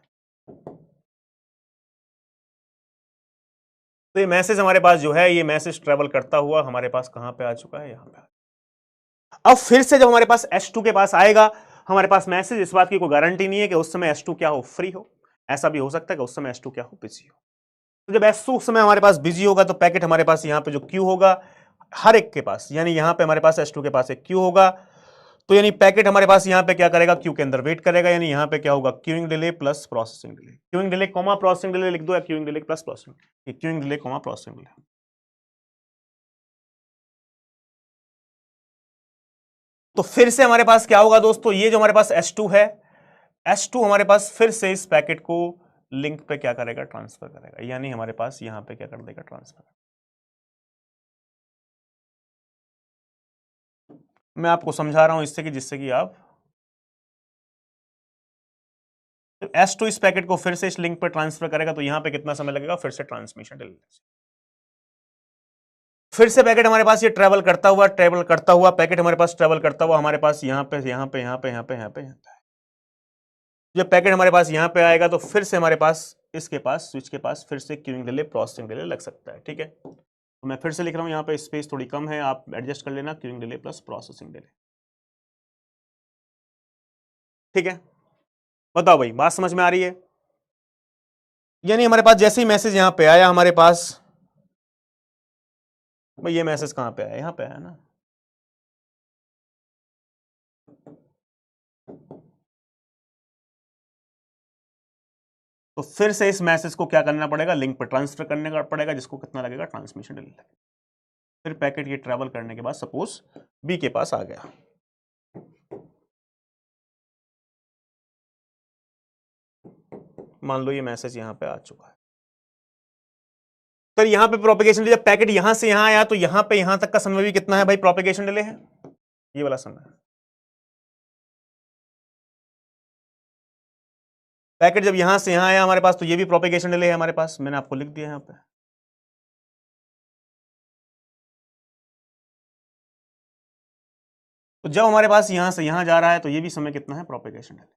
तो ये मैसेज हमारे पास जो है, ये मैसेज ट्रेवल करता हुआ हमारे पास कहां पे आ चुका है? यहां पे। अब फिर से जब हमारे पास S2 के पास आएगा, हमारे पास मैसेज, इस बात की कोई गारंटी नहीं है कि उस समय S2 क्या हो? फ्री हो। ऐसा भी हो सकता है कि उस समय S2 क्या हो? बिजी हो। तो जब S2 उस समय हमारे पास बिजी होगा तो पैकेट हमारे पास यहां पे जो क्यू होगा हर एक के पास, यानी यहां पे हमारे पास S2 के पास एक क्यू होगा, तो यानी पैकेट हमारे पास यहां पे क्या करेगा? क्यू के अंदर वेट करेगा, यानी यहां पे क्या होगा? Queuing delay plus processing delay. Queuing delay comma processing delay लिख दो, या queuing delay plus processing, queuing delay comma processing delay. तो फिर से हमारे पास क्या होगा दोस्तों? ये जो हमारे पास S2 है, S2 हमारे पास फिर से इस पैकेट को लिंक पे क्या करेगा? ट्रांसफर करेगा, यानी हमारे पास यहां पे क्या कर देगा? ट्रांसफर। मैं आपको समझा रहा हूं इससे कि जिससे कि आप S2 इस पैकेट को फिर से इस लिंक पे ट्रांसफर करेगा, तो यहां पे कितना समय लगेगा? फिर से ट्रांसमिशन डिले। फिर से पैकेट हमारे पास ये ट्रेवल करता हुआ पैकेट हमारे पास ट्रेवल करता हुआ हमारे पास यहां पे जब पैकेट हमारे पास यहां पे आएगा तो फिर से हमारे पास इसके पास, स्विच के पास फिर से क्यूइंग डिले प्रोसेसिंग डिले लग सकता है, ठीक है। तो मैं फिर से लिख रहा हूं, यहां पे स्पेस थोड़ी कम है, आप एडजस्ट कर लेना, queuing delay plus processing delay, ठीक है। बताओ भाई, बात समझ में आ रही है? यानी हमारे पास जैसे ही मैसेज यहां पे आया हमारे पास, भाई ये मैसेज कहां पे आया? यहां पे आया ना। तो फिर से इस मैसेज को क्या करना पड़ेगा? लिंक पर ट्रांसफर करने का पड़ेगा, जिसको कितना लगेगा? ट्रांसमिशन डिले लगेगा। फिर पैकेट ये ट्रैवल करने के बाद सपोज बी के पास आ गया, मान लो ये मैसेज यहां पे आ चुका है, तो यहां पे प्रोपेगेशन डिले, जब पैकेट यहां से यहां आया तो यहां पे यहां तक का समय भी कितना है भाई? प्रोपेगेशन डिले है, ये वाला समय। पैकेट जब यहां से यहां आया हमारे पास तो ये भी प्रोपेगेशन डिले है हमारे पास, मैंने आपको लिख दिया यहां पे। तो जब हमारे पास यहां से यहां जा रहा है तो ये भी समय कितना है? Propagation delay.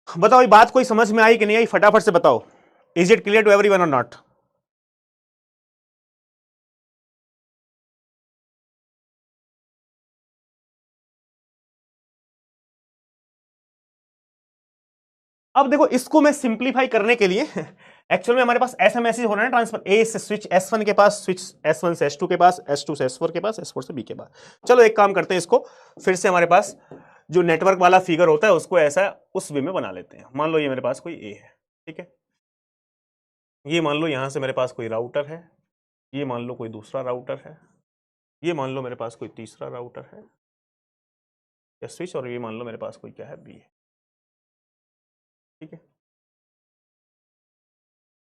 बताओ ये बात कोई समझ में आई कि नहीं आई, फटाफट से बताओ। Is it clear to everyone और नॉट? अब देखो इसको मैं सिंप्लीफाई करने के लिए एक्चुअल में हमारे पास ऐसा मैसेज हो रहा है ना, ट्रांसफर ए से स्विच S1 के पास, स्विच S1 से S2 के पास, S2 से S4 के पास, S4 से B के पास। चलो एक काम करते हैं, इसको फिर से हमारे पास जो नेटवर्क वाला फिगर होता है उसको ऐसा उस वे में बना लेते हैं। मान लो ये मेरे पास कोई ए है, ठीक है, ये मान लो यहां से मेरे पास कोई राउटर है, ये मान लो कोई दूसरा राउटर है, ये मान लो मेरे पास कोई तीसरा राउटर है या स्विच, और ये मान लो मेरे पास कोई क्या है, बी है, ठीक है।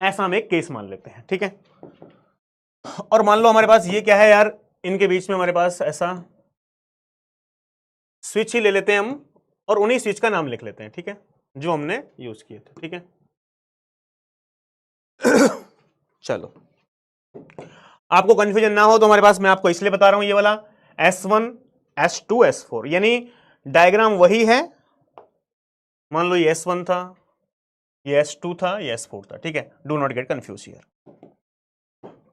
ऐसा हम एक केस मान लेते हैं, ठीक है। और मान लो हमारे पास ये क्या है यार, इनके बीच में हमारे पास ऐसा स्विच ही ले लेते हैं हम, और उन्हीं स्विच का नाम लिख लेते हैं, ठीक है, जो हमने यूज किए थे, ठीक है। चलो आपको कंफ्यूजन ना हो तो हमारे पास, मैं आपको इसलिए बता रहा हूं ये वाला S1 S2 S4, यानी डायग्राम वही है। मान लो ये S1 था, ये S2 था, ये S4 था, ठीक है, do not get confuse here.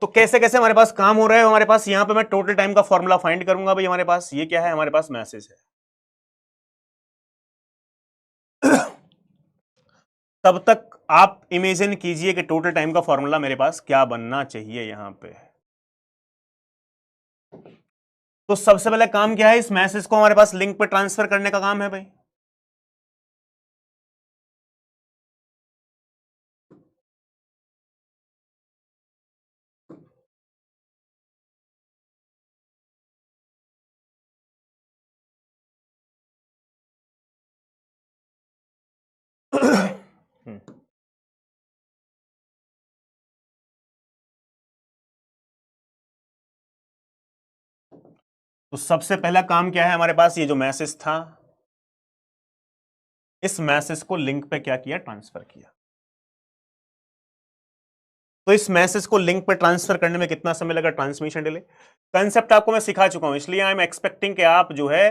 तो कैसे कैसे हमारे पास काम हो रहा है, हमारे पास यहां पे मैं टोटल टाइम का फॉर्मूला फाइंड करूंगा भाई। हमारे पास ये क्या है, हमारे पास मैसेज है। तब तक आप इमेजिन कीजिए कि टोटल टाइम का फॉर्मूला मेरे पास क्या बनना चाहिए यहां पे। तो सबसे पहले काम क्या है, इस मैसेज को हमारे पास लिंक पे ट्रांसफर करने का काम है भाई। तो सबसे पहला काम क्या है हमारे पास, ये जो मैसेज था, इस मैसेज को लिंक पे क्या किया, ट्रांसफर किया। तो इस मैसेज को लिंक पे ट्रांसफर करने में कितना समय लगा, ट्रांसमिशन डिले। कंसेप्ट आपको मैं सिखा चुका हूं, इसलिए आई एम एक्सपेक्टिंग कि आप जो है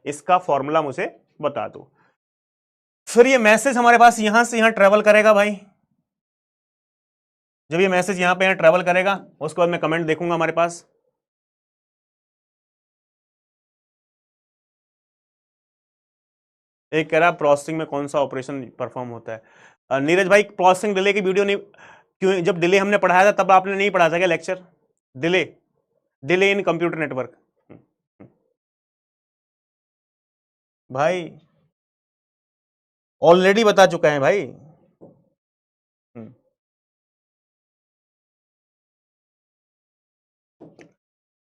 इसका फॉर्मूला मुझे बता दो। फिर ये मैसेज हमारे पास यहां से यहां ट्रेवल करेगा भाई। जब ये मैसेज यहां पे यहां ट्रेवल करेगा, उसके बाद मैं कमेंट देखूंगा हमारे पास। एक कह रहा प्रोसेसिंग में कौन सा ऑपरेशन परफॉर्म होता है। नीरज भाई प्रोसेसिंग डिले की वीडियो नहीं, क्यों, जब डिले हमने पढ़ाया था तब आपने नहीं पढ़ा था क्या lecture, delay, delay in computer network. भाई ऑलरेडी बता चुका है भाई।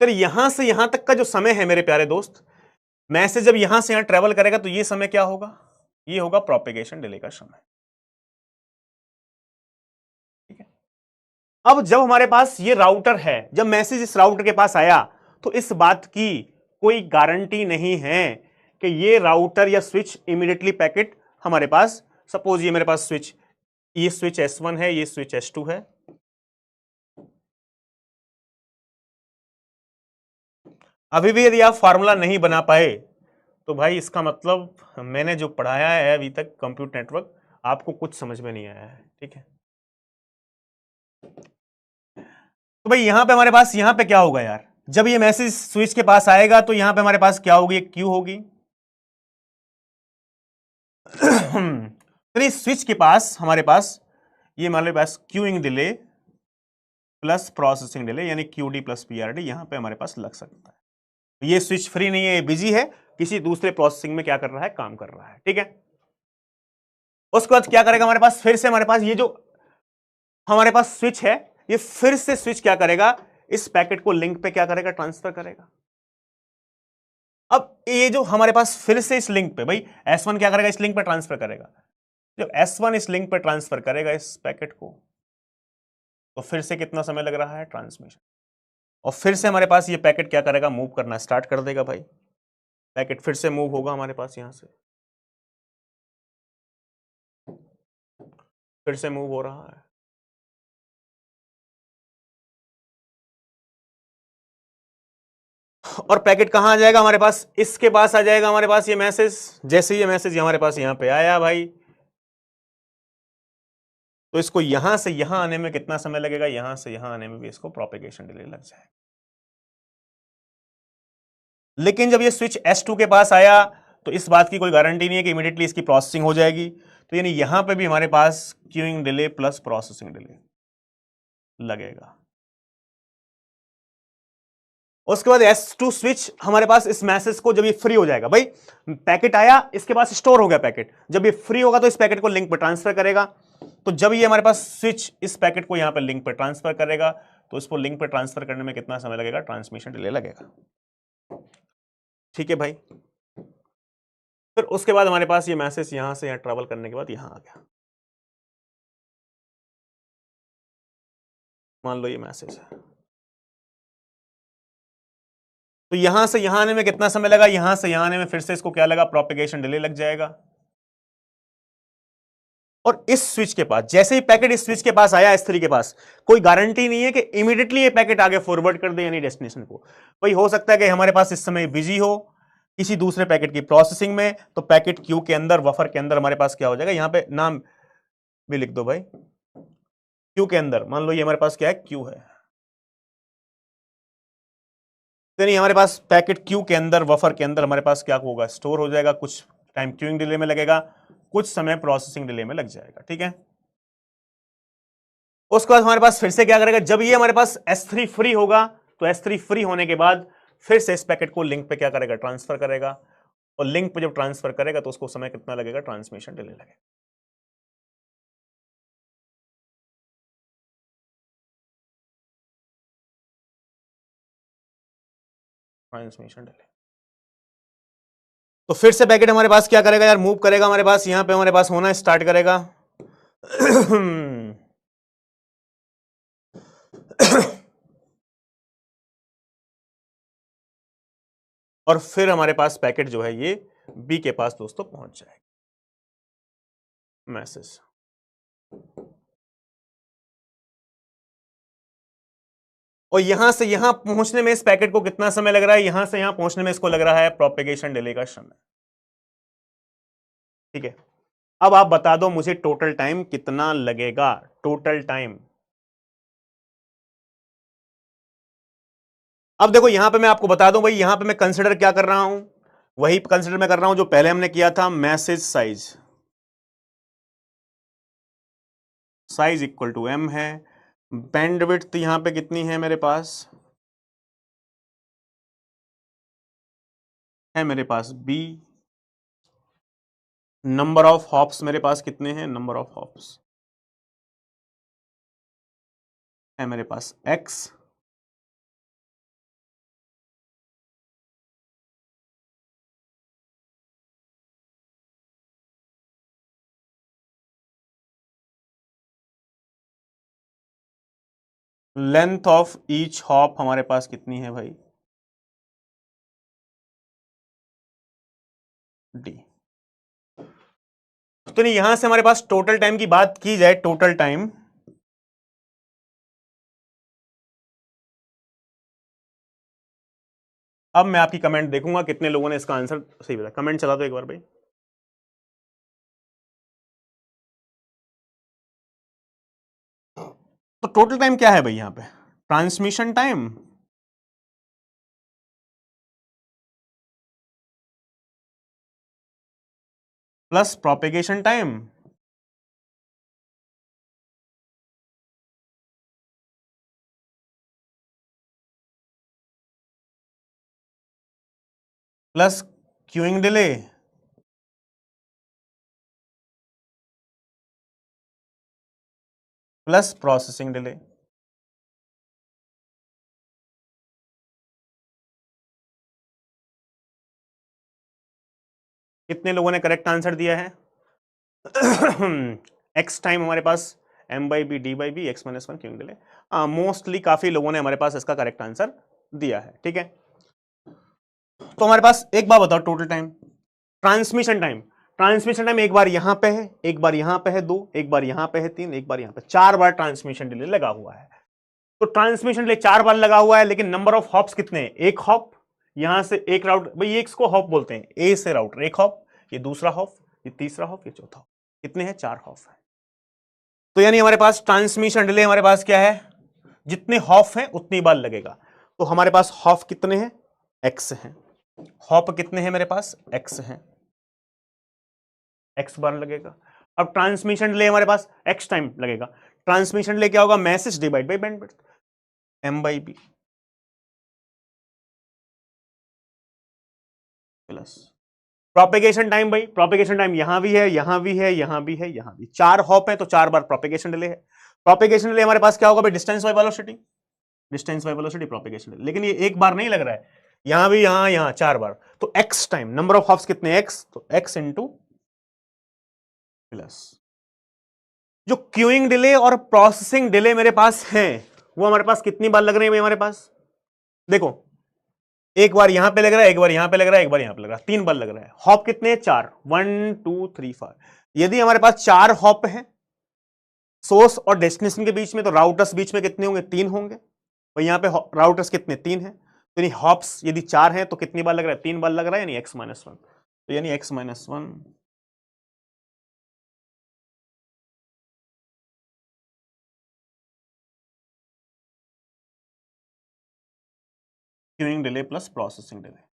फिर यहां से यहां तक का जो समय है मेरे प्यारे दोस्त, मैसेज जब यहां से यहां ट्रेवल करेगा तो ये समय क्या होगा, ये होगा प्रोपेगेशन डिले का समय, ठीक है। अब जब हमारे पास ये राउटर है, जब मैसेज इस राउटर के पास आया, तो इस बात की कोई गारंटी नहीं है कि ये राउटर या स्विच इमीडिएटली पैकेट हमारे पास, सपोज ये मेरे पास स्विच, ये स्विच S1 है, ये स्विच S2 है। अभी भी यदि आप फार्मूला नहीं बना पाए तो भाई इसका मतलब मैंने जो पढ़ाया है अभी तक कंप्यूटर नेटवर्क, आपको कुछ समझ में नहीं आया है, ठीक है। तो भाई यहां पे हमारे पास, यहां पे क्या होगा यार, जब ये मैसेज स्विच के पास आएगा तो यहां पे हमारे पास क्या होगी, एक क्यू होगी। तो स्विच के पास हमारे पास ये मान लो पास queuing delay plus processing delay, यानी क्यूडी प्लस पीआरडी यहां पे हमारे पास लग सकता है। ये स्विच फ्री नहीं है, ये बिजी है, किसी दूसरे प्रोसेसिंग में क्या कर रहा है, काम कर रहा है, ठीक है। उसके बाद क्या करेगा हमारे पास, फिर से हमारे पास ये जो हमारे पास स्विच है, ये फिर से स्विच क्या करेगा, इस पैकेट को लिंक पे क्या करेगा, ट्रांसफर करेगा। अब ये जो हमारे पास फिर से इस लिंक पे भाई S1 क्या करेगा, इस लिंक पे ट्रांसफर करेगा। जब S1 इस लिंक पे ट्रांसफर करेगा इस पैकेट को, तो फिर से कितना समय लग रहा है, ट्रांसमिशन। और फिर से हमारे पास ये पैकेट क्या करेगा, मूव करना स्टार्ट कर देगा भाई। पैकेट फिर से मूव होगा हमारे पास, यहां से फिर से मूव हो रहा है। और पैकेट कहां आ जाएगा हमारे पास, इसके पास आ जाएगा हमारे पास ये मैसेज। जैसे ये मैसेज हमारे पास यहां पे आया भाई, तो इसको यहां से यहां आने में कितना समय लगेगा, यहां से यहां आने में भी इसको प्रोपेगेशन डिले लग जाएगा। लेकिन जब ये स्विच S2 के पास आया तो इस बात की कोई गारंटी नहीं है कि इमीडिएटली इसकी प्रोसेसिंग हो जाएगी। तो यानी यहां पे भी हमारे पास queuing delay plus processing delay लगेगा। उसके बाद S2 स्विच हमारे पास इस मैसेज को, जब ये फ्री हो जाएगा, भाई पैकेट आया इसके पास स्टोर हो गया पैकेट, जब ये फ्री होगा तो इस पैकेट को लिंक पर ट्रांसफर करेगा। तो जब ये हमारे पास स्विच इस पैकेट को यहां पर लिंक पर ट्रांसफर करेगा तो इसको लिंक पर ट्रांसफर करने में कितना समय लगेगा, ट्रांसमिशन डिले लगेगा। ठीक है भाई। फिर उसके बाद हमारे पास ये मैसेज यहां से यहां ट्रेवल करने के बाद यहां आ गया, मान लो ये मैसेज है। तो यहां से यहां आने में कितना समय लगा, यहां से यहां आने में फिर से इसको क्या लगा, प्रोपेगेशन डिले लग जाएगा। और इस स्विच के पास जैसे ही पैकेट इस स्विच के पास आया, S3 के पास, कोई गारंटी नहीं है कि इमीडिएटली ये पैकेट आगे फॉरवर्ड कर दे यानी डेस्टिनेशन को। भाई हो सकता है कि हमारे पास इस समय बिजी हो किसी दूसरे पैकेट की प्रोसेसिंग में, तो पैकेट क्यू के अंदर, बफर के अंदर हमारे पास क्या हो जाएगा, यहां पे नाम भी लिख दो भाई, क्यू के अंदर मान लो ये हमारे पास क्या है, क्यू है। तो नहीं, हमारे पास पैकेट क्यू के अंदर, बफर के अंदर हमारे पास क्या होगा, स्टोर हो जाएगा। कुछ टाइम क्यूइंग डिले में लगेगा, कुछ समय प्रोसेसिंग डिले में लग जाएगा। ठीक है। उसके बाद हमारे पास फिर से क्या करेगा, जब ये हमारे पास S3 फ्री होगा तो S3 फ्री होने के बाद फिर से इस पैकेट को लिंक पे क्या करेगा, ट्रांसफर करेगा। और लिंक पे जब ट्रांसफर करेगा तो उसको समय कितना लगेगा, ट्रांसमिशन डिले लगेगा। Transmission delay. तो फिर से पैकेट हमारे पास क्या करेगा यार, मूव करेगा हमारे पास, यहां पे हमारे पास होना स्टार्ट करेगा। और फिर हमारे पास पैकेट जो है ये बी के पास दोस्तों पहुंच जाएगा। मैसेज और यहां से यहां पहुंचने में इस पैकेट को कितना समय लग रहा है, यहां से यहां पहुंचने में इसको लग रहा है प्रोपेगेशन डिले का समय। ठीक है। अब आप बता दो मुझे टोटल टाइम कितना लगेगा, टोटल टाइम। अब देखो यहां पे मैं आपको बता दूं भाई, यहां पे मैं कंसिडर क्या कर रहा हूं, वही कंसिडर मैं कर रहा हूं जो पहले हमने किया था, message size. Size equal to m है। बैंडविड्थ यहां पे कितनी है मेरे पास, है मेरे पास b। नंबर ऑफ हॉप्स मेरे पास कितने हैं, नंबर ऑफ हॉप्स है मेरे पास x। Length of each hop हमारे पास कितनी है भाई, d। तो नहीं, यहां से हमारे पास टोटल टाइम की बात की जाए, टोटल टाइम, अब मैं आपकी कमेंट देखूंगा कितने लोगों ने इसका आंसर सही बताया। कमेंट चला दो एक बार भाई। तो टोटल टाइम क्या है भाई यहां पे, transmission time plus propagation time plus queuing delay plus processing delay. कितने लोगों ने करेक्ट आंसर दिया है? एक्स टाइम हमारे पास m by B D by B, X minus one queuing delay. Mostly काफी लोगों ने हमारे पास इसका करेक्ट आंसर दिया है। ठीक है। तो हमारे पास एक बार बताओ, total time, transmission time, transmission time एक बार यहां पे है, एक बार यहां पे है 2, एक बार यहां पे है 3, एक बार यहां पे 4 बार ट्रांसमिशन डिले लगा हुआ है। तो ट्रांसमिशन डिले 4 बार लगा हुआ है, लेकिन नंबर ऑफ हॉप्स कितने हैं, एक हॉप। यहां से एक राउट, भाई ये इसको हॉप बोलते हैं, ए से राउटर एक हॉप, ये दूसरा हॉप, ये तीसरा हॉप, ये चौथा हॉप। कितने हैं, 4 हॉप है। तो यानी हमारे पास ट्रांसमिशन डिले हमारे पास क्या है, जितने हॉफ हैं उतनी बार लगेगा। तो हमारे पास हॉफ कितने हैं, एक्स हैं। हॉप कितने हैं मेरे पास, एक्स हैं, एक्स बार लगेगा। अब ट्रांसमिशन डिले हमारे पास एक्स टाइम लगेगा। ट्रांसमिशन डिले क्या होगा, message divide by bandwidth, M by B plus propagation time. भाई प्रोपेगेशन टाइम यहां भी है, यहां भी है, यहां भी है, यहां भी। 4 हॉप है तो 4 बार प्रोपेगेशन डिले है। प्रोपेगेशन डिले हमारे पास क्या होगा भाई, distance by velocity, distance by velocity propagation delay. लेकिन ये एक बार नहीं लग रहा है, यहां भी, यहां 4 बार। तो x time, number of hops कितने, एक्स, तो एक्स इंटू प्लस जो क्यूइंग डिले और प्रोसेसिंग डिले मेरे पास है, वो हमारे पास कितनी बार लग रही है भाई हमारे पास, देखो एक बार यहां पे लग रहा है, एक बार यहां पे लग रहा है, एक बार यहां पे लग रहा है, 3 बार लग रहा है। हॉप कितने हैं, 4, 1 2 3 4। यदि हमारे पास 4 हॉप है सोर्स और डेस्टिनेशन के बीच में, तो राउटर्स बीच में कितने होंगे, 3 होंगे। और यहां पे राउटर्स कितने, 3 है। तो यानी हॉप्स यदि 4 है तो कितनी बार लग रहा है, 3 बार लग रहा है, यानी x माइनस 1। तो यानी x minus 1 queuing delay plus processing delay.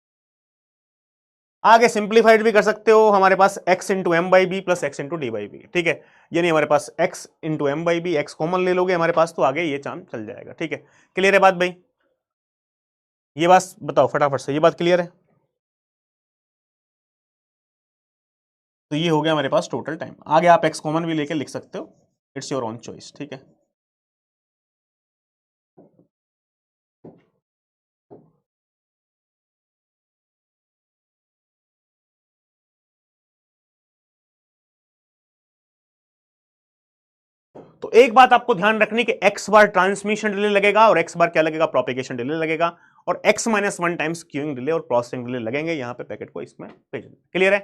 आगे सिंप्लीफाइड भी कर सकते हो, हमारे पास x into M by B plus X into D by B, ठीक है। यानी हमारे पास x into M by B, X common ले लोगे हमारे पास, तो आगे ये चाम चल जाएगा, ठीक है। क्लियर है बात भाई, ये बात बताओ फटाफट से, ये बात क्लियर है। तो ये हो गया हमारे पास टोटल टाइम। आगे आप x कॉमन भी लेके लिख सकते हो, इट्स योर ओन चॉइस, ठीक है। तो एक बात आपको ध्यान रखनी कि x बार ट्रांसमिशन डिले लगेगा और x बार क्या लगेगा, प्रोपेगेशन डिले लगेगा, और x minus 1 times queuing delay और प्रोसेसिंग डिले लगेंगे यहां पे पैकेट को इसमें भेजने। क्लियर है।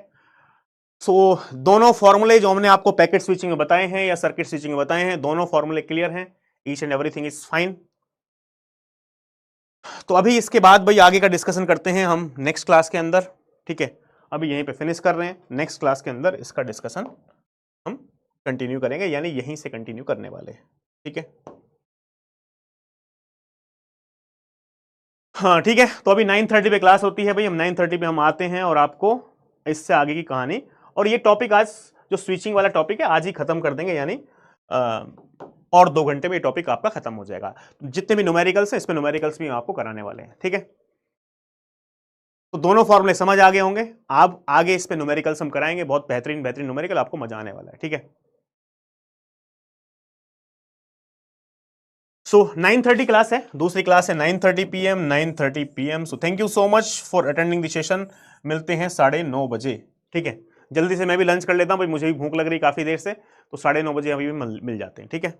सो दोनों फॉर्मूले जो हमने आपको पैकेट स्विचिंग में बताए हैं या सर्किट स्विचिंग में बताए हैं, दोनों फॉर्मूले क्लियर हैं, each and everything is fine. तो अभी इसके बाद भाई आगे का डिस्कशन करते हैं हम नेक्स्ट क्लास के अंदर, ठीक है। अभी यहीं पे फिनिश कर रहे हैं, नेक्स्ट क्लास के अंदर इसका डिस्कशन हम कंटिन्यू करेंगे, यानी यहीं से कंटिन्यू करने वाले हैं, ठीक है। हाँ ठीक है, तो अभी 9:30 पे क्लास होती है भाई, हम 9:30 पे हम आते हैं और आपको इससे आगे की कहानी, और ये टॉपिक आज जो स्विचिंग वाला टॉपिक है आज ही खत्म कर देंगे, यानी और 2 घंटे में ये टॉपिक आपका खत्म हो जाएगा। जितने भी न्यूमेरिकल्स हैं इसमें न्यूमेरिकल्स भी हम आपको कराने वाले हैं, ठीक है। तो दोनों फॉर्मूले समझ आ गए होंगे, आप आगे इस पे न्यूमेरिकल्स हम कराएंगे, बहुत बेहतरीन बेहतरीन न्यूमेरिकल, आपको मजा आने वाला है, ठीक है। सो 9:30 क्लास है, दूसरी क्लास है 9:30 PM, 9:30 PM। So thank you so much for attending the session. मिलते हैं 9:30 बजे, ठीक है। जल्दी से मैं भी लंच कर लेता हूं भाई, मुझे भी भूख लग रही काफी देर से, तो 9:30 बजे अभी भी मिल जाते हैं, ठीक है।